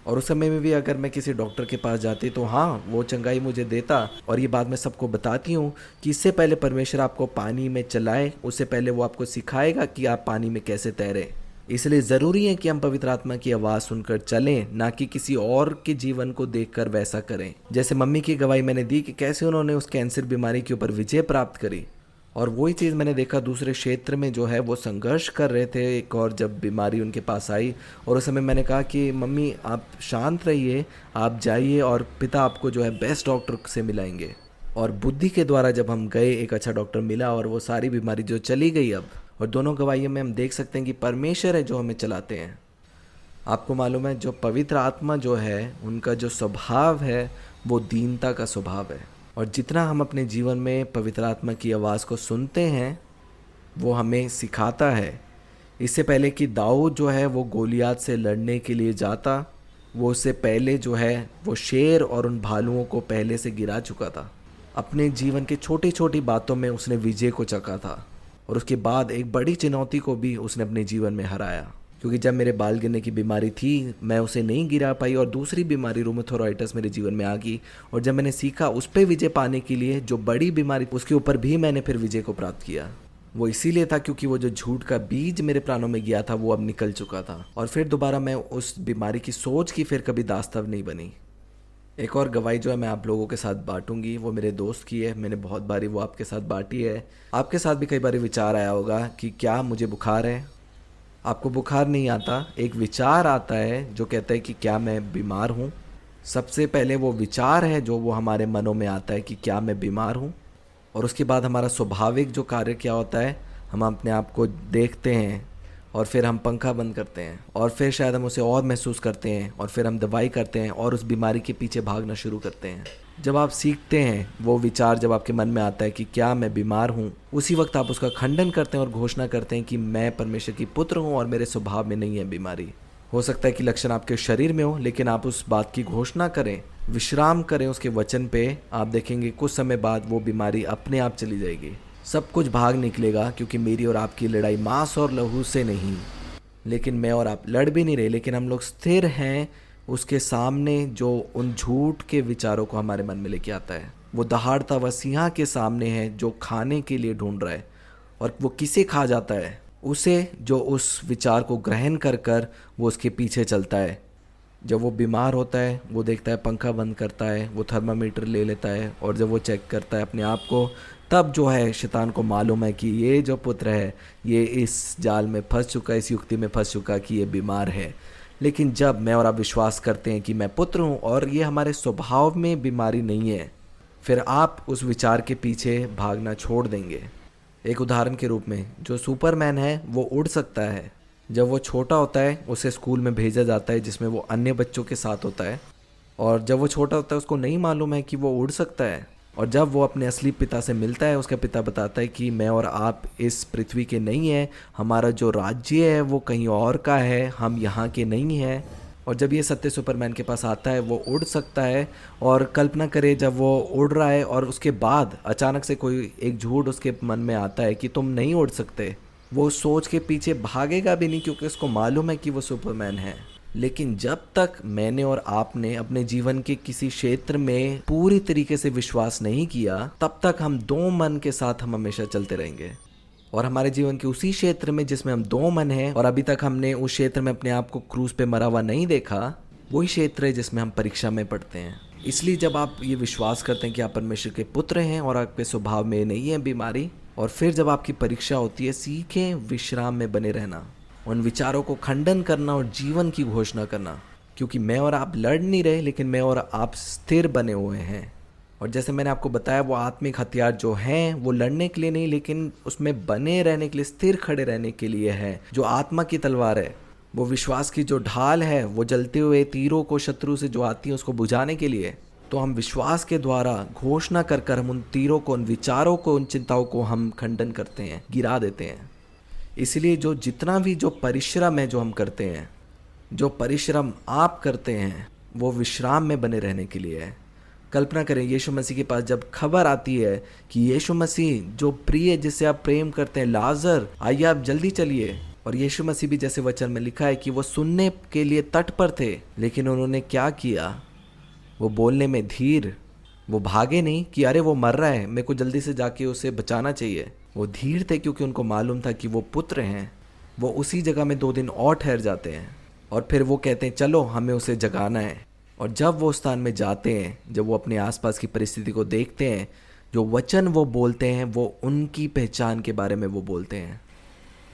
और उस समय में भी अगर मैं किसी डॉक्टर के पास जाती तो हाँ, वो चंगाई मुझे देता। और ये बात मैं सबको बताती हूँ कि इससे पहले परमेश्वर आपको पानी में चलाए, उससे पहले वो आपको सिखाएगा कि आप पानी में कैसे तैरें। इसलिए ज़रूरी है कि हम पवित्र आत्मा की आवाज़ सुनकर चलें, ना कि किसी और के जीवन को देखकर वैसा करें। जैसे मम्मी की गवाही मैंने दी कि कैसे उन्होंने उस कैंसर बीमारी के ऊपर विजय प्राप्त करी, और वही चीज़ मैंने देखा दूसरे क्षेत्र में जो है वो संघर्ष कर रहे थे एक और, जब बीमारी उनके पास आई और उस समय मैंने कहा कि मम्मी आप शांत रहिए, आप जाइए और पिता आपको जो है बेस्ट डॉक्टर से मिलाएंगे। और बुद्धि के द्वारा जब हम गए, एक अच्छा डॉक्टर मिला और वो सारी बीमारी जो चली गई अब। और दोनों गवाहियों में हम देख सकते हैं कि परमेश्वर है जो हमें चलाते हैं। आपको मालूम है जो पवित्र आत्मा जो है उनका जो स्वभाव है वो दीनता का स्वभाव है, और जितना हम अपने जीवन में पवित्र आत्मा की आवाज़ को सुनते हैं वो हमें सिखाता है। इससे पहले कि दाऊद जो है वो गोलियात से लड़ने के लिए जाता, वो उससे पहले जो है वो शेर और उन भालुओं को पहले से गिरा चुका था। अपने जीवन के छोटी छोटी बातों में उसने विजय को चखा था, और उसके बाद एक बड़ी चुनौती को भी उसने अपने जीवन में हराया। क्योंकि जब मेरे बाल गिरने की बीमारी थी मैं उसे नहीं गिरा पाई, और दूसरी बीमारी रूमेटोइडिस मेरे जीवन में आ गई, और जब मैंने सीखा उस पर विजय पाने के लिए जो बड़ी बीमारी उसके ऊपर भी मैंने फिर विजय को प्राप्त किया। वो इसीलिए था क्योंकि वो जो झूठ का बीज मेरे प्राणों में गया था वो अब निकल चुका था, और फिर दोबारा मैं उस बीमारी की सोच की फिर कभी दास्ताव नहीं बनी। एक और गवाही जो है मैं आप लोगों के साथ बांटूंगी, वो मेरे दोस्त की है। मैंने बहुत बारी वो आपके साथ बांटी है। आपके साथ भी कई बार विचार आया होगा कि क्या मुझे बुखार है। आपको बुखार नहीं आता, एक विचार आता है जो कहता है कि क्या मैं बीमार हूँ। सबसे पहले वो विचार है जो वो हमारे मनों में आता है कि क्या मैं बीमार हूँ, और उसके बाद हमारा स्वाभाविक जो कार्य क्या होता है, हम अपने आप को देखते हैं और फिर हम पंखा बंद करते हैं, और फिर शायद हम उसे और महसूस करते हैं, और फिर हम दवाई करते हैं और उस बीमारी के पीछे भागना शुरू करते हैं। जब आप सीखते हैं वो विचार जब आपके मन में आता है कि क्या मैं बीमार हूँ, उसी वक्त आप उसका खंडन करते हैं और घोषणा करते हैं कि मैं परमेश्वर की पुत्र हूँ और मेरे स्वभाव में नहीं है बीमारी। हो सकता है कि लक्षण आपके शरीर में हो, लेकिन आप उस बात की घोषणा करें, विश्राम करें उसके वचन पे, आप देखेंगे कुछ समय बाद वो बीमारी अपने आप चली जाएगी। सब कुछ भाग निकलेगा, क्योंकि मेरी और आपकी लड़ाई मांस और लहू से नहीं। लेकिन मैं और आप लड़ भी नहीं रहे, लेकिन हम लोग स्थिर हैं उसके सामने जो उन झूठ के विचारों को हमारे मन में लेके आता है। वो दहाड़ता हुआ सिंह के सामने है जो खाने के लिए ढूंढ रहा है, और वो किसे खा जाता है? उसे, जो उस विचार को ग्रहण कर कर वो उसके पीछे चलता है। जब वो बीमार होता है वो देखता है, पंखा बंद करता है, वो थर्मामीटर ले लेता है, और जब वो चेक करता है अपने आप को, तब जो है शैतान को मालूम है कि ये जो पुत्र है ये इस जाल में फंस चुका, इस युक्ति में फंस चुका कि ये बीमार है। लेकिन जब मैं और आप विश्वास करते हैं कि मैं पुत्र हूँ और ये हमारे स्वभाव में बीमारी नहीं है, फिर आप उस विचार के पीछे भागना छोड़ देंगे। एक उदाहरण के रूप में, जो सुपरमैन है वो उड़ सकता है। जब वो छोटा होता है उसे स्कूल में भेजा जाता है जिसमें वो अन्य बच्चों के साथ होता है, और जब वो छोटा होता है उसको नहीं मालूम है कि वो उड़ सकता है, और जब वो अपने असली पिता से मिलता है उसका पिता बताता है कि मैं और आप इस पृथ्वी के नहीं हैं, हमारा जो राज्य है वो कहीं और का है, हम यहाँ के नहीं हैं। और जब ये सत्य सुपरमैन के पास आता है वो उड़ सकता है, और कल्पना करे जब वो उड़ रहा है और उसके बाद अचानक से कोई एक झूठ उसके मन में आता है कि तुम नहीं उड़ सकते, वो सोच के पीछे भागेगा भी नहीं, क्योंकि उसको मालूम है कि वो सुपरमैन है। लेकिन जब तक मैंने और आपने अपने जीवन के किसी क्षेत्र में पूरी तरीके से विश्वास नहीं किया, तब तक हम दो मन के साथ हम हमेशा चलते रहेंगे। और हमारे जीवन के उसी क्षेत्र में जिसमें हम दो मन हैं और अभी तक हमने उस क्षेत्र में अपने आप को क्रूज पे मरा हुआ नहीं देखा, वही क्षेत्र है जिसमें हम परीक्षा में पढ़ते हैं। इसलिए जब आप ये विश्वास करते हैं कि आप परमेश्वर के पुत्र हैं और आपके स्वभाव में नहीं है बीमारी, और फिर जब आपकी परीक्षा होती है, सीखें विश्राम में बने रहना, उन विचारों को खंडन करना और जीवन की घोषणा करना। क्योंकि मैं और आप लड़ नहीं रहे, लेकिन मैं और आप स्थिर बने हुए हैं। और जैसे मैंने आपको बताया, वो आत्मिक हथियार जो हैं वो लड़ने के लिए नहीं, लेकिन उसमें बने रहने के लिए, स्थिर खड़े रहने के लिए है। जो आत्मा की तलवार है, वो विश्वास की जो ढाल है, वो जलते हुए तीरों को शत्रु से जो आती है उसको बुझाने के लिए। तो हम विश्वास के द्वारा घोषणा कर कर हम उन तीरों को, उन विचारों को, उन चिंताओं को हम खंडन करते हैं, गिरा देते हैं। इसलिए जो जितना भी जो परिश्रम है जो हम करते हैं, जो परिश्रम आप करते हैं, वो विश्राम में बने रहने के लिए है। कल्पना करें, यीशु मसीह के पास जब खबर आती है कि यीशु मसीह जो प्रिय जिससे आप प्रेम करते हैं, लाजर आइए आप जल्दी चलिए। और यीशु मसीह भी जैसे वचन में लिखा है कि वो सुनने के लिए तट पर थे, लेकिन उन्होंने क्या किया? वो बोलने में धीर, वो भागे नहीं कि अरे वो मर रहा है, मेरे को जल्दी से जाके उसे बचाना चाहिए। वो धीर थे क्योंकि उनको मालूम था कि वो पुत्र हैं। वो उसी जगह में 2 दिन और ठहर जाते हैं और फिर वो कहते हैं चलो हमें उसे जगाना है। और जब वो स्थान में जाते हैं, जब वो अपने आसपास की परिस्थिति को देखते हैं, जो वचन वो बोलते हैं वो उनकी पहचान के बारे में वो बोलते हैं।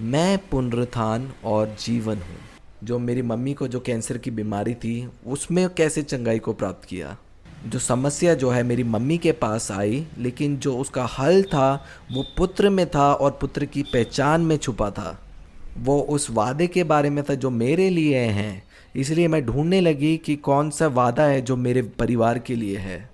मैं पुनरुत्थान और जीवन हूँ। जो मेरी मम्मी को जो कैंसर की बीमारी थी उसमें कैसे चंगाई को प्राप्त किया। जो समस्या जो है मेरी मम्मी के पास आई, लेकिन जो उसका हल था वो पुत्र में था और पुत्र की पहचान में छुपा था। वो उस वादे के बारे में था जो मेरे लिए हैं। इसलिए मैं ढूंढने लगी कि कौन सा वादा है जो मेरे परिवार के लिए है।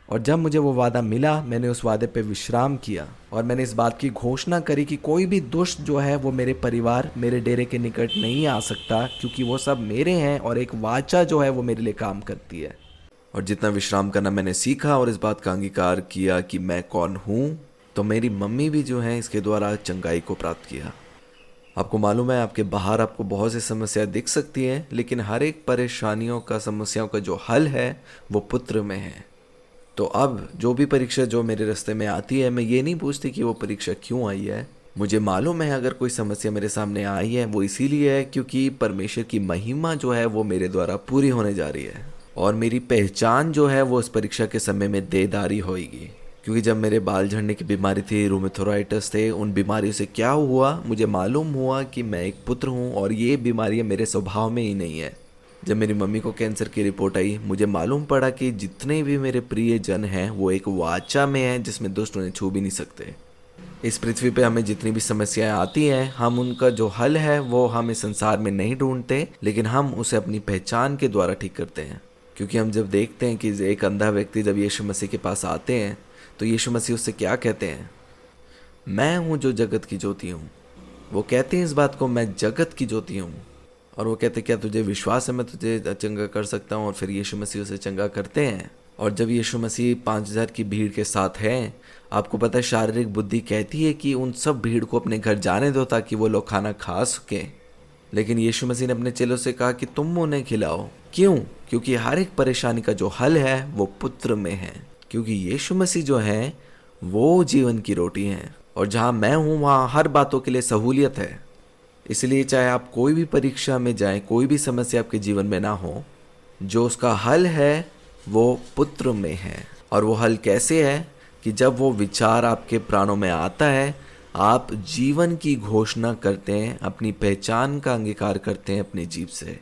और जब मुझे वो वादा मिला, मैंने उस वादे पे विश्राम किया और मैंने इस बात की घोषणा करी कि कोई भी दुष्ट जो है वो मेरे परिवार, मेरे डेरे के निकट नहीं आ सकता, क्योंकि वो सब मेरे हैं और एक वाचा जो है वो मेरे लिए काम करती है। और जितना विश्राम करना मैंने सीखा और इस बात का अंगीकार किया कि मैं कौन हूँ, तो मेरी मम्मी भी जो है इसके द्वारा चंगाई को प्राप्त किया। आपको मालूम है, आपके बाहर आपको बहुत सी समस्या दिख सकती हैं, लेकिन हर एक परेशानियों का, समस्याओं का जो हल है वो पुत्र में है। तो अब जो भी परीक्षा जो मेरे रास्ते में आती है, मैं ये नहीं पूछती कि वो परीक्षा क्यों आई है। मुझे मालूम है अगर कोई समस्या मेरे सामने आई है वो इसीलिए है क्योंकि परमेश्वर की महिमा जो है वो मेरे द्वारा पूरी होने जा रही है और मेरी पहचान जो है वो इस परीक्षा के समय में देदारी होगी। क्योंकि जब मेरे बाल झड़ने की बीमारी थी, रूमेटोराइटिस थे, उन बीमारियों से क्या हुआ, मुझे मालूम हुआ कि मैं एक पुत्र हूँ और ये बीमारियाँ मेरे स्वभाव में ही नहीं है। जब मेरी मम्मी को कैंसर की रिपोर्ट आई, मुझे मालूम पड़ा कि जितने भी मेरे प्रिय जन हैं वो एक वाचा में हैं जिसमें दुष्ट उन्हें छू भी नहीं सकते। इस पृथ्वी पे हमें जितनी भी समस्याएं आती हैं, हम उनका जो हल है वो हम इस संसार में नहीं ढूंढते, लेकिन हम उसे अपनी पहचान के द्वारा ठीक करते हैं। क्योंकि हम जब देखते हैं कि एक अंधा व्यक्ति जब यीशु मसीह के पास आते हैं तो यीशु मसीह उससे क्या कहते हैं, मैं हूँ जो जगत की ज्योति हूँ। वो कहते हैं इस बात को, मैं जगत की ज्योति हूँ। और वो कहते क्या तुझे विश्वास है मैं तुझे चंगा कर सकता हूँ। और फिर यीशु मसीह उसे चंगा करते हैं। और जब यीशु मसीह 5000 की भीड़ के साथ हैं, आपको पता है शारीरिक बुद्धि कहती है कि उन सब भीड़ को अपने घर जाने दो ताकि वो लोग खाना खा सकें। लेकिन यीशु मसीह ने अपने चेलों से कहा कि तुम उन्हें खिलाओ। क्यों? क्योंकि हर एक परेशानी का जो हल है वो पुत्र में है। क्योंकि यीशु मसीह जो है वो जीवन की रोटी है और जहाँ मैं हूँ वहाँ हर बातों के लिए सहूलियत है। इसलिए चाहे आप कोई भी परीक्षा में जाएं, कोई भी समस्या आपके जीवन में ना हो, जो उसका हल है वो पुत्र में है। और वो हल कैसे है कि जब वो विचार आपके प्राणों में आता है, आप जीवन की घोषणा करते हैं, अपनी पहचान का अंगीकार करते हैं अपनी जीभ से।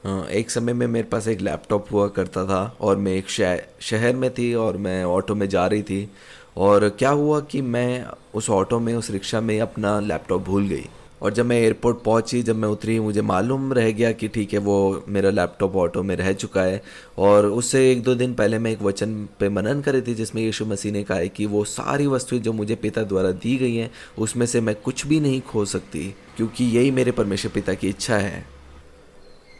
एक समय में मेरे पास एक लैपटॉप हुआ करता था और मैं एक शहर में थी और मैं ऑटो में जा रही थी। और क्या हुआ कि मैं उस ऑटो में, उस रिक्शा में अपना लैपटॉप भूल गई। और जब मैं एयरपोर्ट पहुंची, जब मैं उतरी, मुझे मालूम रह गया कि ठीक है वो मेरा लैपटॉप ऑटो में रह चुका है। और उससे 1-2 दिन पहले मैं एक वचन पे मनन करी थी जिसमें यीशु मसीह ने कहा है कि वो सारी वस्तुएं जो मुझे पिता द्वारा दी गई हैं उसमें से मैं कुछ भी नहीं खो सकती, क्योंकि यही मेरे परमेश्वर पिता की इच्छा है।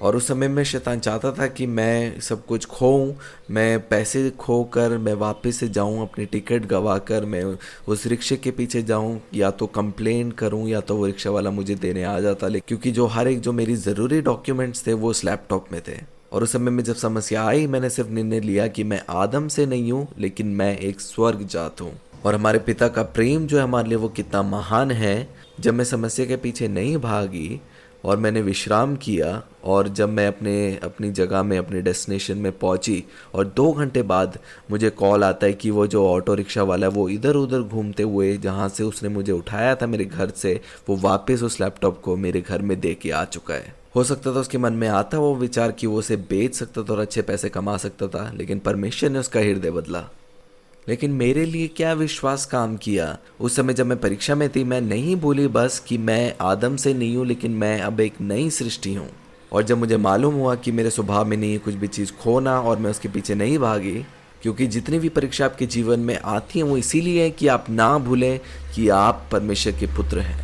और उस समय में शैतान चाहता था कि मैं सब कुछ खोऊं, मैं पैसे खोकर मैं वापस से जाऊं, अपनी टिकट गवा कर मैं उस रिक्शे के पीछे जाऊं, या तो कंप्लेन करूं या तो वो रिक्शा वाला मुझे देने आ जाता। लेकिन क्योंकि जो हर एक जो मेरी ज़रूरी डॉक्यूमेंट्स थे वो उस लैपटॉप में थे। और उस समय में जब समस्या आई, मैंने सिर्फ निर्णय लिया कि मैं आदम से नहीं हूँ, लेकिन मैं एक स्वर्ग जात हूँ। और हमारे पिता का प्रेम जो है हमारे लिए वो कितना महान है। जब मैं समस्या के पीछे नहीं भागी और मैंने विश्राम किया, और जब मैं अपनी जगह में, अपने डेस्टिनेशन में पहुंची और 2 घंटे बाद मुझे कॉल आता है कि वो जो ऑटो रिक्शा वाला है वो इधर उधर घूमते हुए जहाँ से उसने मुझे उठाया था मेरे घर से, वो वापस उस लैपटॉप को मेरे घर में दे के आ चुका है। हो सकता था उसके मन में आता वो विचार कि वो उसे बेच सकता था और अच्छे पैसे कमा सकता था, लेकिन परमेश्वर ने उसका हृदय बदला। लेकिन मेरे लिए क्या विश्वास काम किया। उस समय जब मैं परीक्षा में थी, मैं नहीं भूली बस कि मैं आदम से नहीं हूँ, लेकिन मैं अब एक नई सृष्टि हूँ। और जब मुझे मालूम हुआ कि मेरे स्वभाव में नहीं है कुछ भी चीज़ खोना, और मैं उसके पीछे नहीं भागी, क्योंकि जितनी भी परीक्षा आपके जीवन में आती हैं वो इसीलिए है कि आप ना भूलें कि आप परमेश्वर के पुत्र हैं।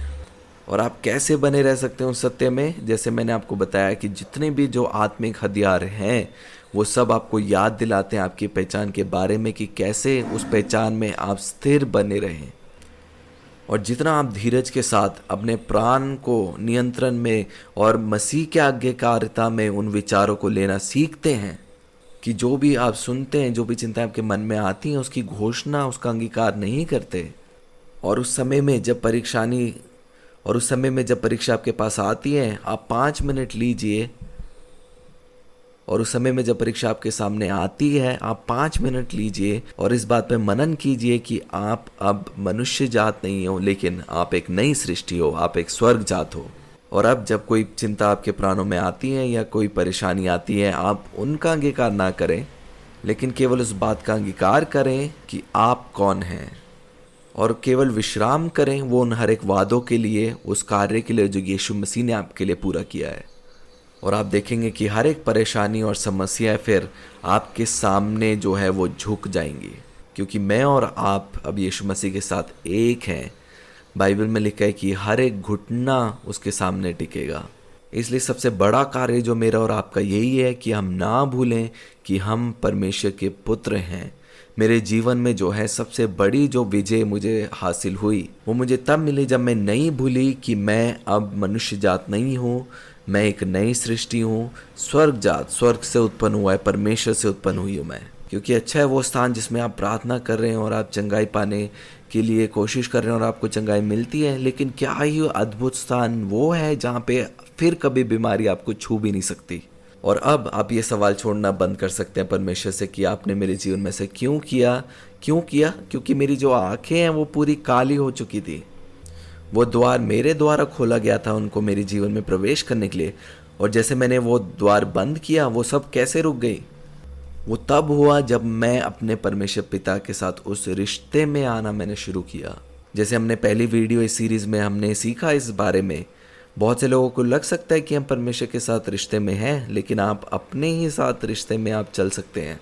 और आप कैसे बने रह सकते हैं उस सत्य में, जैसे मैंने आपको बताया कि जितने भी जो आत्मिक हथियार हैं वो सब आपको याद दिलाते हैं आपकी पहचान के बारे में, कि कैसे उस पहचान में आप स्थिर बने रहें। और जितना आप धीरज के साथ अपने प्राण को नियंत्रण में और मसीह के आज्ञाकारिता में उन विचारों को लेना सीखते हैं, कि जो भी आप सुनते हैं, जो भी चिंताएं आपके मन में आती हैं, उसकी घोषणा, उसका अंगीकार नहीं करते। और उस समय में जब परेशानी और उस समय में जब परीक्षा आपके पास आती है, आप 5 मिनट लीजिए। और उस समय में जब परीक्षा आपके सामने आती है, आप 5 मिनट लीजिए और इस बात पे मनन कीजिए कि आप अब मनुष्य जात नहीं हो, लेकिन आप एक नई सृष्टि हो, आप एक स्वर्ग जात हो। और अब जब कोई चिंता आपके प्राणों में आती है या कोई परेशानी आती है, आप उनका अंगीकार ना करें, लेकिन केवल उस बात का अंगीकार करें कि आप कौन हैं, और केवल विश्राम करें वो उन हर एक वादों के लिए, उस कार्य के लिए जो यीशु मसीह ने आपके लिए पूरा किया है। और आप देखेंगे कि हर एक परेशानी और समस्या फिर आपके सामने जो है वो झुक जाएंगी, क्योंकि मैं और आप अब यीशु मसीह के साथ एक हैं। बाइबल में लिखा है कि हर एक घुटना उसके सामने टिकेगा। इसलिए सबसे बड़ा कार्य जो मेरा और आपका यही है कि हम ना भूलें कि हम परमेश्वर के पुत्र हैं। मेरे जीवन में जो है सबसे बड़ी जो विजय मुझे हासिल हुई, वो मुझे तब मिली जब मैं नहीं भूली कि मैं अब मनुष्य जात नहीं हूँ, मैं एक नई सृष्टि हूँ, स्वर्ग जात, स्वर्ग से उत्पन्न हुआ है, परमेश्वर से उत्पन्न हुई हूँ मैं। क्योंकि अच्छा है वो स्थान जिसमें आप प्रार्थना कर रहे हैं और आप चंगाई पाने के लिए कोशिश कर रहे हैं और आपको चंगाई मिलती है, लेकिन क्या ही अद्भुत स्थान वो है जहाँ पे फिर कभी बीमारी आपको छू भी नहीं सकती। और अब आप ये सवाल छोड़ना बंद कर सकते हैं परमेश्वर से कि आपने मेरे जीवन में से क्यों किया। क्योंकि मेरी जो आंखें हैं वो पूरी काली हो चुकी थी। वो द्वार मेरे द्वारा खोला गया था उनको मेरे जीवन में प्रवेश करने के लिए, और जैसे मैंने वो द्वार बंद किया, वो सब कैसे रुक गई? वो तब हुआ जब मैं अपने परमेश्वर पिता के साथ उस रिश्ते में आना मैंने शुरू किया। जैसे हमने पहली वीडियो इस सीरीज़ में हमने सीखा इस बारे में। बहुत से लोगों को लग सकता है कि हम परमेश्वर के साथ रिश्ते में हैं, लेकिन आप अपने ही साथ रिश्ते में आप चल सकते हैं,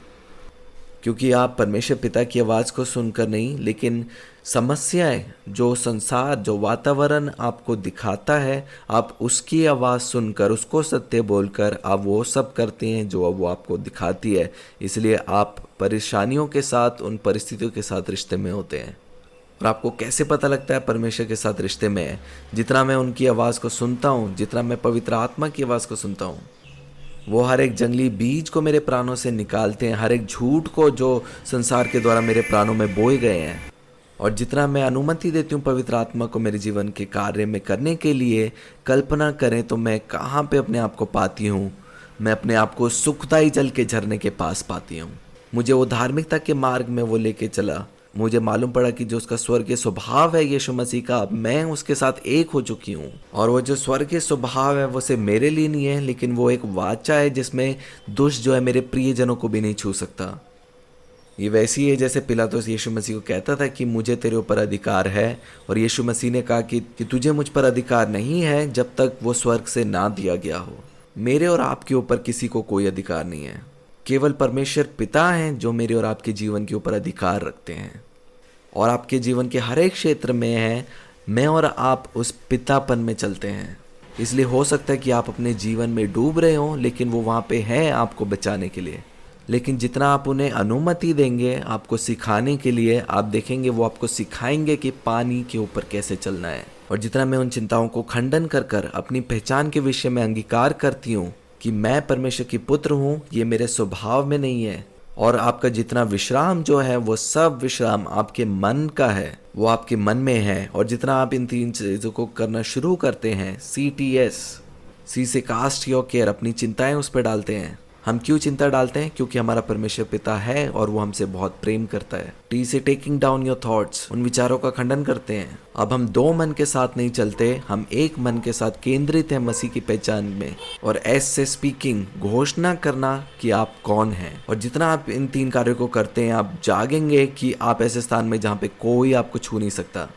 क्योंकि आप परमेश्वर पिता की आवाज़ को सुनकर नहीं, लेकिन समस्याएं, जो संसार, जो वातावरण आपको दिखाता है, आप उसकी आवाज़ सुनकर, उसको सत्य बोलकर आप वो सब करते हैं जो वो आपको दिखाती है। इसलिए आप परेशानियों के साथ, उन परिस्थितियों के साथ रिश्ते में होते हैं। और आपको कैसे पता लगता है परमेश्वर के साथ रिश्ते में है? जितना मैं उनकी आवाज़ को सुनता हूँ, जितना मैं पवित्र आत्मा की आवाज़ को सुनता हूँ, वो हर एक जंगली बीज को मेरे प्राणों से निकालते हैं, हर एक झूठ को जो संसार के द्वारा मेरे प्राणों में बोए गए हैं। और जितना मैं अनुमति देती हूँ पवित्र आत्मा को मेरे जीवन के कार्य में करने के लिए, कल्पना करें तो मैं कहाँ पे अपने आप को पाती हूँ। मैं अपने आप को सुखदायी जल के झरने के पास पाती हूँ। मुझे वो धार्मिकता के मार्ग में वो लेके चला। मुझे मालूम पड़ा कि जो उसका स्वर्गीय स्वभाव है यीशु मसीह का, अब मैं उसके साथ एक हो चुकी हूँ। और वो जो स्वर्गीय स्वभाव है वो सिर्फ मेरे लिए नहीं है, लेकिन वो एक वाचा है जिसमें दुष्ट जो है मेरे प्रियजनों को भी नहीं छू सकता। ये वैसी है जैसे पिलातुस यीशु मसीह को कहता था कि मुझे तेरे ऊपर अधिकार है, और यीशु मसीह ने कहा कि तुझे मुझ पर अधिकार नहीं है जब तक वो स्वर्ग से ना दिया गया हो। मेरे और आपके ऊपर किसी को कोई अधिकार नहीं है। केवल परमेश्वर पिता हैं जो मेरे और आपके जीवन के ऊपर अधिकार रखते हैं, और आपके जीवन के हर एक क्षेत्र में है। मैं और आप उस पितापन में चलते हैं। इसलिए हो सकता है कि आप अपने जीवन में डूब रहे हो, लेकिन वो वहाँ पे हैं आपको बचाने के लिए। लेकिन जितना आप उन्हें अनुमति देंगे आपको सिखाने के लिए, आप देखेंगे वो आपको सिखाएंगे कि पानी के ऊपर कैसे चलना है। और जितना मैं उन चिंताओं को खंडन कर कर अपनी पहचान के विषय में अंगीकार करती हूँ कि मैं परमेश्वर की पुत्र हूँ, ये मेरे स्वभाव में नहीं है। और आपका जितना विश्राम जो है वो सब विश्राम आपके मन का है, वो आपके मन में है। और जितना आप इन 3 चीज़ों को करना शुरू करते हैं, CTS, C से कास्ट योर केयर, अपनी चिंताएं उस पर डालते हैं। हम क्यों चिंता डालते हैं? क्योंकि हमारा परमेश्वर पिता है और वो हमसे बहुत प्रेम करता है। T से टेकिंग डाउन योर थॉट्स, उन विचारों का खंडन करते हैं। अब हम 2 मन के साथ नहीं चलते, हम एक मन के साथ केंद्रित हैं मसीह की पहचान में। और S से स्पीकिंग, घोषणा करना कि आप कौन हैं। और जितना आप इन 3 कार्यों को करते हैं, आप जागेंगे कि आप ऐसे स्थान में जहाँ पे कोई आपको छू नहीं सकता।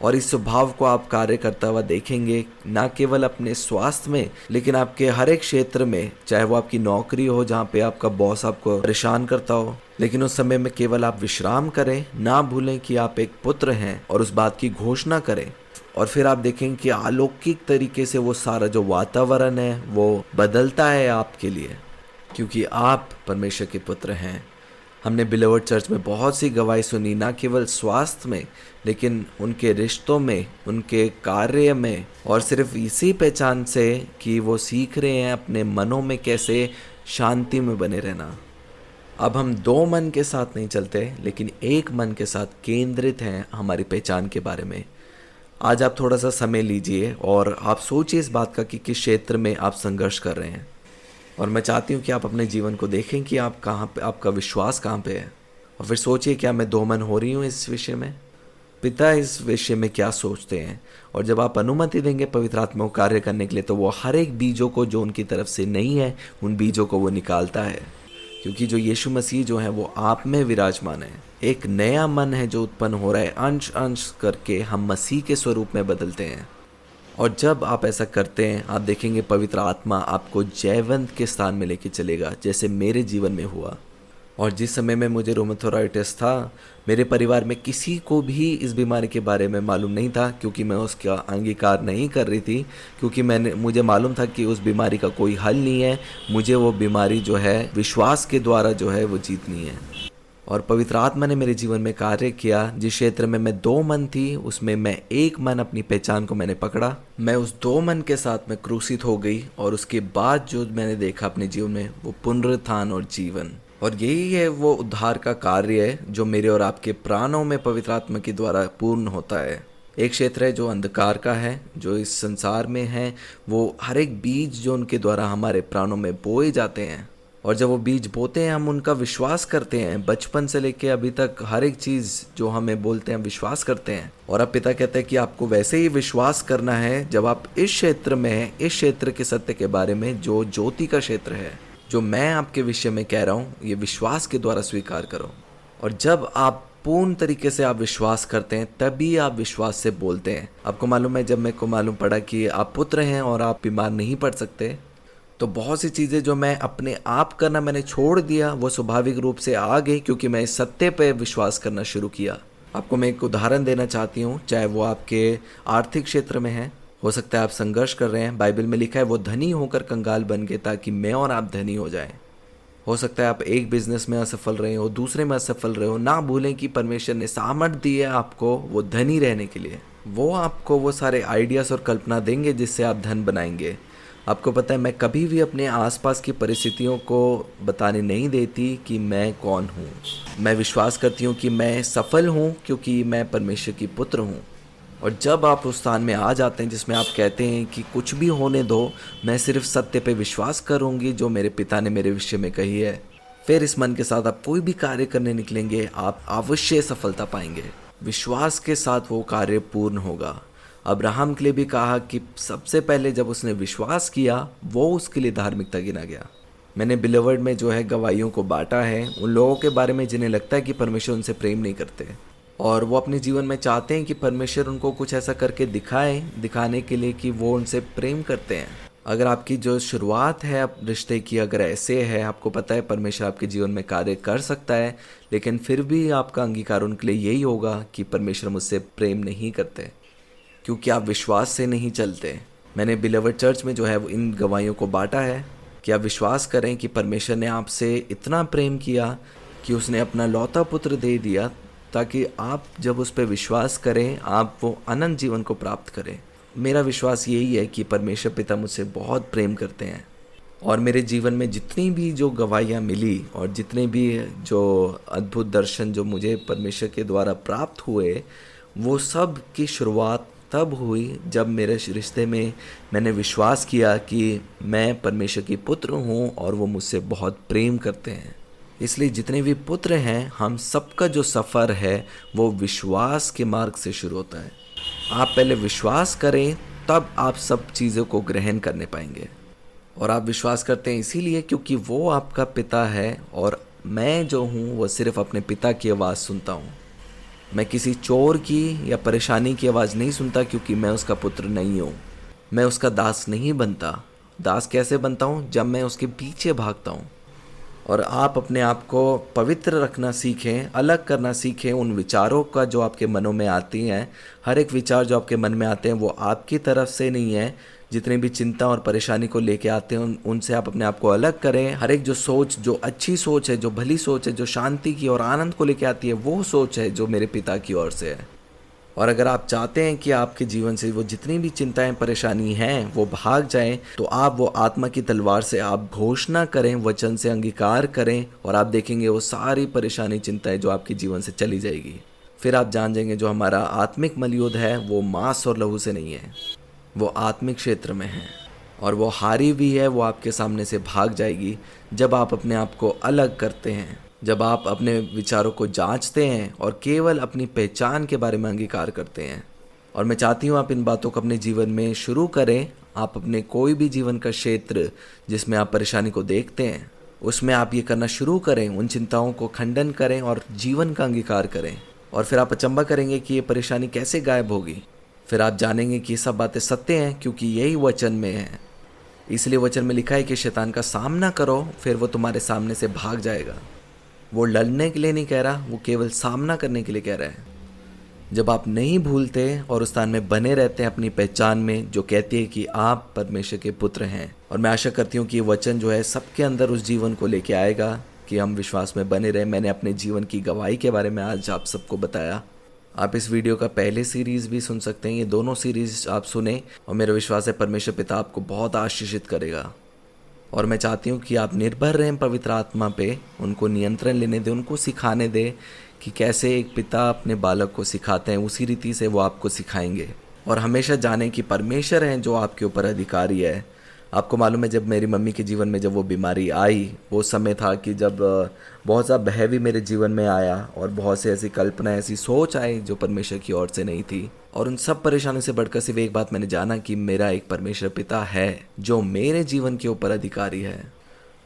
और इस स्वभाव को आप कार्य करता हुआ देखेंगे, ना केवल अपने स्वास्थ्य में, लेकिन आपके हर एक क्षेत्र में। चाहे वो आपकी नौकरी हो जहाँ पे आपका बॉस आपको परेशान करता हो, लेकिन उस समय में केवल आप विश्राम करें, ना भूलें कि आप एक पुत्र हैं और उस बात की घोषणा करें। और फिर आप देखेंगे कि अलौकिक तरीके से वो सारा जो वातावरण है वो बदलता है आपके लिए, क्योंकि आप परमेश्वर के पुत्र हैं। हमने बिलीवर्ड चर्च में बहुत सी गवाही सुनी, ना केवल स्वास्थ्य में, लेकिन उनके रिश्तों में, उनके कार्य में। और सिर्फ इसी पहचान से कि वो सीख रहे हैं अपने मनों में कैसे शांति में बने रहना। अब हम 2 मन के साथ नहीं चलते, लेकिन एक मन के साथ केंद्रित हैं हमारी पहचान के बारे में। आज आप थोड़ा सा समय लीजिए और आप सोचिए इस बात का कि किस क्षेत्र में आप संघर्ष कर रहे हैं। और मैं चाहती हूँ कि आप अपने जीवन को देखें कि आप कहाँ पे, आपका विश्वास कहाँ पे है। और फिर सोचिए, क्या मैं दो मन हो रही हूँ इस विषय में? पिता इस विषय में क्या सोचते हैं? और जब आप अनुमति देंगे पवित्र आत्मा को कार्य करने के लिए, तो वो हर एक बीजों को जो उनकी तरफ से नहीं है, उन बीजों को वो निकालता है। क्योंकि जो यीशु मसीह जो है वो आप में विराजमान है। एक नया मन है जो उत्पन्न हो रहा है, अंश अंश करके हम मसीह के स्वरूप में बदलते हैं। और जब आप ऐसा करते हैं, आप देखेंगे पवित्र आत्मा आपको जयवंत के स्थान में लेके चलेगा, जैसे मेरे जीवन में हुआ। और जिस समय में मुझे रोमेथोराइटिस था, मेरे परिवार में किसी को भी इस बीमारी के बारे में मालूम नहीं था, क्योंकि मैं उसका अंगीकार नहीं कर रही थी। क्योंकि मुझे मालूम था कि उस बीमारी का कोई हल नहीं है, मुझे वो बीमारी जो है विश्वास के द्वारा जो है वो जीतनी है। और पवित्र आत्मा ने मेरे जीवन में कार्य किया। जिस क्षेत्र में मैं दो मन थी, उसमें मैं एक मन, अपनी पहचान को मैंने पकड़ा। मैं उस दो मन के साथ में क्रूसित हो गई। और उसके बाद जो मैंने देखा अपने जीवन में, वो पुनरुत्थान और जीवन। और यही है वो उद्धार का कार्य है जो मेरे और आपके प्राणों में पवित्र आत्मा के द्वारा पूर्ण होता है। एक क्षेत्र है जो अंधकार का है, जो इस संसार में है। वो हर एक बीज जो उनके द्वारा हमारे प्राणों में बोए जाते हैं, और जब वो बीज बोते हैं, हम उनका विश्वास करते हैं। बचपन से लेके अभी तक हर एक चीज़ जो हमें बोलते हैं, विश्वास करते हैं। और अब पिता कहते हैं कि आपको वैसे ही विश्वास करना है जब आप इस क्षेत्र में हैं, इस क्षेत्र के सत्य के बारे में, जो ज्योति का क्षेत्र है, जो मैं आपके विषय में कह रहा हूँ, ये विश्वास के द्वारा स्वीकार करो। और जब आप पूर्ण तरीके से आप विश्वास करते हैं, तभी आप विश्वास से बोलते हैं। आपको मालूम है, जब मेरे को मालूम पड़ा कि आप पुत्र हैं और आप बीमार नहीं पड़ सकते, तो बहुत सी चीज़ें जो मैं अपने आप करना मैंने छोड़ दिया, वो स्वाभाविक रूप से आ गई, क्योंकि मैं इस सत्य पे विश्वास करना शुरू किया। आपको मैं एक उदाहरण देना चाहती हूँ, चाहे वो आपके आर्थिक क्षेत्र में है। हो सकता है आप संघर्ष कर रहे हैं। बाइबल में लिखा है, वो धनी होकर कंगाल बन गए ताकि मैं और आप धनी हो जाएं। हो सकता है आप एक बिजनेस में असफल रहे हो, दूसरे में असफल रहे हो। ना भूलें कि परमेश्वर ने सामर्थ्य दी है आपको वो धनी रहने के लिए। वो आपको वो सारे आइडियाज़ और कल्पना देंगे जिससे आप धन बनाएंगे। आपको पता है, मैं कभी भी अपने आसपास की परिस्थितियों को बताने नहीं देती कि मैं कौन हूँ। मैं विश्वास करती हूँ कि मैं सफल हूँ, क्योंकि मैं परमेश्वर की पुत्र हूँ। और जब आप उस स्थान में आ जाते हैं जिसमें आप कहते हैं कि कुछ भी होने दो, मैं सिर्फ सत्य पे विश्वास करूँगी जो मेरे पिता ने मेरे विषय में कही है, फिर इस मन के साथ आप कोई भी कार्य करने निकलेंगे, आप अवश्य सफलता पाएंगे। विश्वास के साथ वो कार्य पूर्ण होगा। अब्राहम के लिए भी कहा कि सबसे पहले जब उसने विश्वास किया, वो उसके लिए धार्मिकता गिना गया। मैंने बिलीवर्ड में जो है गवाहियों को बांटा है उन लोगों के बारे में जिन्हें लगता है कि परमेश्वर उनसे प्रेम नहीं करते, और वो अपने जीवन में चाहते हैं कि परमेश्वर उनको कुछ ऐसा करके दिखाने के लिए कि वो उनसे प्रेम करते हैं। अगर आपकी जो शुरुआत है अब रिश्ते की, अगर ऐसे है, आपको पता है परमेश्वर आपके जीवन में कार्य कर सकता है, लेकिन फिर भी आपका अंगीकार उनके लिए यही होगा कि परमेश्वर मुझसे प्रेम नहीं करते, क्योंकि आप विश्वास से नहीं चलते। मैंने बिलीवर्ड चर्च में जो है वो इन गवाहियों को बांटा है कि आप विश्वास करें कि परमेश्वर ने आपसे इतना प्रेम किया कि उसने अपना लौता पुत्र दे दिया, ताकि आप जब उस पर विश्वास करें, आप वो अनंत जीवन को प्राप्त करें। मेरा विश्वास यही है कि परमेश्वर पिता मुझसे बहुत प्रेम करते हैं। और मेरे जीवन में जितनी भी जो गवाहियाँ मिली और जितने भी जो अद्भुत दर्शन जो मुझे परमेश्वर के द्वारा प्राप्त हुए, वो सब की शुरुआत तब हुई जब मेरे रिश्ते में मैंने विश्वास किया कि मैं परमेश्वर की पुत्र हूँ और वो मुझसे बहुत प्रेम करते हैं। इसलिए जितने भी पुत्र हैं, हम सबका जो सफ़र है वो विश्वास के मार्ग से शुरू होता है। आप पहले विश्वास करें, तब आप सब चीज़ों को ग्रहण करने पाएंगे। और आप विश्वास करते हैं इसीलिए क्योंकि वो आपका पिता है, और मैं जो हूँ वो सिर्फ अपने पिता की आवाज़ सुनता हूँ। मैं किसी चोर की या परेशानी की आवाज़ नहीं सुनता, क्योंकि मैं उसका पुत्र नहीं हूँ। मैं उसका दास नहीं बनता। दास कैसे बनता हूँ? जब मैं उसके पीछे भागता हूँ। और आप अपने आप को पवित्र रखना सीखें, अलग करना सीखें उन विचारों का जो आपके मनों में आती हैं। हर एक विचार जो आपके मन में आते हैं वो आपकी तरफ से नहीं है। जितने भी चिंता और परेशानी को लेके आते हैं उनसे आप अपने आप को अलग करें। हर एक जो सोच, जो अच्छी सोच है, जो भली सोच है, जो शांति की और आनंद को लेके आती है, वो सोच है जो मेरे पिता की ओर से है। और अगर आप चाहते हैं कि आपके जीवन से वो जितनी भी चिंताएं परेशानी हैं वो भाग जाएं, तो आप वो आत्मा की तलवार से आप घोषणा करें, वचन से अंगीकार करें, और आप देखेंगे वो सारी परेशानी चिंताएं जो आपके जीवन से चली जाएगी। फिर आप जान जाएंगे जो हमारा आत्मिक मलयुद्ध है वो मांस और लहू से नहीं है, वो आत्मिक क्षेत्र में है। और वो हारी भी है, वो आपके सामने से भाग जाएगी जब आप अपने आप को अलग करते हैं, जब आप अपने विचारों को जांचते हैं और केवल अपनी पहचान के बारे में अंगीकार करते हैं। और मैं चाहती हूँ आप इन बातों को अपने जीवन में शुरू करें। आप अपने कोई भी जीवन का क्षेत्र जिसमें आप परेशानी को देखते हैं, उसमें आप ये करना शुरू करें, उन चिंताओं को खंडन करें और जीवन का अंगीकार करें। और फिर आप अचंभा करेंगे कि ये परेशानी कैसे गायब होगी। फिर आप जानेंगे कि ये सब बातें सत्य हैं, क्योंकि यही वचन में है। इसलिए वचन में लिखा है कि शैतान का सामना करो, फिर वो तुम्हारे सामने से भाग जाएगा। वो लड़ने के लिए नहीं कह रहा, वो केवल सामना करने के लिए कह रहा है। जब आप नहीं भूलते और उस स्थान में बने रहते हैं अपनी पहचान में जो कहती है कि आप परमेश्वर के पुत्र हैं। और मैं आशा करती हूँ कि ये वचन जो है सबके अंदर उस जीवन को लेके आएगा कि हम विश्वास में बने रहें। मैंने अपने जीवन की गवाही के बारे में आज आप सबको बताया। आप इस वीडियो का पहले सीरीज़ भी सुन सकते हैं, ये दोनों सीरीज़ आप सुने और मेरा विश्वास है परमेश्वर पिता आपको बहुत आशीषित करेगा। और मैं चाहती हूँ कि आप निर्भर रहें पवित्र आत्मा पे, उनको नियंत्रण लेने दें, उनको सिखाने दें कि कैसे एक पिता अपने बालक को सिखाते हैं उसी रीति से वो आपको सिखाएंगे। और हमेशा जानें कि परमेश्वर हैं जो आपके ऊपर अधिकारी है। आपको मालूम है जब मेरी मम्मी के जीवन में जब वो बीमारी आई, वो समय था कि जब बहुत सा भय भी मेरे जीवन में आया और बहुत से ऐसी कल्पना, ऐसी सोच आई जो परमेश्वर की ओर से नहीं थी। और उन सब परेशानी से बढ़कर सिर्फ एक बात मैंने जाना कि मेरा एक परमेश्वर पिता है जो मेरे जीवन के ऊपर अधिकारी है।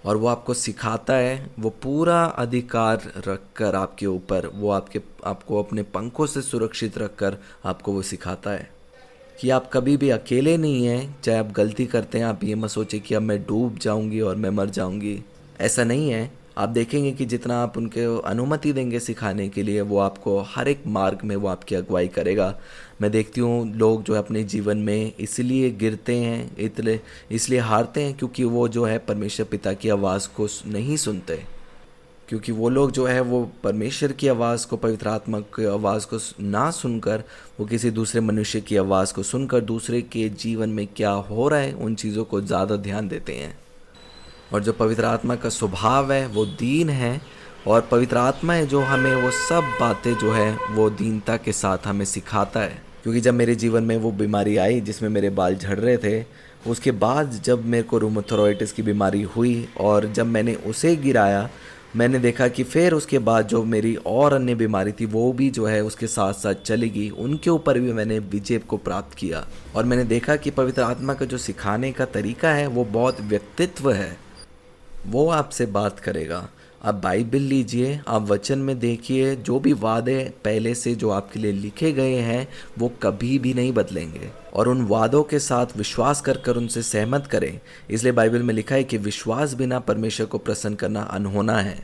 और वो आपको सिखाता है, वो पूरा अधिकार रखकर आपके ऊपर, वो आपको अपने पंखों से सुरक्षित रखकर आपको वो सिखाता है कि आप कभी भी अकेले नहीं हैं। चाहे आप गलती करते हैं, आप ये मत सोचिए कि अब मैं डूब जाऊंगी और मैं मर जाऊंगी, ऐसा नहीं है। आप देखेंगे कि जितना आप उनके अनुमति देंगे सिखाने के लिए, वो आपको हर एक मार्ग में वो आपकी अगुवाई करेगा। मैं देखती हूँ लोग जो है अपने जीवन में इसलिए गिरते हैं, इसलिए हारते हैं क्योंकि वो जो है परमेश्वर पिता की आवाज़ को नहीं सुनते। क्योंकि वो लोग जो है वो परमेश्वर की आवाज़ को, पवित्र आत्मा की आवाज़ को ना सुनकर, वो किसी दूसरे मनुष्य की आवाज़ को सुनकर दूसरे के जीवन में क्या हो रहा है उन चीज़ों को ज़्यादा ध्यान देते हैं। और जो पवित्र आत्मा का स्वभाव है वो दीन है, और पवित्र आत्मा है जो हमें वो सब बातें जो है वो दीनता के साथ हमें सिखाता है। क्योंकि जब मेरे जीवन में वो बीमारी आई जिसमें मेरे बाल झड़ रहे थे, उसके बाद जब मेरे को रूमेटॉइडिस की बीमारी हुई और जब मैंने उसे गिराया, मैंने देखा कि फिर उसके बाद जो मेरी और अन्य बीमारी थी वो भी जो है उसके साथ साथ चली गई, उनके ऊपर भी मैंने विजय को प्राप्त किया। और मैंने देखा कि पवित्र आत्मा का जो सिखाने का तरीका है वो बहुत व्यक्तित्व है, वो आपसे बात करेगा। आप बाइबल लीजिए, आप वचन में देखिए, जो भी वादे पहले से जो आपके लिए लिखे गए हैं वो कभी भी नहीं बदलेंगे। और उन वादों के साथ विश्वास कर उनसे सहमत करें। इसलिए बाइबल में लिखा है कि विश्वास बिना परमेश्वर को प्रसन्न करना अनहोना है।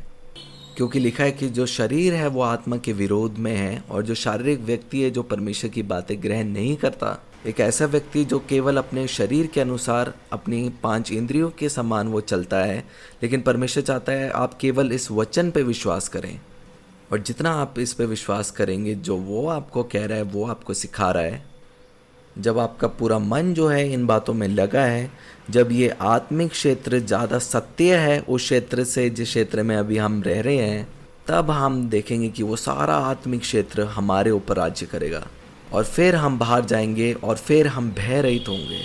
क्योंकि लिखा है कि जो शरीर है वो आत्मा के विरोध में है, और जो शारीरिक व्यक्ति है जो परमेश्वर की बातें ग्रहण नहीं करता, एक ऐसा व्यक्ति जो केवल अपने शरीर के अनुसार अपनी 5 इंद्रियों के समान वो चलता है। लेकिन परमेश्वर चाहता है आप केवल इस वचन पे विश्वास करें, और जितना आप इस पे विश्वास करेंगे, जो वो आपको कह रहा है, वो आपको सिखा रहा है, जब आपका पूरा मन जो है इन बातों में लगा है, जब ये आत्मिक क्षेत्र ज़्यादा सत्य है उस क्षेत्र से जिस क्षेत्र में अभी हम रह रहे हैं, तब हम देखेंगे कि वो सारा आत्मिक क्षेत्र हमारे ऊपर राज्य करेगा। और फिर हम बाहर जाएंगे और फिर हम भय रहित होंगे,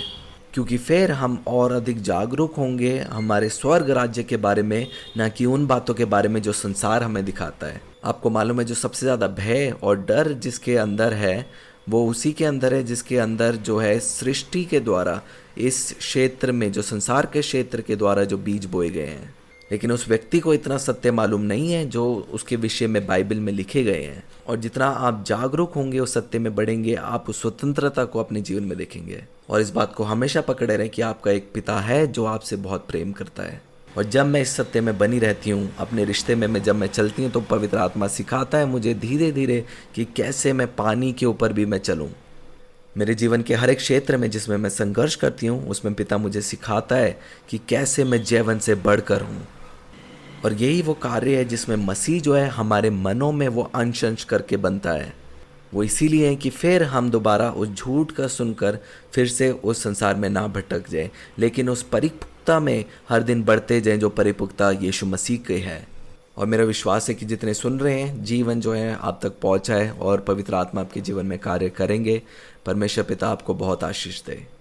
क्योंकि फिर हम और अधिक जागरूक होंगे हमारे स्वर्ग राज्य के बारे में, ना कि उन बातों के बारे में जो संसार हमें दिखाता है। आपको मालूम है जो सबसे ज़्यादा भय और डर जिसके अंदर है वो उसी के अंदर है जिसके अंदर जो है सृष्टि के द्वारा, इस क्षेत्र में जो संसार के क्षेत्र के द्वारा जो बीज बोए गए हैं। लेकिन उस व्यक्ति को इतना सत्य मालूम नहीं है जो उसके विषय में बाइबल में लिखे गए हैं। और जितना आप जागरूक होंगे उस सत्य में बढ़ेंगे, आप उस स्वतंत्रता को अपने जीवन में देखेंगे। और इस बात को हमेशा पकड़े रहें कि आपका एक पिता है जो आपसे बहुत प्रेम करता है। और जब मैं इस सत्य में बनी रहती हूँ अपने रिश्ते में, जब मैं चलती हूँ तो पवित्र आत्मा सिखाता है मुझे धीरे धीरे कि कैसे मैं पानी के ऊपर भी मैं चलूँ। मेरे जीवन के हर एक क्षेत्र में जिसमें मैं संघर्ष करती हूँ उसमें पिता मुझे सिखाता है कि कैसे मैं जैवन से बढ़कर हूँ। और यही वो कार्य है जिसमें मसीह जो है हमारे मनों में वो अंश अंश करके बनता है। वो इसीलिए है कि फिर हम दोबारा उस झूठ का सुनकर फिर से उस संसार में ना भटक जाए, लेकिन उस परिपक्वता में हर दिन बढ़ते जाएं जो परिपक्वता यीशु मसीह के है। और मेरा विश्वास है कि जितने सुन रहे हैं जीवन जो है आप तक पहुंचा है और पवित्र आत्मा आपके जीवन में कार्य करेंगे। परमेश्वर पिता आपको बहुत आशीष दे।